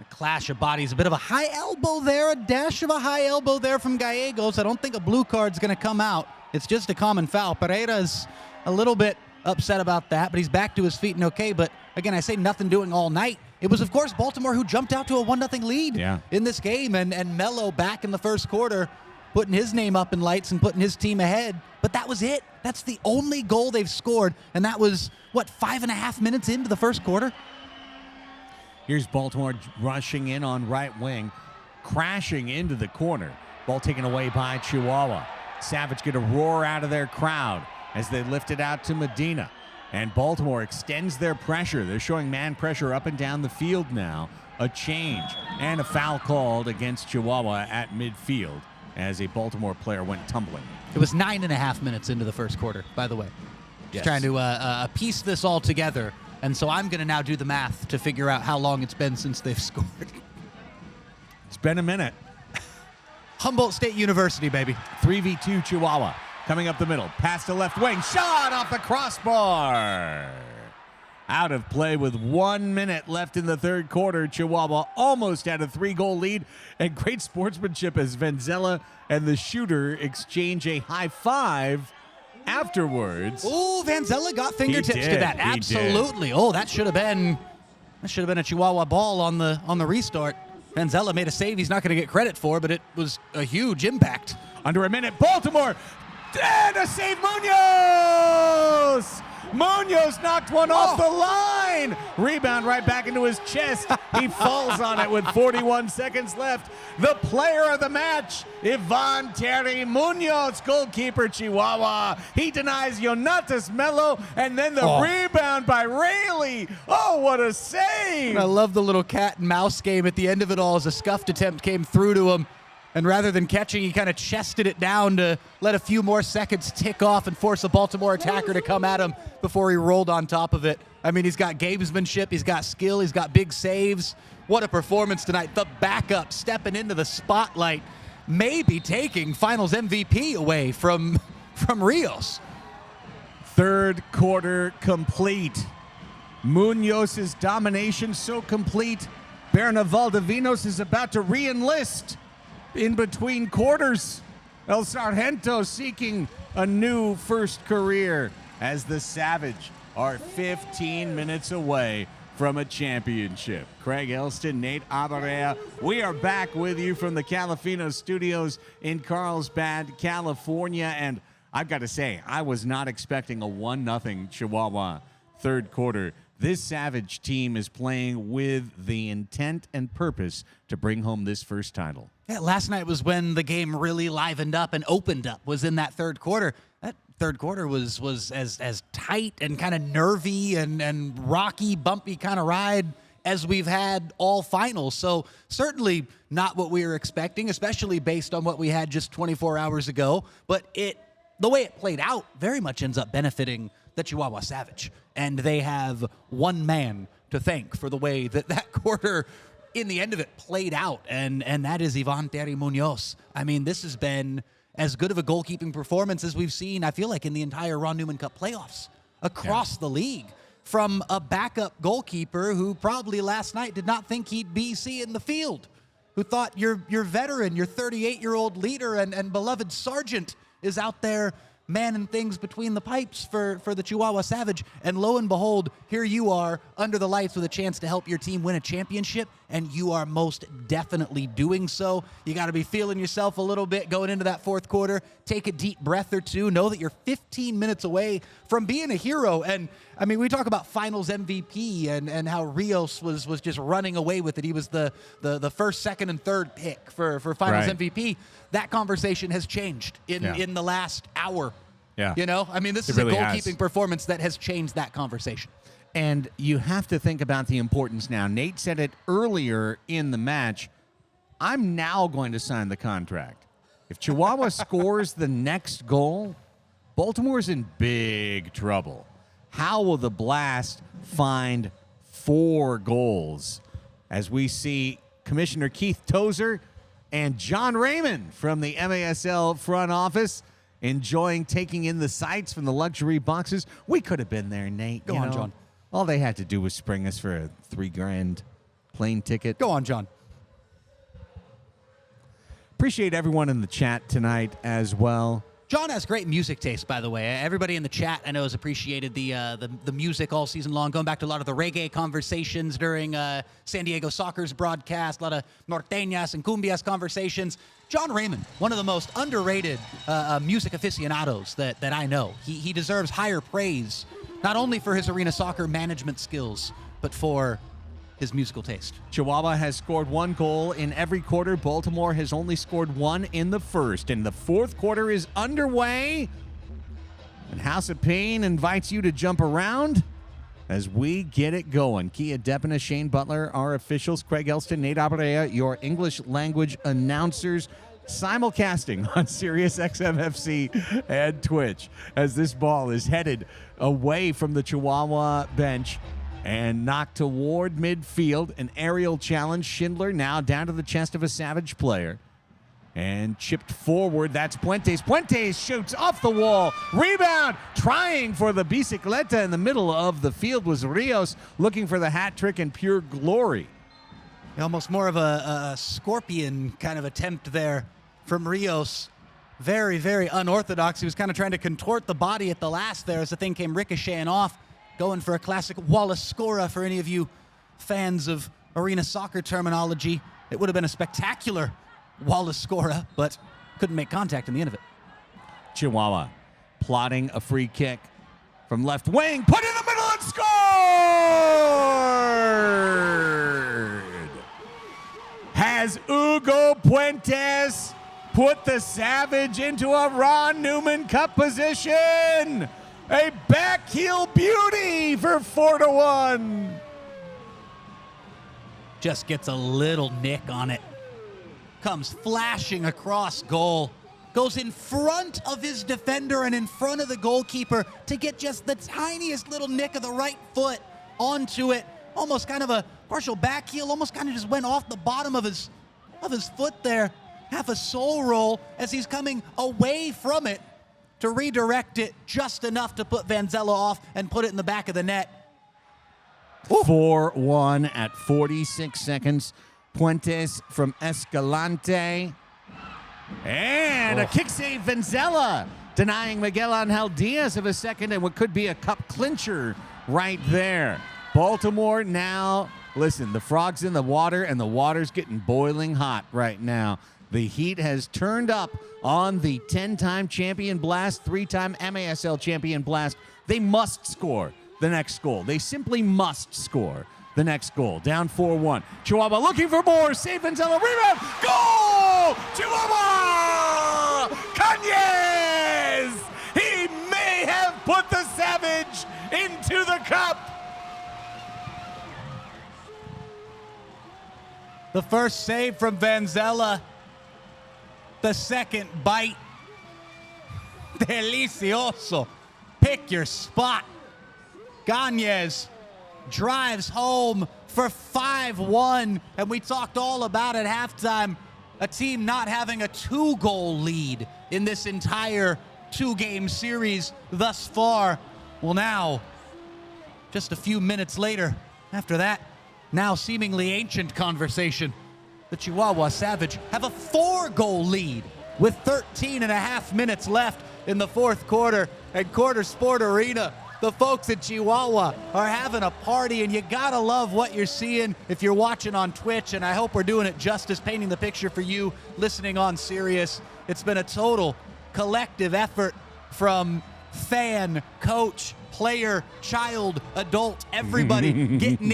a clash of bodies. A bit of a high elbow there, a dash of a high elbow there from Gallegos. I don't think a blue card's going to come out. It's just a common foul. Pereira's a little bit upset about that, but he's back to his feet and okay. But again, I say nothing doing all night. It was, of course, Baltimore who jumped out to a 1-0 lead in this game. And Melo back in the first quarter, putting his name up in lights and putting his team ahead. But that was it. That's the only goal they've scored. And that was, 5.5 minutes into the first quarter? Here's Baltimore rushing in on right wing, crashing into the corner. Ball taken away by Chihuahua. Savage get a roar out of their crowd as they lift it out to Medina. And Baltimore extends their pressure. They're showing man pressure up and down the field now. A change and a foul called against Chihuahua at midfield as a Baltimore player went tumbling. It was 9.5 minutes into the first quarter, by the way. Just trying to piece this all together. And so I'm going to now do the math to figure out how long it's been since they've scored. It's been a minute. Humboldt State University, baby. 3v2 Chihuahua. Coming up the middle, pass to left wing, shot off the crossbar. Out of play with 1 minute left in the third quarter. Chihuahua almost had a 3-goal lead, and great sportsmanship as Vanzella and the shooter exchange a high five afterwards. Oh, Vanzella got fingertips to that. He Absolutely. did. Oh, that should have been a Chihuahua ball on the restart. Vanzella made a save he's not going to get credit for, but it was a huge impact. Under a minute, Baltimore, and a save, Munoz! Munoz knocked one off the line. Rebound right back into his chest. He falls on it with 41 seconds left. The player of the match, Ivan Terry Munoz, goalkeeper Chihuahua. He denies Yonatas Melo, and then the rebound by Rayleigh. Oh, what a save! I love the little cat and mouse game at the end of it all as a scuffed attempt came through to him. And rather than catching, he kind of chested it down to let a few more seconds tick off and force a Baltimore attacker to come at him before he rolled on top of it. I mean, he's got gamesmanship, he's got skill, he's got big saves. What a performance tonight. The backup stepping into the spotlight, maybe taking finals MVP away from Rios. Third quarter complete. Munoz's domination so complete, Berna Valdivinos is about to re-enlist in between quarters. El Sargento seeking a new first career as the Savage are 15 minutes away from a championship. Craig Elston, Nate Abarea, we are back with you from the Calafino studios in Carlsbad, California. And I've got to say, I was not expecting a 1-0 Chihuahua third quarter. This Savage team is playing with the intent and purpose to bring home this first title. Yeah, last night was when the game really livened up and opened up, was in that third quarter. That third quarter was as tight and kind of nervy and rocky, bumpy kind of ride as we've had all finals. So certainly not what we were expecting, especially based on what we had just 24 hours ago. But the way it played out very much ends up benefiting the Chihuahua Savage. And they have one man to thank for the way that quarter in the end of it played out, and that is Ivan Terry Munoz. I mean, this has been as good of a goalkeeping performance as we've seen, I feel like, in the entire Ron Newman Cup playoffs across the league, from a backup goalkeeper who probably last night did not think he'd be seeing the field, who thought your veteran, your 38-year-old leader and beloved sergeant is out there manning things between the pipes for the Chihuahua Savage. And lo and behold, here you are under the lights with a chance to help your team win a championship, and you are most definitely doing so. You got to be feeling yourself a little bit going into that fourth quarter. Take a deep breath or two. Know that you're 15 minutes away from being a hero. And I mean, we talk about finals MVP and how Rios was just running away with it. He was the first, second, and third pick for finals MVP. That conversation has changed in the last hour. Yeah. You know, I mean, this is really a goalkeeping performance that has changed that conversation. And you have to think about the importance now. Nate said it earlier in the match. I'm now going to sign the contract. If Chihuahua scores the next goal, Baltimore's in big trouble. How will the Blast find 4 goals? As we see Commissioner Keith Tozer and John Raymond from the MASL front office enjoying taking in the sights from the luxury boxes. We could have been there, Nate. Go on, John. All they had to do was spring us for a $3,000 plane ticket. Go on, John. Appreciate everyone in the chat tonight as well. John has great music taste, by the way. Everybody in the chat, I know, has appreciated the music all season long, going back to a lot of the reggae conversations during San Diego Soccer's broadcast, a lot of norteñas and cumbias conversations. John Raymond, one of the most underrated music aficionados that I know. He deserves higher praise, not only for his arena soccer management skills, but for his musical taste. Chihuahua has scored 1 goal in every quarter. Baltimore has only scored 1 in the first. And the fourth quarter is underway. And House of Pain invites you to jump around as we get it going. Kia Depina, Shane Butler, our officials, Craig Elston, Nate Abrea, your English language announcers, simulcasting on Sirius XMFC and Twitch as this ball is headed away from the Chihuahua bench and knocked toward midfield. An aerial challenge. Schindler now down to the chest of a Savage player. And chipped forward. That's Puentes. Puentes shoots off the wall. Rebound. Trying for the bicicleta in the middle of the field was Rios, looking for the hat trick in pure glory. Almost more of a scorpion kind of attempt there from Rios. Very, very unorthodox. He was kind of trying to contort the body at the last there as the thing came ricocheting off. Going for a classic Wallace Scora for any of you fans of arena soccer terminology. It would have been a spectacular Wallace Scora, but couldn't make contact in the end of it. Chihuahua plotting a free kick from left wing. Put in the middle and scored! Has Hugo Puentes put the Savage into a Ron Newman Cup position? A back heel beauty for 4-1. Just gets a little nick on it. Comes flashing across goal. Goes in front of his defender and in front of the goalkeeper to get just the tiniest little nick of the right foot onto it. Almost kind of a partial back heel. Almost kind of just went off the bottom of his foot there. Half a soul roll as he's coming away from it to redirect it just enough to put Vanzella off and put it in the back of the net. 4-1 at 46 seconds. Puentes from Escalante. And a kick save, Vanzella, denying Miguel Angel Diaz of a second and what could be a cup clincher right there. Baltimore now, listen, the frog's in the water and the water's getting boiling hot right now. The heat has turned up on the 10-time champion Blast, 3-time MASL champion Blast. They must score the next goal. They simply must score the next goal. Down 4-1. Chihuahua looking for more. Save Vanzella. Rebound. Goal! Chihuahua! Cañez! He may have put the Savage into the cup. The first save from Vanzella. The second bite. Delicioso. Pick your spot. Cañez drives home for 5-1. And we talked all about at halftime. A team not having a 2-goal lead in this entire 2-game series thus far. Well, now, just a few minutes later, after that, now seemingly ancient conversation, the Chihuahua Savage have a 4-goal lead with 13 and a half minutes left in the fourth quarter at Quarter Sport Arena. The folks at Chihuahua are having a party, and you gotta love what you're seeing if you're watching on Twitch, and I hope we're doing it justice, painting the picture for you listening on Sirius. It's been a total collective effort from fan, coach, player, child, adult, everybody getting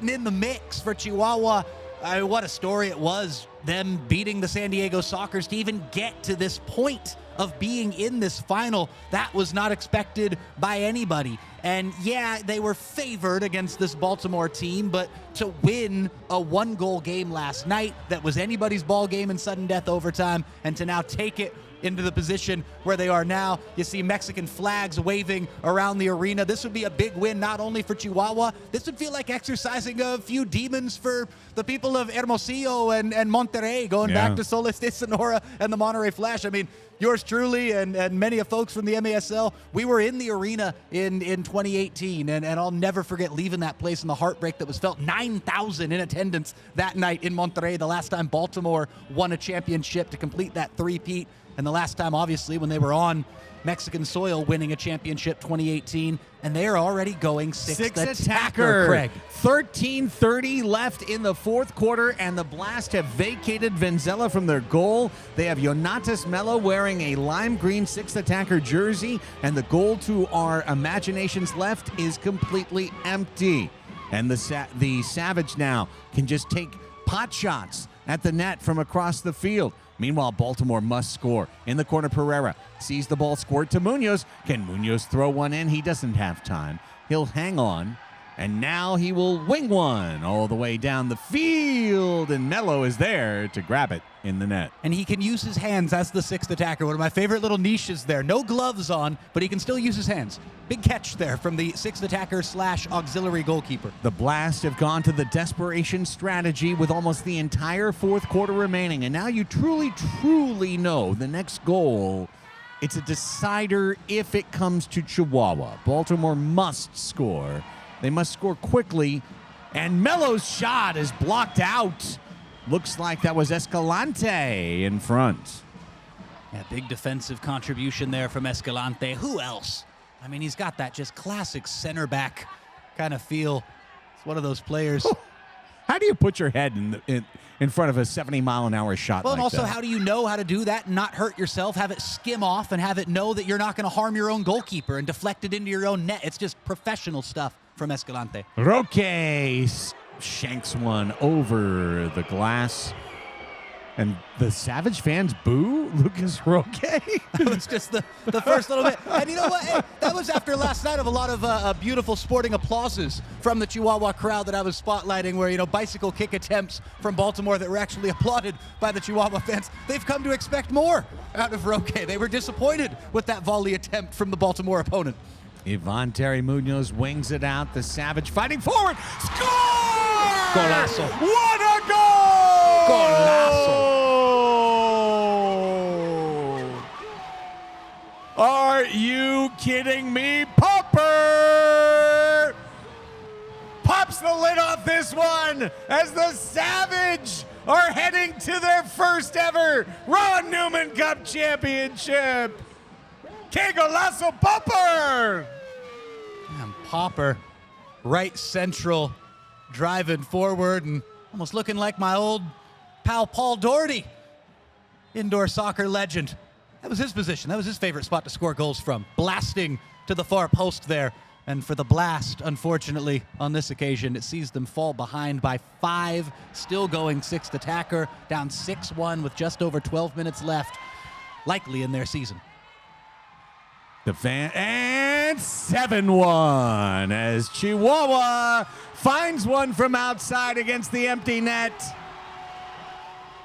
in the mix for Chihuahua. What a story it was them beating the San Diego Sockers to even get to this point of being in this final. That was not expected by anybody. And yeah, they were favored against this Baltimore team, but to win a 1-goal game last night that was anybody's ball game in sudden death overtime, and to now take it into the position where they are now. You see Mexican flags waving around the arena. This would be a big win, not only for Chihuahua. This would feel like exercising a few demons for the people of Hermosillo and Monterrey, going back to Solis de Sonora and the Monterrey Flash. I mean, yours truly and many of folks from the MASL, we were in the arena in 2018, and I'll never forget leaving that place and the heartbreak that was felt. 9,000 in attendance that night in Monterrey, the last time Baltimore won a championship to complete that three-peat. And the last time, obviously, when they were on Mexican soil winning a championship, 2018, and they are already going sixth attacker, Craig. 13:30 left in the fourth quarter, and the Blast have vacated Venzela from their goal. They have Yonatas Mello wearing a lime green sixth attacker jersey, and the goal to our imaginations left is completely empty. And the Savage now can just take pot shots at the net from across the field. Meanwhile, Baltimore must score. In the corner, Pereira sees the ball squirt to Munoz. Can Munoz throw one in? He doesn't have time. He'll hang on, and now he will wing one all the way down the field, and Mello is there to grab it in the net. And he can use his hands as the sixth attacker. One of my favorite little niches there. No gloves on, but he can still use his hands. Big catch there from the sixth attacker / auxiliary goalkeeper. The Blast have gone to the desperation strategy with almost the entire fourth quarter remaining, and now you truly, truly know the next goal. It's a decider if it comes to Chihuahua. Baltimore must score. They must score quickly, and Mello's shot is blocked out. Looks like that was Escalante in front. Yeah, big defensive contribution there from Escalante. Who else? I mean, he's got that just classic center back kind of feel. It's one of those players. How do you put your head in front of a 70-mile-an-hour shot well, like and also, that? how do you know how to do that and not hurt yourself, have it skim off, and have it know that you're not going to harm your own goalkeeper and deflect it into your own net? It's just professional stuff from Escalante. Roque shanks one over the glass. And the Savage fans boo Lucas Roque. That was just the first little bit. And you know what? Hey, that was after last night of a lot of beautiful sporting applauses from the Chihuahua crowd that I was spotlighting, where, bicycle kick attempts from Baltimore that were actually applauded by the Chihuahua fans. They've come to expect more out of Roque. They were disappointed with that volley attempt from the Baltimore opponent. Ivan Terry Munoz wings it out. The Savage fighting forward. Score! Golazo. What a goal! Golazo. Are you kidding me? Popper pops the lid off this one as the Savage are heading to their first ever Ron Newman Cup Championship. Que golazo, Popper! And Popper, right central, driving forward and almost looking like my old pal Paul Doherty, indoor soccer legend. That was his position. That was his favorite spot to score goals from, blasting to the far post there. And for the Blast, unfortunately, on this occasion, it sees them fall behind by 5, still going sixth attacker, down 6-1 with just over 12 minutes left, likely in their season. And 7-1 as Chihuahua finds one from outside against the empty net.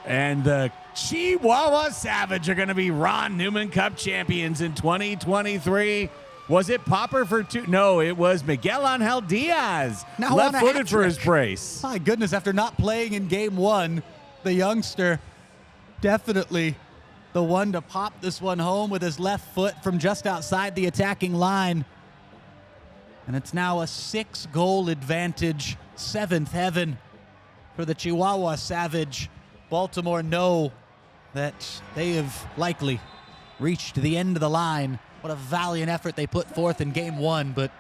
And the Chihuahua Savage are going to be Ron Newman Cup champions in 2023. Was it Popper for 2? No, it was Miguel Angel Diaz. Now left-footed for his brace. My goodness, after not playing in game 1, the youngster definitely the one to pop this one home with his left foot from just outside the attacking line. And it's now a 6-goal advantage, 7th heaven for the Chihuahua Savage. Baltimore know that they have likely reached the end of the line. What a valiant effort they put forth in game 1, but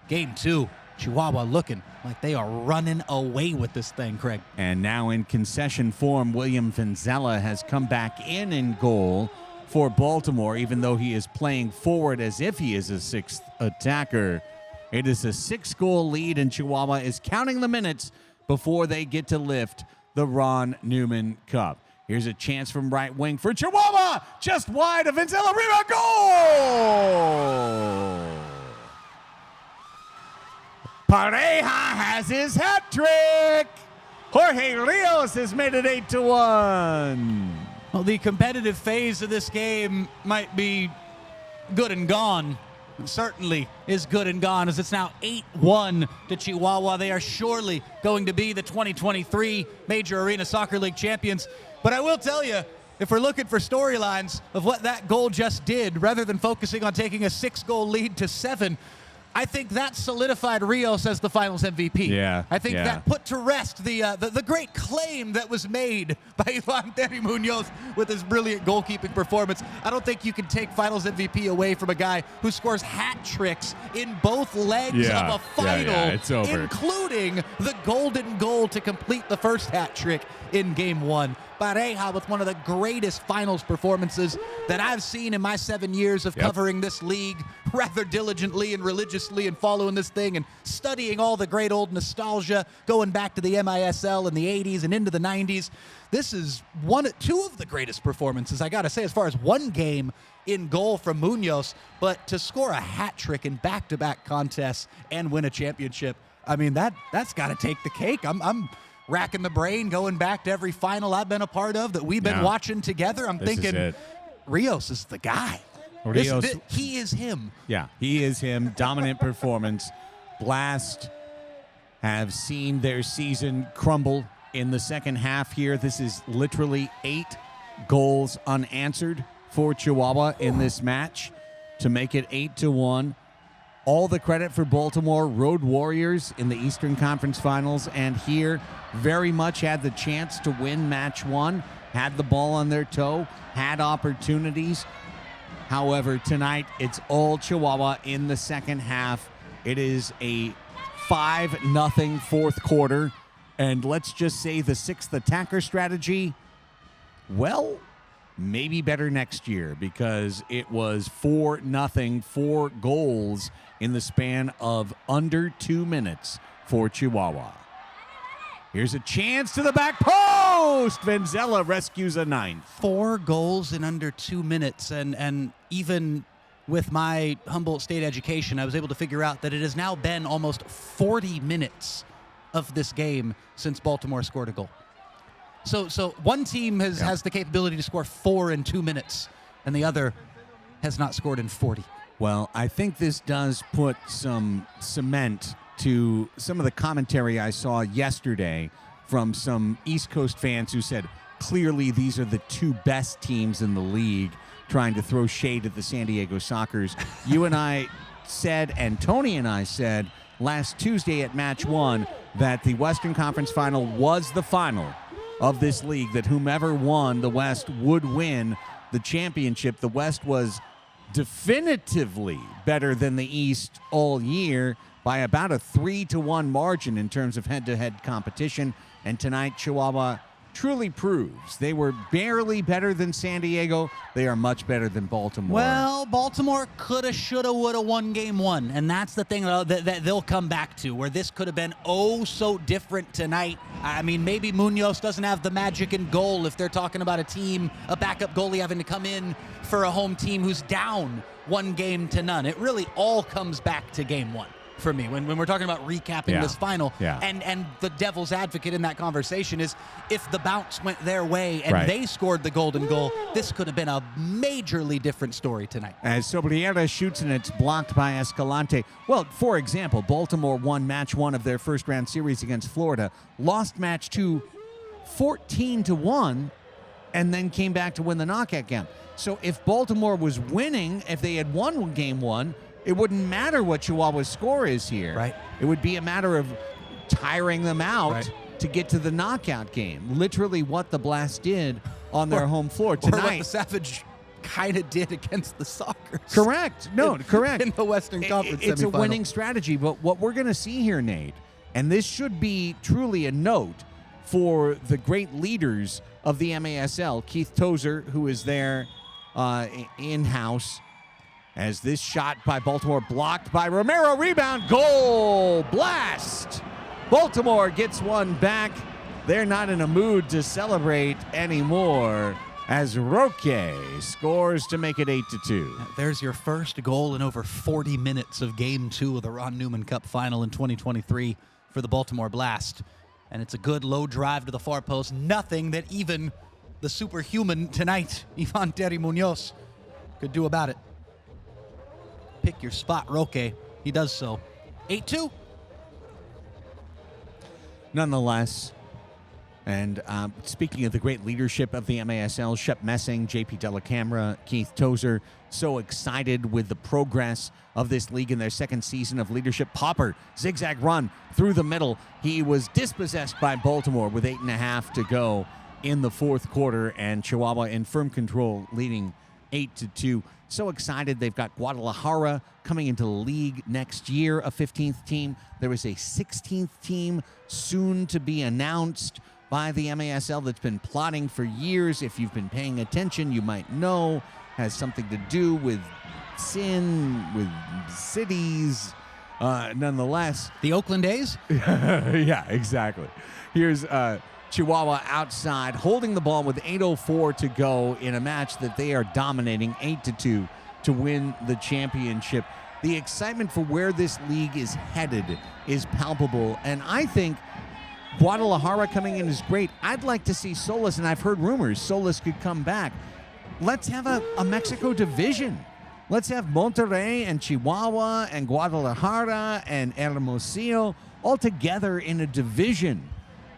game 2, Chihuahua looking like they are running away with this thing, Craig. And now in concession form, William Venzela has come back in goal for Baltimore, even though he is playing forward as if he is a sixth attacker. It is a 6-goal lead, and Chihuahua is counting the minutes before they get to lift the Ron Newman Cup. Here's a chance from right wing for Chihuahua. Just wide of Venzela. Rebound. Goal! Pareja has his hat trick. Jorge Rios has made it 8-1. Well, the competitive phase of this game might be good and gone. It certainly is good and gone, as it's now 8-1 to Chihuahua. They are surely going to be the 2023 Major Arena Soccer League champions. But I will tell you, if we're looking for storylines of what that goal just did, rather than focusing on taking a 6-goal lead to 7, I think that solidified Rios as the Finals MVP. Yeah, I think yeah. that put to rest the great claim that was made by Ivan Terry Munoz with his brilliant goalkeeping performance. I don't think you can take Finals MVP away from a guy who scores hat tricks in both legs of a final, it's over. including the golden goal to complete the first hat trick in Game 1. Pareja with one of the greatest finals performances that I've seen in my 7 years of covering this league rather diligently and religiously and following this thing and studying all the great old nostalgia going back to the MISL in the 80s and into the 90s. This is two of the greatest performances, I got to say, as far as one game in goal from Munoz, but to score a hat trick in back-to-back contests and win a championship, I mean, that's got to take the cake. I'm racking the brain, going back to every final I've been a part of that we've been watching together. I'm thinking, Rios is the guy. Rios, he is him. Yeah, he is him. Dominant performance. Blast have seen their season crumble in the second half here. This is literally 8 goals unanswered for Chihuahua in this match to make it 8-1. All the credit for Baltimore Road Warriors in the Eastern Conference Finals, and here very much had the chance to win match 1, had the ball on their toe, had opportunities. However, tonight it's all Chihuahua in the second half. It is a 5-0 fourth quarter, and let's just say the 6th attacker strategy, well, maybe better next year, because it was 4-0, 4 goals in the span of under 2 minutes for Chihuahua. Here's a chance to the back post. Venzela rescues a 9th. 4 goals in under 2 minutes, and even with my Humboldt State education, I was able to figure out that it has now been almost 40 minutes of this game since Baltimore scored a goal. So one team has the capability to score 4 in 2 minutes, and the other has not scored in 40. Well, I think this does put some cement to some of the commentary I saw yesterday from some East Coast fans who said, clearly these are the 2 best teams in the league, trying to throw shade at the San Diego Sockers. You and I said, and Tony and I said last Tuesday at match 1, that the Western Conference Final was the final of this league, that whomever won the West would win the championship. The West was definitively better than the East all year by about a 3-1 margin in terms of head-to-head competition. And tonight, Chihuahua truly proves they were barely better than San Diego. They are much better than Baltimore. Well, Baltimore coulda, shoulda, woulda won Game 1, and that's the thing that they'll come back to, where this could have been oh so different tonight. I mean, maybe Munoz doesn't have the magic in goal if they're talking about a team, a backup goalie having to come in for a home team who's down 1-0. It really all comes back to Game 1. For me, when we're talking about recapping this final, and the devil's advocate in that conversation is, if the bounce went their way and they scored the golden goal, this could have been a majorly different story tonight. As Sobriera shoots and it's blocked by Escalante. Well, for example, Baltimore won match 1 of their first round series against Florida, lost match 2 14-1, and then came back to win the knockout game. So if Baltimore was winning, if they had won Game 1, it wouldn't matter what Chihuahua's score is here. Right. It would be a matter of tiring them out to get to the knockout game. Literally what the Blast did on their home floor tonight. Or what the Savage kind of did against the Sockers. Correct. No, correct. In the Western Conference It's semifinal. a winning strategy, but what we're going to see here, Nate, and this should be truly a note for the great leaders of the MASL, Keith Tozer, who is there in-house, as this shot by Baltimore blocked by Romero. Rebound, goal, Blast. Baltimore gets one back. they're not in a mood to celebrate anymore as Roque scores to make it 8-2. There's your first goal in over 40 minutes of Game 2 of the Ron Newman Cup Final in 2023 for the Baltimore Blast. And it's a good low drive to the far post. Nothing that even the superhuman tonight, Ivan Terry Munoz, could do about it. Pick your spot, Roque. He does so. 8-2. Nonetheless, and speaking of the great leadership of the MASL, Shep Messing, JP Delacamera, Keith Tozer, so excited with the progress of this league in their second season of leadership. Popper, zigzag run through the middle. He was dispossessed by Baltimore with 8.5 to go in the fourth quarter, and Chihuahua in firm control, leading 8-2. So excited. They've got Guadalajara coming into the league next year, a 15th team. There is a 16th team soon to be announced by the MASL that's been plotting for years. If you've been paying attention, you might know. Has something to do with sin, with cities. Nonetheless. The Oakland A's? Yeah, exactly. Here's Chihuahua outside, holding the ball with 8:04 to go in a match that they are dominating 8-2 to win the championship. The excitement for where this league is headed is palpable, and I think Guadalajara coming in is great. I'd like to see Solis, and I've heard rumors Solis could come back. Let's have a Mexico division. Let's have Monterrey and Chihuahua and Guadalajara and Hermosillo all together in a division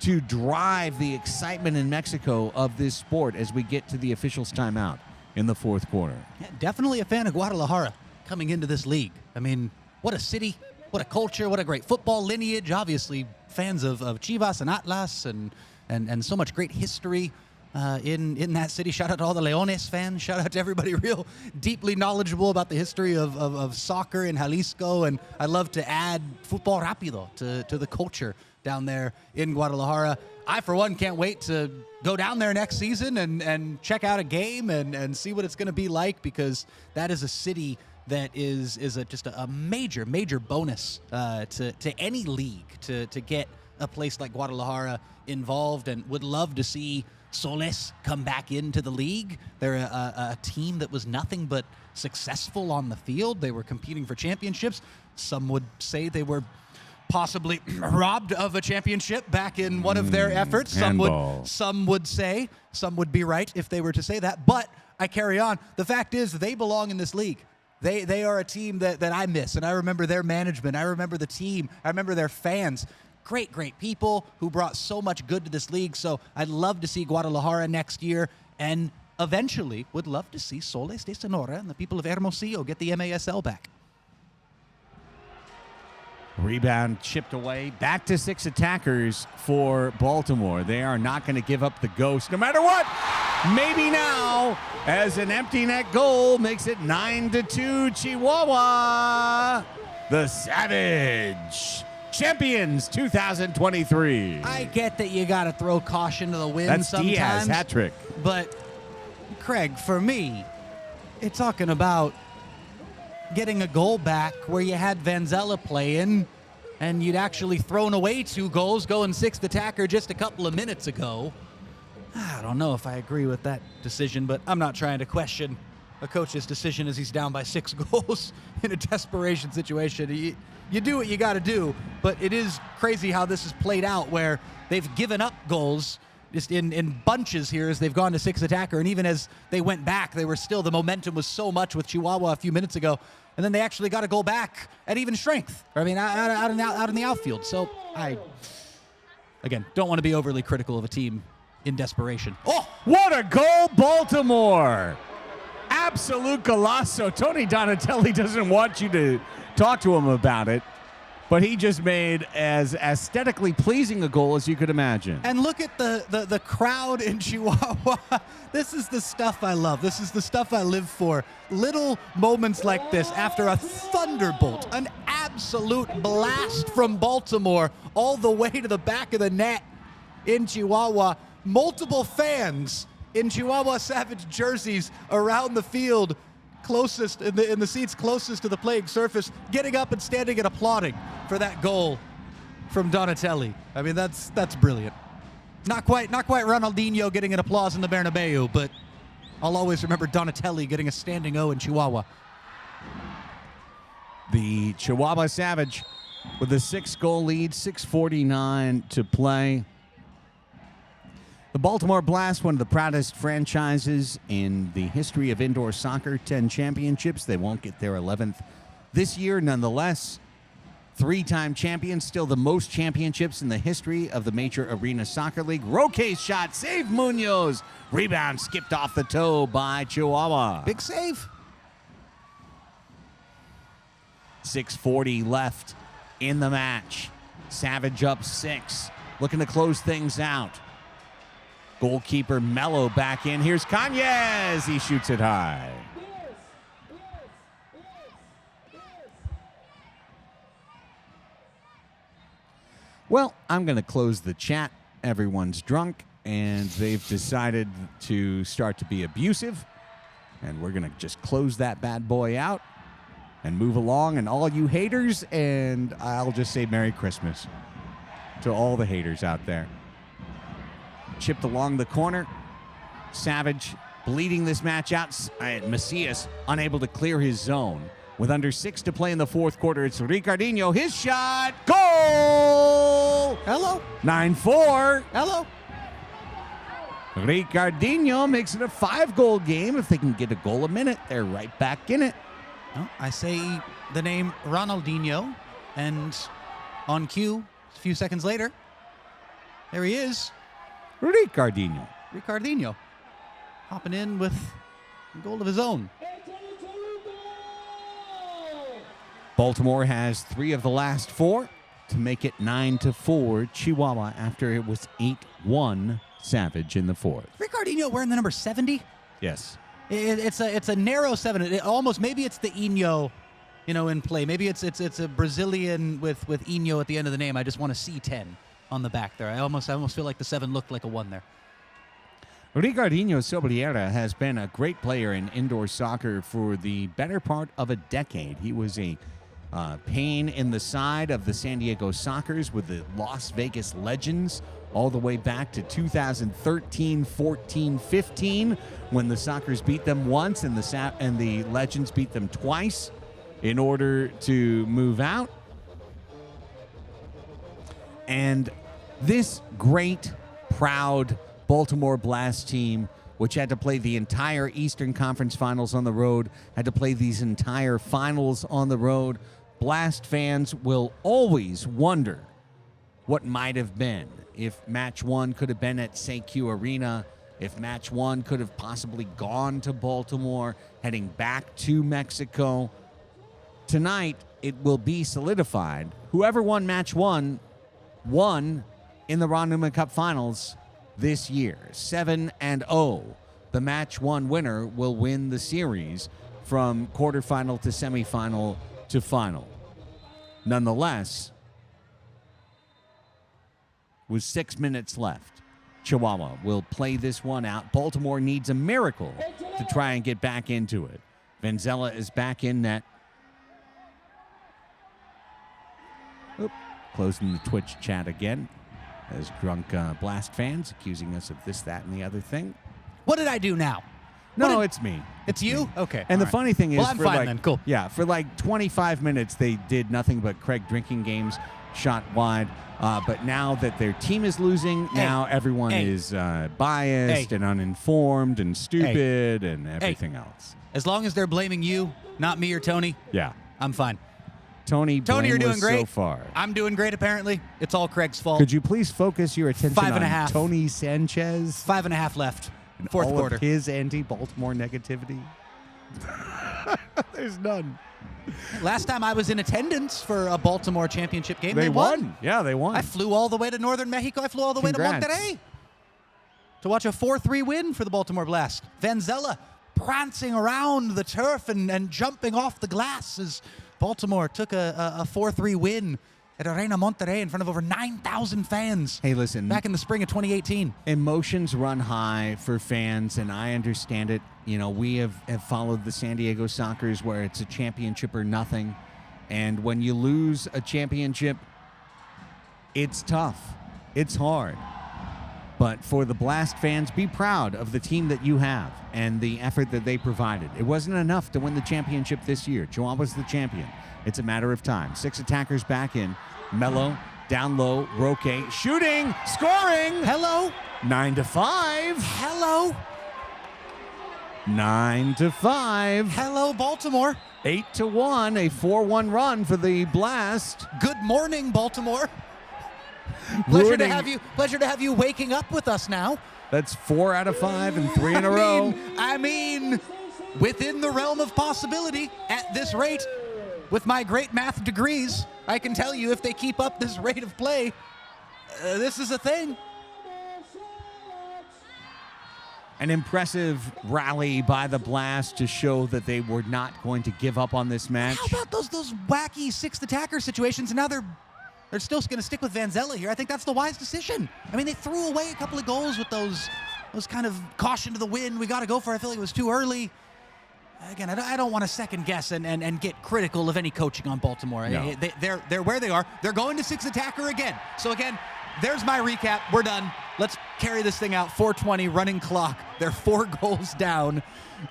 to drive the excitement in Mexico of this sport as we get to the officials' timeout in the fourth quarter. Yeah, definitely a fan of Guadalajara coming into this league. I mean, what a city, what a culture, what a great football lineage. Obviously, fans of Chivas and Atlas and so much great history in that city. Shout out to all the Leones fans. Shout out to everybody real deeply knowledgeable about the history of soccer in Jalisco. And I love to add fútbol rápido to the culture down there in Guadalajara. I, for one, can't wait to go down there next season and check out a game and see what it's going to be like, because that is a city that is just a major bonus to any league to get a place like Guadalajara involved, and would love to see Soles come back into the league. They're a team that was nothing but successful on the field. They were competing for championships. Some would say they were possibly robbed of a championship back in one of their efforts. Some would be right if they were to say that, but I carry on. The fact is, they belong in this league. They are a team that I miss, and I remember their management. I remember the team. I remember their fans. Great people who brought so much good to this league. So I'd love to see Guadalajara next year, and eventually would love to see Soles de Sonora and the people of Hermosillo get the MASL back. Rebound chipped away. Back to 6 attackers for Baltimore. They are not going to give up the ghost no matter what. Maybe now, as an empty net goal makes it 9-2 Chihuahua. The Savage champions 2023. I get that you got to throw caution to the wind That's sometimes. Diaz, hat trick. But, Craig, for me, it's talking about getting a goal back where you had Vanzella playing and you'd actually thrown away 2 goals going 6th attacker just a couple of minutes ago. I don't know if I agree with that decision, but I'm not trying to question a coach's decision as he's down by 6 goals in a desperation situation. You do what you got to do, but it is crazy how this has played out, where they've given up goals just in bunches here as they've gone to 6th attacker, and even as they went back, they were still, the momentum was so much with Chihuahua a few minutes ago, and then they actually got a goal back at even strength. I mean, out in the outfield. So I, again, don't want to be overly critical of a team in desperation. Oh, what a goal, Baltimore! Absolute golazo. Tony Donatelli doesn't want you to talk to him about it, but he just made as aesthetically pleasing a goal as you could imagine. And look at the crowd in Chihuahua. This is the stuff I love. This is the stuff I live for. Little moments like this after a thunderbolt, an absolute blast from Baltimore all the way to the back of the net in Chihuahua. Multiple fans in Chihuahua Savage jerseys around the field, closest in the seats closest to the playing surface, getting up and standing and applauding for that goal from Donatelli. I mean, that's brilliant. Not quite Ronaldinho getting an applause in the Bernabeu, but I'll always remember Donatelli getting a standing O in Chihuahua. The Chihuahua Savage with a 6-goal lead, 6:49 to play. The Baltimore Blast, one of the proudest franchises in the history of indoor soccer, 10 championships. They won't get their 11th this year, nonetheless. 3-time champions, still the most championships in the history of the Major Arena Soccer League. Roque's shot, save Munoz. Rebound skipped off the toe by Chihuahua. Big save. 6:40 left in the match. Savage up 6, looking to close things out. Goalkeeper Mello back in. Here's Cañez. He shoots it high. Well, I'm going to close the chat. Everyone's drunk, and they've decided to start to be abusive. And we're going to just close that bad boy out and move along. And all you haters, and I'll just say Merry Christmas to all the haters out there. Chipped along the corner. Savage bleeding this match out. Macias unable to clear his zone. With under 6 to play in the fourth quarter, it's Ricardinho. His shot. Goal! Hello. 9-4. Hello. Ricardinho makes it a 5-goal game. If they can get a goal a minute, they're right back in it. Well, I say the name Ronaldinho, and on cue, a few seconds later, there he is. Ricardinho. Hopping in with a goal of his own. Baltimore has 3 of the last 4 to make it 9-4 Chihuahua after it was 8-1 Savage in the fourth. Ricardinho wearing the number 70? Yes. It's a narrow 7. It almost, maybe it's the Inho, in play. Maybe it's a Brazilian with Inho at the end of the name. I just want to see 10 on the back there. I almost feel like the 7 looked like a 1 there. Ricardinho Sobriera has been a great player in indoor soccer for the better part of a decade. He was a pain in the side of the San Diego Sockers with the Las Vegas Legends all the way back to 2013, 14, 15 when the Sockers beat them once and the Legends beat them twice in order to move out. And this great, proud Baltimore Blast team, which had to play the entire Eastern Conference Finals on the road, had to play these entire finals on the road, Blast fans will always wonder what might have been. If match 1 could have been at CQ Arena, if match 1 could have possibly gone to Baltimore, heading back to Mexico. Tonight, it will be solidified. Whoever won match 1 won in the Ron Newman Cup Finals this year. 7-0. The match 1 winner will win the series from quarterfinal to semifinal to final. Nonetheless, with 6 minutes left, Chihuahua will play this one out. Baltimore needs a miracle to try and get back into it. Vanzella is back in net. Oop. Closing the Twitch chat again. As drunk Blast fans accusing us of this, that, and the other thing. What did I do now? No, it's me. It's you? Me. Okay. And the right. funny thing is, well, I'm fine then. Cool. Yeah, for like 25 minutes, they did nothing but Craig drinking games, shot wide. But now that their team is losing, now everyone is biased and uninformed and stupid and everything else. As long as they're blaming you, not me or Tony, Yeah. I'm fine. Tony, you're doing great. so far. I'm doing great, apparently. It's all Craig's fault. Could you please focus your attention 5.5. on Tony Sanchez? 5.5 left. And Fourth all quarter. Of his anti-Baltimore negativity? There's none. Last time I was in attendance for a Baltimore championship game, They won. Yeah, they won. I flew all the way to northern Mexico. I flew all the way to Congrats. Monterrey to watch a 4-3 win for the Baltimore Blast. Vanzella prancing around the turf and jumping off the glass as Baltimore took a 4-3 win at Arena Monterrey in front of over 9,000 fans. Hey, listen. Back in the spring of 2018. Emotions run high for fans, and I understand it. We have followed the San Diego Sockers where it's a championship or nothing. And when you lose a championship, it's tough. It's hard. But for the Blast fans, be proud of the team that you have and the effort that they provided. It wasn't enough to win the championship this year. Chihuahua's the champion. It's a matter of time. 6 attackers back in. Mello, down low, Roque, shooting, scoring. Hello. 9-5. Hello. 9-5. Hello, Baltimore. 8-1, a 4-1 run for the Blast. Good morning, Baltimore. Pleasure to Ruining- have you waking up with us now. That's 4 out of 5 and 3 in a row. I mean, within the realm of possibility at this rate, with my great math degrees, I can tell you if they keep up this rate of play, this is a thing. An impressive rally by the Blast to show that they were not going to give up on this match. How about those wacky sixth attacker situations, and now they're still going to stick with Vanzella here. I think that's the wise decision. I mean, they threw away a couple of goals with those kind of caution to the wind. We got to go for it. I feel like it was too early. Again, I don't want to second guess and get critical of any coaching on Baltimore. No. They're where they are. They're going to sixth attacker again. So again, there's my recap. We're done. Let's carry this thing out. 4:20 running clock. They're 4 goals down.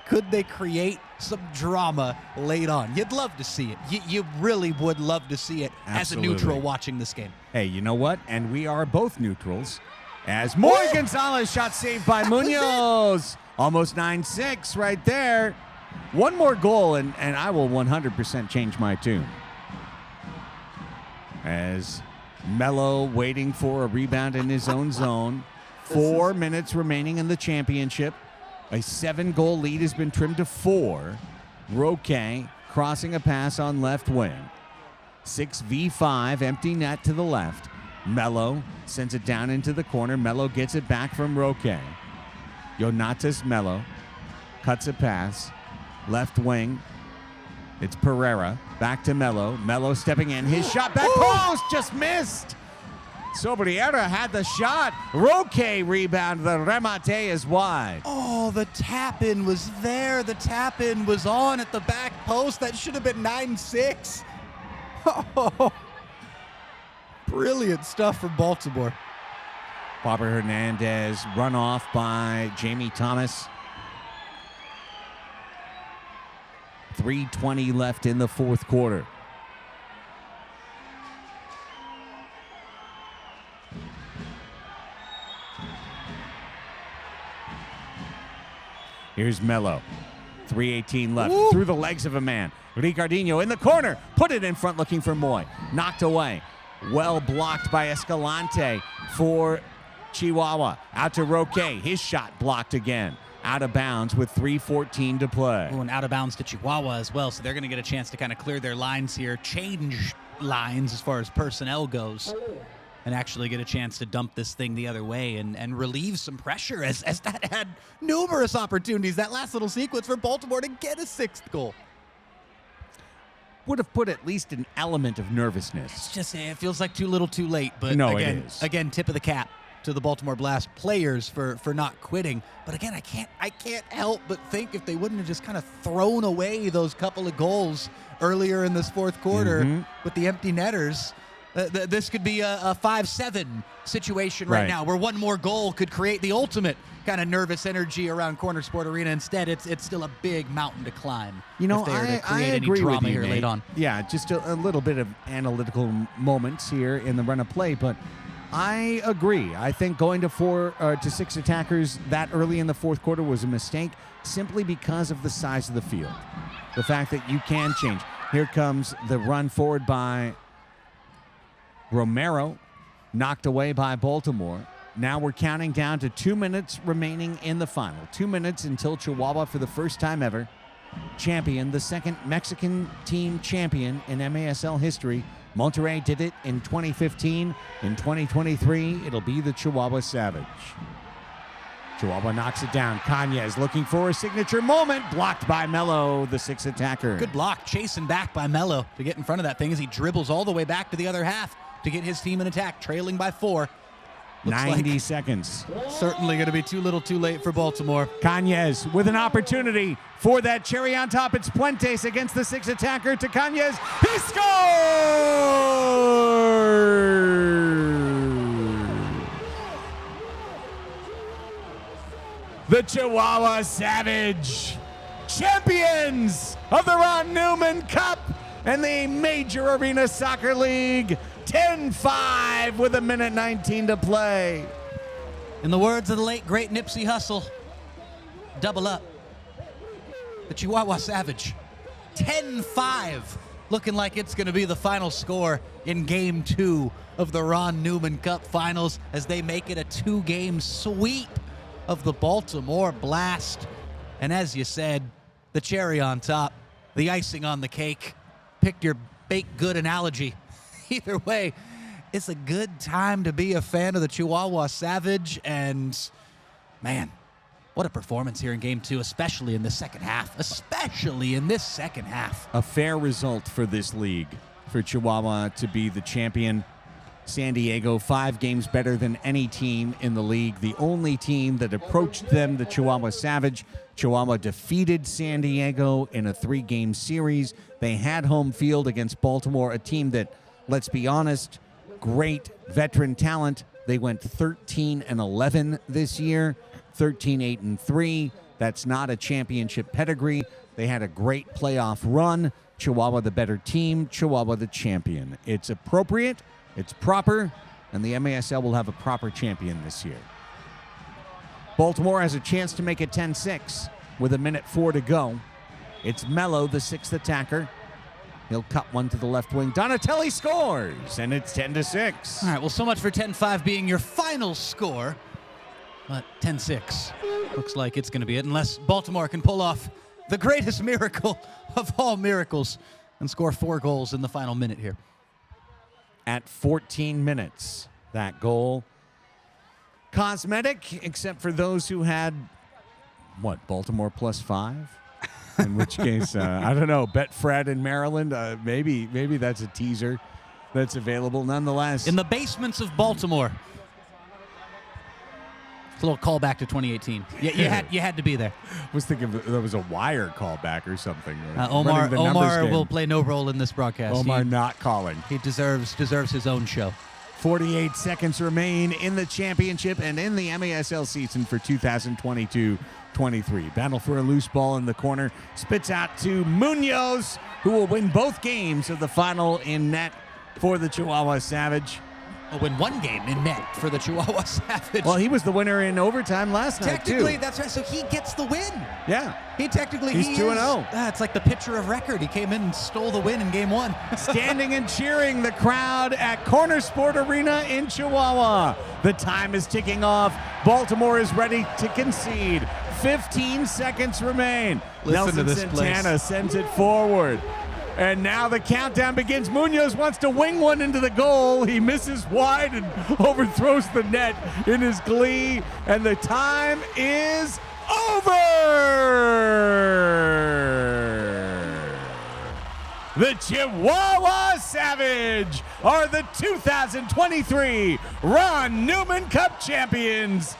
Could they create some drama late on? You'd love to see it. You really would love to see it Absolutely. as a neutral watching this game. Hey, you know what? And we are both neutrals. As Moy Gonzalez shot saved by Munoz. Almost 9-6 right there. One more goal, and I will 100% change my tune. As Mello waiting for a rebound in his own zone. 4 minutes remaining in the championship. A 7-goal lead has been trimmed to 4. Roque crossing a pass on left wing. 6v5, empty net to the left. Mello sends it down into the corner. Mello gets it back from Roque. Yonatas Mello cuts a pass. Left wing. It's Pereira. Back to Mello. Mello stepping in. His shot back post just missed. Sobriera had the shot. Roque rebound. The remate is wide. Oh, the tap-in was there. The tap-in was on at the back post. That should have been 9-6. Oh, brilliant stuff from Baltimore. Bobby Hernandez run off by Jamie Thomas. 3:20 left in the fourth quarter. Here's Mello. 3:18 left. Woo. Through the legs of a man. Ricardinho in the corner. Put it in front looking for Moy. Knocked away. Well blocked by Escalante for Chihuahua. Out to Roque. His shot blocked again. Out of bounds with 3:14 to play. Ooh, and out of bounds to Chihuahua as well, so they're going to get a chance to kind of clear their lines here, change lines as far as personnel goes, and actually get a chance to dump this thing the other way and relieve some pressure as that had numerous opportunities, that last little sequence for Baltimore to get a 6th goal. Would have put at least an element of nervousness. It's just, it feels like too little too late, but No, again, it is. again, tip of the cap to the Baltimore Blast players for not quitting. But again, I can't help but think if they wouldn't have just kind of thrown away those couple of goals earlier in this fourth quarter with the empty netters, this could be a 5-7 situation right now, where one more goal could create the ultimate kind of nervous energy around Corner Sport Arena. Instead, it's still a big mountain to climb. You know, if they were to I create any agree drama with you, here Nate. late on. Yeah, just a little bit of analytical moments here in the run of play, but I agree. I think going to 6 attackers that early in the fourth quarter was a mistake simply because of the size of the field. The fact that you can change. Here comes the run forward by Romero, knocked away by Baltimore. Now we're counting down to 2 minutes remaining in the final. 2 minutes until Chihuahua, for the first time ever, champion, the second Mexican team champion in MASL history. Monterrey did it in 2015. In 2023, it'll be the Chihuahua Savage. Chihuahua knocks it down. Cañez looking for a signature moment. Blocked by Mello, the 6 attacker. Good block, chasing back by Mello to get in front of that thing as he dribbles all the way back to the other half to get his team in attack, trailing by 4. Looks 90 seconds. Certainly going to be too little too late for Baltimore. Cañez with an opportunity for that cherry on top. It's Puentes against the 6 attacker to Cañez. He scores! the Chihuahua Savage, champions of the Ron Newman Cup and the Major Arena Soccer League, 10-5 with 1:19 to play. In the words of the late, great Nipsey Hussle, double up. The Chihuahua Savage, 10-5, looking like it's going to be the final score in Game 2 of the Ron Newman Cup Finals as they make it a 2-game sweep of the Baltimore Blast. And as you said, the cherry on top, the icing on the cake. Pick your baked good analogy. Either way, it's a good time to be a fan of the Chihuahua Savage. And, man, what a performance here in Game 2, especially in the second half. Especially in this second half. A fair result for this league, for Chihuahua to be the champion. San Diego, 5 games better than any team in the league. The only team that approached them, the Chihuahua Savage. Chihuahua defeated San Diego in a 3-game series. They had home field against Baltimore, a team that, let's be honest, great veteran talent. They went 13-11 this year, 13-8-3. That's not a championship pedigree. They had a great playoff run. Chihuahua the better team, Chihuahua the champion. It's appropriate, it's proper, and the MASL will have a proper champion this year. Baltimore has a chance to make it 10-6 with 1:04 to go. It's Mello, the 6th attacker. He'll cut one to the left wing. Donatelli scores, and it's 10-6. All right, well, so much for 10-5 being your final score. But 10-6 looks like it's going to be it, unless Baltimore can pull off the greatest miracle of all miracles and score 4 goals in the final minute here. At 14 minutes, that goal. Cosmetic, except for those who had, Baltimore +5? In which case, I don't know, Betfred in Maryland, maybe that's a teaser that's available nonetheless. In the basements of Baltimore. It's a little callback to 2018. You had to be there. I was thinking there was a Wire callback or something. Omar will play no role in this broadcast. Omar not calling. He deserves his own show. 48 seconds remain in the championship and in the MASL season for 2022-23. Battle for a loose ball in the corner. Spits out to Munoz, who will win both games of the final in net for the Chihuahua Savage. Will win 1 game in net for the Chihuahua Savage. Well, he was the winner in overtime last night, too. Technically, that's right. So he gets the win. Yeah. He's 2-0. It's like the pitcher of record. He came in and stole the win in Game 1. Standing and cheering the crowd at Corner Sport Arena in Chihuahua. The time is ticking off. Baltimore is ready to concede. 15 seconds remain. Listen to this Santana place. sends it forward. And now the countdown begins. Munoz wants to wing one into the goal. He misses wide and overthrows the net in his glee. And the time is over! The Chihuahua Savage are the 2023 Ron Newman Cup champions.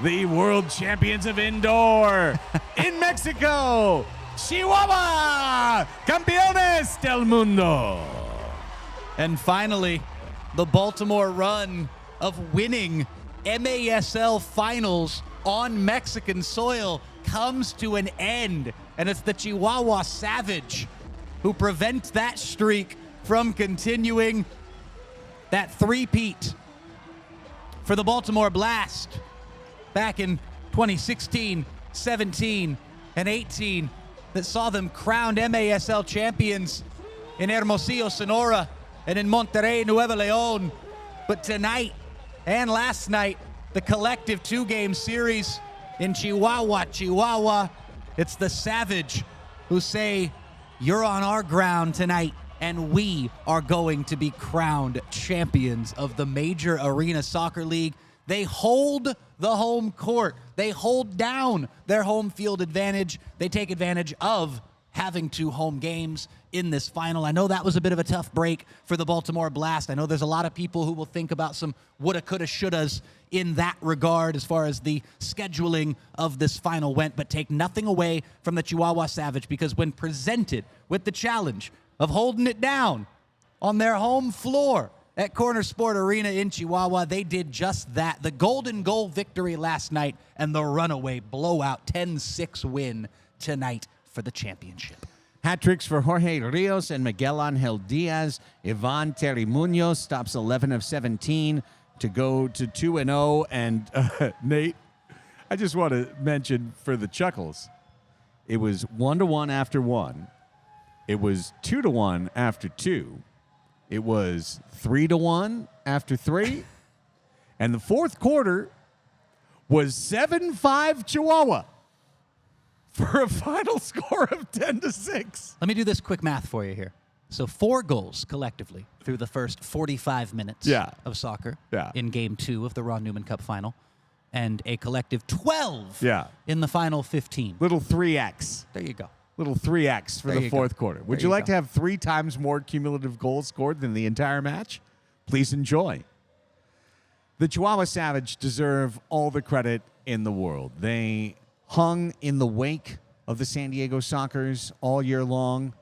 The world champions of indoor in Mexico. Chihuahua, campeones del mundo. And finally, the Baltimore run of winning MASL finals on Mexican soil comes to an end. And it's the Chihuahua Savage who prevents that streak from continuing. That three-peat for the Baltimore Blast back in 2016, 17, and 18 that saw them crowned MASL champions in Hermosillo, Sonora, and in Monterrey, Nuevo León. But tonight and last night, the collective 2-game series in Chihuahua, it's the Savage who say, you're on our ground tonight, and we are going to be crowned champions of the Major Arena Soccer League. They hold the home court. They hold down their home field advantage. They take advantage of having 2 home games in this final. I know that was a bit of a tough break for the Baltimore Blast. I know there's a lot of people who will think about some woulda, coulda, shouldas in that regard as far as the scheduling of this final went, but take nothing away from the Chihuahua Savage, because when presented with the challenge of holding it down on their home floor at Corner Sport Arena in Chihuahua, they did just that. The golden goal victory last night and the runaway blowout 10-6 win tonight for the championship. Hat tricks for Jorge Rios and Miguel Angel Diaz. Ivan Terry Munoz stops 11 of 17 to go to 2-0. And Nate, I just want to mention for the chuckles, it was 1-1 after 1. It was 2-1 after 2. It was 3-1 after 3. And the fourth quarter was 7-5 Chihuahua for a final score of 10-6. Let me do this quick math for you here. So 4 goals collectively through the first 45 minutes of soccer in Game 2 of the Ron Newman Cup final, and a collective 12 in the final 15. Little 3X. There you go. Little 3X for the fourth quarter. Would you like to have 3 times more cumulative goals scored than the entire match? Please enjoy. The Chihuahua Savage deserve all the credit in the world. They hung in the wake of the San Diego Sockers all year long.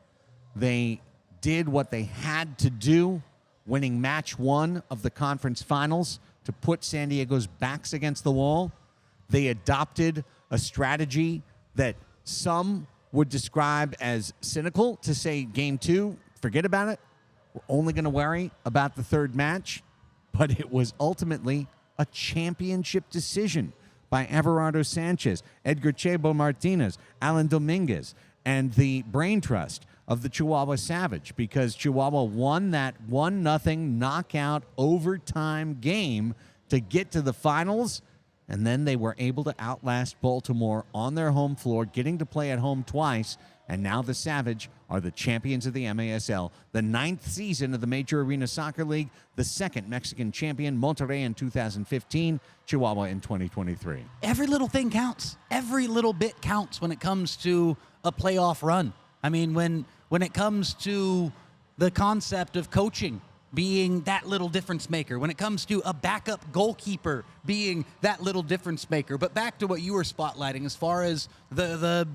They did what they had to do, winning match 1 of the conference finals to put San Diego's backs against the wall. They adopted a strategy that some would describe as cynical, to say Game 2, forget about it. We're only going to worry about the third match. But it was ultimately a championship decision by Everardo Sanchez, Edgar Chebo Martinez, Alan Dominguez, and the brain trust of the Chihuahua Savage, because Chihuahua won that 1-0 knockout overtime game to get to the finals. And then they were able to outlast Baltimore on their home floor, getting to play at home twice. And now the Savage are the champions of the MASL, the 9th season of the Major Arena Soccer League, the 2nd Mexican champion, Monterrey in 2015, Chihuahua in 2023. Every little thing counts. Every little bit counts when it comes to a playoff run. I mean, when it comes to the concept of coaching being that little difference maker, when it comes to a backup goalkeeper being that little difference maker. But back to what you were spotlighting as far as the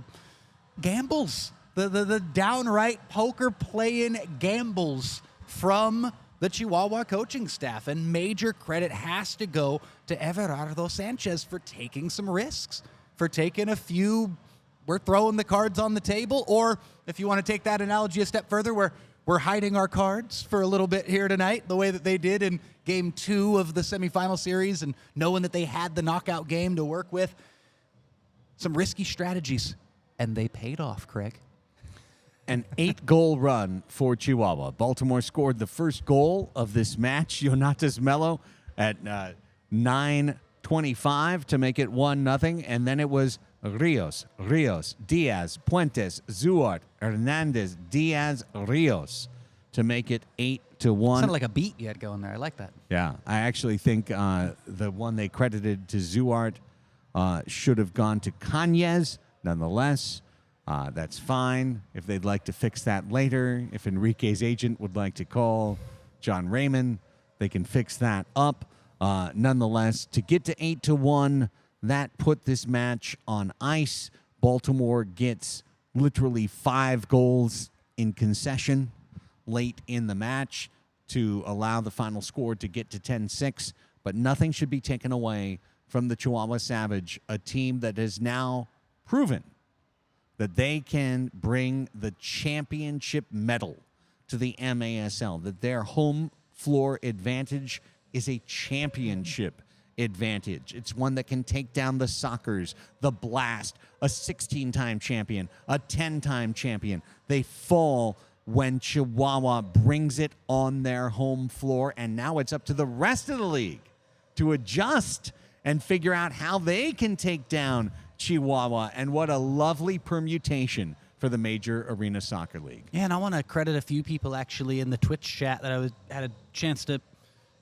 gambles, the downright poker playing gambles from the Chihuahua coaching staff. And major credit has to go to Everardo Sanchez for taking some risks, for taking a few, we're throwing the cards on the table, or if you want to take that analogy a step further, we're hiding our cards for a little bit here tonight, the way that they did in Game 2 of the semifinal series, and knowing that they had the knockout game to work with. Some risky strategies, and they paid off, Craig. An 8-goal run for Chihuahua. Baltimore scored the first goal of this match, Yonatas Melo, at 9:25 to make it 1-0, and then it was Rios, Diaz, Puentes, Zuart, Hernandez, Diaz, Rios to make it 8-1. Sounded like a beat you had going there. I like that. Yeah, I actually think the one they credited to Zuart should have gone to Cañez. Nonetheless, that's fine. If they'd like to fix that later, if Enrique's agent would like to call John Raymond, they can fix that up. Nonetheless, to get to 8-1, that put this match on ice. Baltimore gets literally 5 goals in concession late in the match to allow the final score to get to 10-6. But nothing should be taken away from the Chihuahua Savage, a team that has now proven that they can bring the championship medal to the MASL, that their home floor advantage is a championship advantage. It's one that can take down the Sockers, the Blast, a 16-time champion, a 10-time champion. They fall when Chihuahua brings it on their home floor, and now it's up to the rest of the league to adjust and figure out how they can take down Chihuahua. And what a lovely permutation for the Major Arena Soccer League. Yeah, and I want to credit a few people actually in the Twitch chat that I had a chance to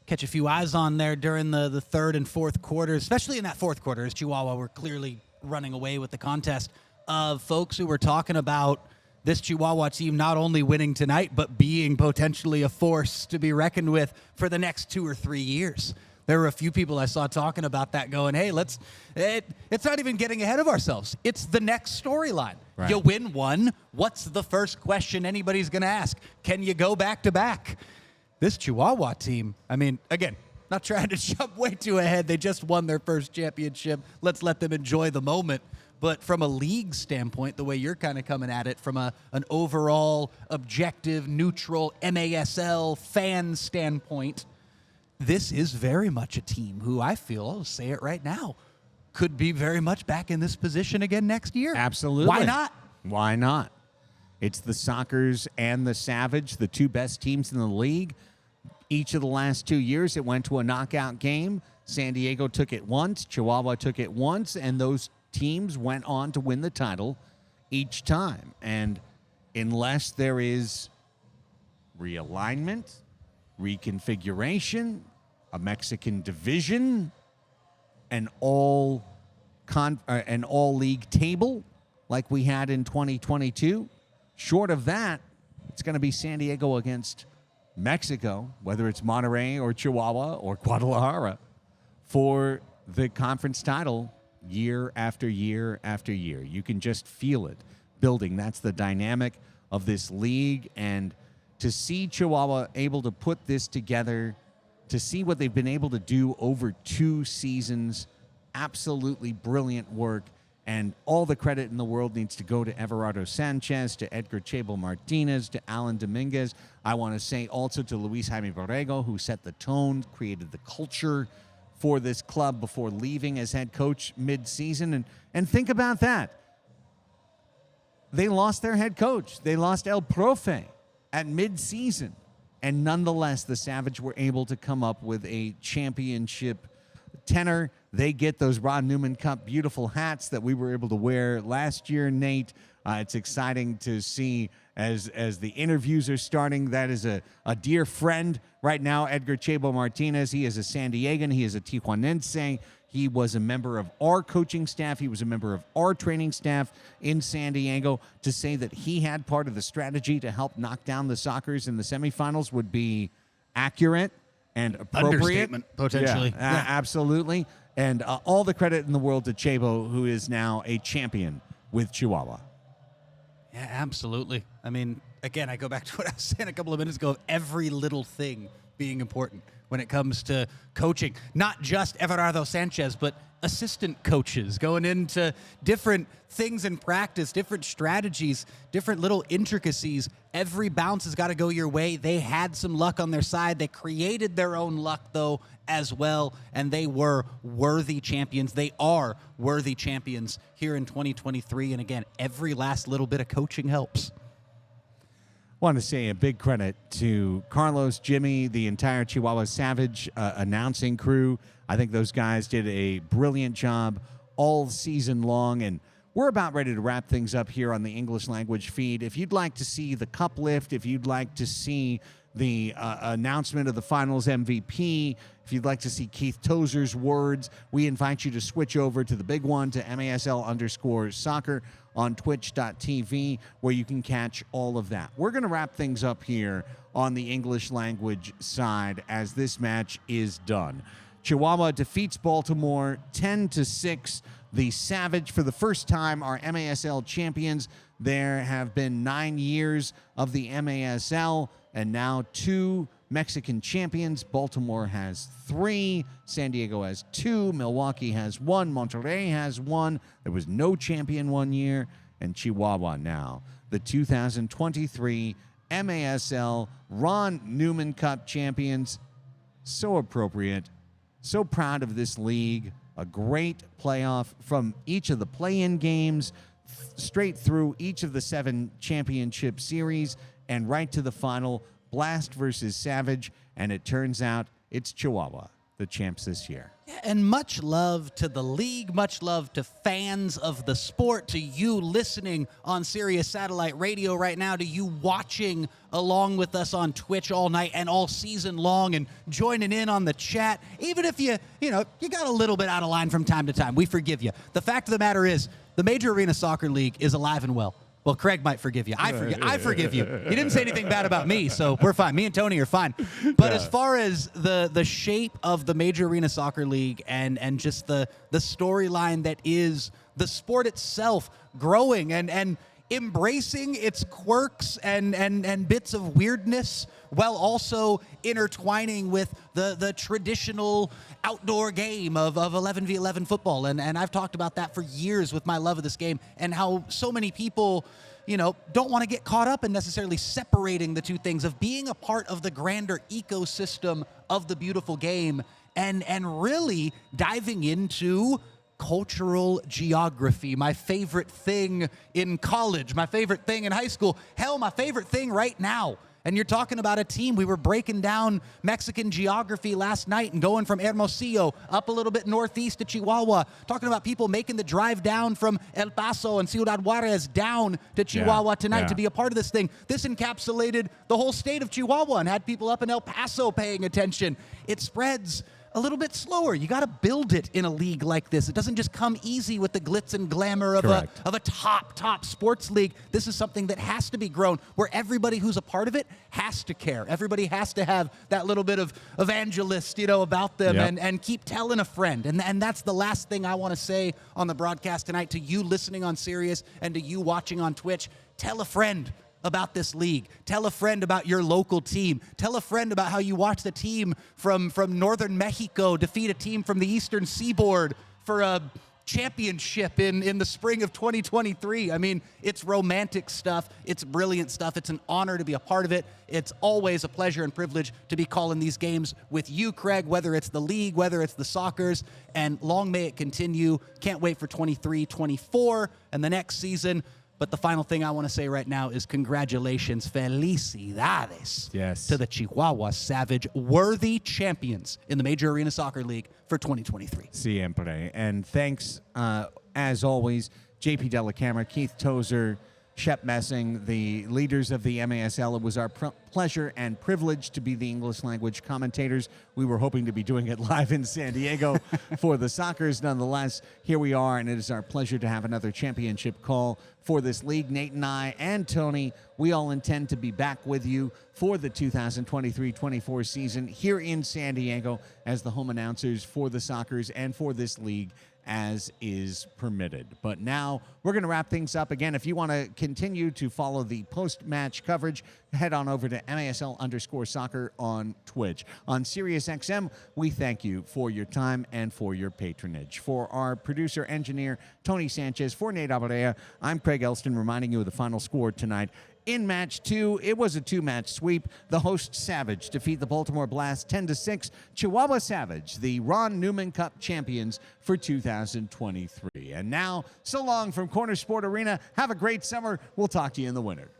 catch a few eyes on there during the third and fourth quarters, especially in that fourth quarter as Chihuahua were clearly running away with the contest, of folks who were talking about this Chihuahua team not only winning tonight, but being potentially a force to be reckoned with for the next 2 or 3 years. There were a few people I saw talking about that going, hey, it's not even getting ahead of ourselves. It's the next storyline. Right. You win one, what's the first question anybody's going to ask? Can you go back to back? This Chihuahua team, I mean, again, not trying to jump way too ahead. They just won their first championship. Let's let them enjoy the moment. But from a league standpoint, the way you're kind of coming at it, from an overall objective, neutral MASL fan standpoint, this is very much a team who I feel, I'll say it right now, could be very much back in this position again next year. Absolutely. Why not? Why not? It's the Sockers and the Savage, the two best teams in the league. Each of the last 2 years, it went to a knockout game. San Diego took it once, Chihuahua took it once, and those teams went on to win the title each time. And unless there is realignment, reconfiguration, a Mexican division, an all league table like we had in 2022, short of that, it's going to be San Diego against Mexico, whether it's Monterrey or Chihuahua or Guadalajara, for the conference title year after year after year. You can just feel it building. That's the dynamic of this league. And to see Chihuahua able to put this together, to see what they've been able to do over 2 seasons, absolutely brilliant work. And all the credit in the world needs to go to Everardo Sanchez, to Edgar Chabo Martinez, to Alan Dominguez. I want to say also to Luis Jaime Borrego, who set the tone, created the culture for this club before leaving as head coach mid-season. And think about that. They lost their head coach. They lost El Profe at mid-season. And nonetheless, the Savage were able to come up with a championship tenor. They get those Ron Newman Cup beautiful hats that we were able to wear last year, Nate. It's exciting to see as the interviews are starting. That is a dear friend right now, Edgar Chabo Martinez. He is a San Diegan. He is a Tijuanense. He was a member of our coaching staff. He was a member of our training staff in San Diego. To say that he had part of the strategy to help knock down the Sockers in the semifinals would be accurate and appropriate. Understatement, potentially. Yeah, absolutely. And all the credit in the world to Chabo, who is now a champion with Chihuahua. Yeah, absolutely. I mean, again, I go back to what I was saying a couple of minutes ago of every little thing being important when it comes to coaching. Not just Everardo Sanchez, but assistant coaches going into different things in practice, different strategies, different little intricacies. Every bounce has got to go your way. They had some luck on their side. They created their own luck, though, as well, and they were worthy champions. They are worthy champions here in 2023, and again, every last little bit of coaching helps. Want to say a big credit to Carlos, Jimmy, the entire Chihuahua Savage announcing crew. I think those guys did a brilliant job all season long, and we're about ready to wrap things up here on the English language feed. If you'd like to see the cup lift, if you'd like to see the announcement of the finals MVP, if you'd like to see Keith Tozer's words, we invite you to switch over to the big one, to MASL_soccer on twitch.tv, where you can catch all of that. We're going to wrap things up here on the English language side as this match is done. Chihuahua defeats Baltimore 10-6. The Savage, for the first time, are MASL champions. There have been 9 years of the MASL, and now 2 Mexican champions. Baltimore has 3, San Diego has 2, Milwaukee has 1, Monterrey has 1. There was no champion 1 year, and Chihuahua now the 2023 MASL Ron Newman Cup champions. So appropriate. So proud of this league. A great playoff from each of the play-in games, straight through each of the 7 championship series, and right to the final, Blast versus Savage, and it turns out it's Chihuahua, the champs this year. Yeah, and much love to the league, much love to fans of the sport, to you listening on Sirius Satellite Radio right now, to you watching along with us on Twitch all night and all season long and joining in on the chat. Even if you got a little bit out of line from time to time, we forgive you. The fact of the matter is, the Major Arena Soccer League is alive and well. Well, Craig might forgive you. I forgive you. He didn't say anything bad about me, so we're fine. Me and Tony are fine. But as far as the shape of the Major Arena Soccer League and just the storyline that is the sport itself growing and embracing its quirks and bits of weirdness while also intertwining with the traditional outdoor game of 11v11 football. And I've talked about that for years with my love of this game and how so many people, don't want to get caught up in necessarily separating the two things, of being a part of the grander ecosystem of the beautiful game and really diving into cultural geography, my favorite thing in college, my favorite thing in high school, hell, my favorite thing right now. And you're talking about a team. We were breaking down Mexican geography last night and going from Hermosillo up a little bit northeast to Chihuahua, talking about people making the drive down from El Paso and Ciudad Juarez down to Chihuahua tonight to be a part of this thing. This encapsulated the whole state of Chihuahua and had people up in El Paso paying attention. It spreads a little bit slower. You got to build it in a league like this. It doesn't just come easy with the glitz and glamour of a top sports league. This is something that has to be grown, where everybody who's a part of it has to care. Everybody has to have that little bit of evangelist, about them and keep telling a friend. And that's the last thing I want to say on the broadcast tonight to you listening on Sirius and to you watching on Twitch. Tell a friend about this league. Tell a friend about your local team. Tell a friend about how you watched a team from northern Mexico defeat a team from the eastern seaboard for a championship in the spring of 2023. I mean, it's romantic stuff. It's brilliant stuff. It's an honor to be a part of it. It's always a pleasure and privilege to be calling these games with you, Craig, whether it's the league, whether it's the Soccers, and long may it continue. Can't wait for 23-24 and the next season. But the final thing I want to say right now is congratulations, felicidades, to the Chihuahua Savage, worthy champions in the Major Arena Soccer League for 2023. Siempre. And thanks, as always, JP Delacamera, Keith Tozer, Shep Messing, the leaders of the MASL. It was our pleasure and privilege to be the English language commentators. We were hoping to be doing it live in San Diego for the Soccers. Nonetheless, here we are, and it is our pleasure to have another championship call for this league. Nate and I and Tony, we all intend to be back with you for the 2023-24 season here in San Diego as the home announcers for the Soccers and for this league, as is permitted. But now we're going to wrap things up. Again, if you want to continue to follow the post-match coverage, head on over to MASL_soccer on Twitch. On SiriusXM, we thank you for your time and for your patronage. For our producer-engineer, Tony Sanchez, for Nate Abarea, I'm Craig Elston, reminding you of the final score tonight. In match 2, it was a 2-match sweep. The host Savage defeat the Baltimore Blast 10-6. Chihuahua Savage, the Ron Newman Cup champions for 2023. And now, so long from Corner Sport Arena. Have a great summer. We'll talk to you in the winter.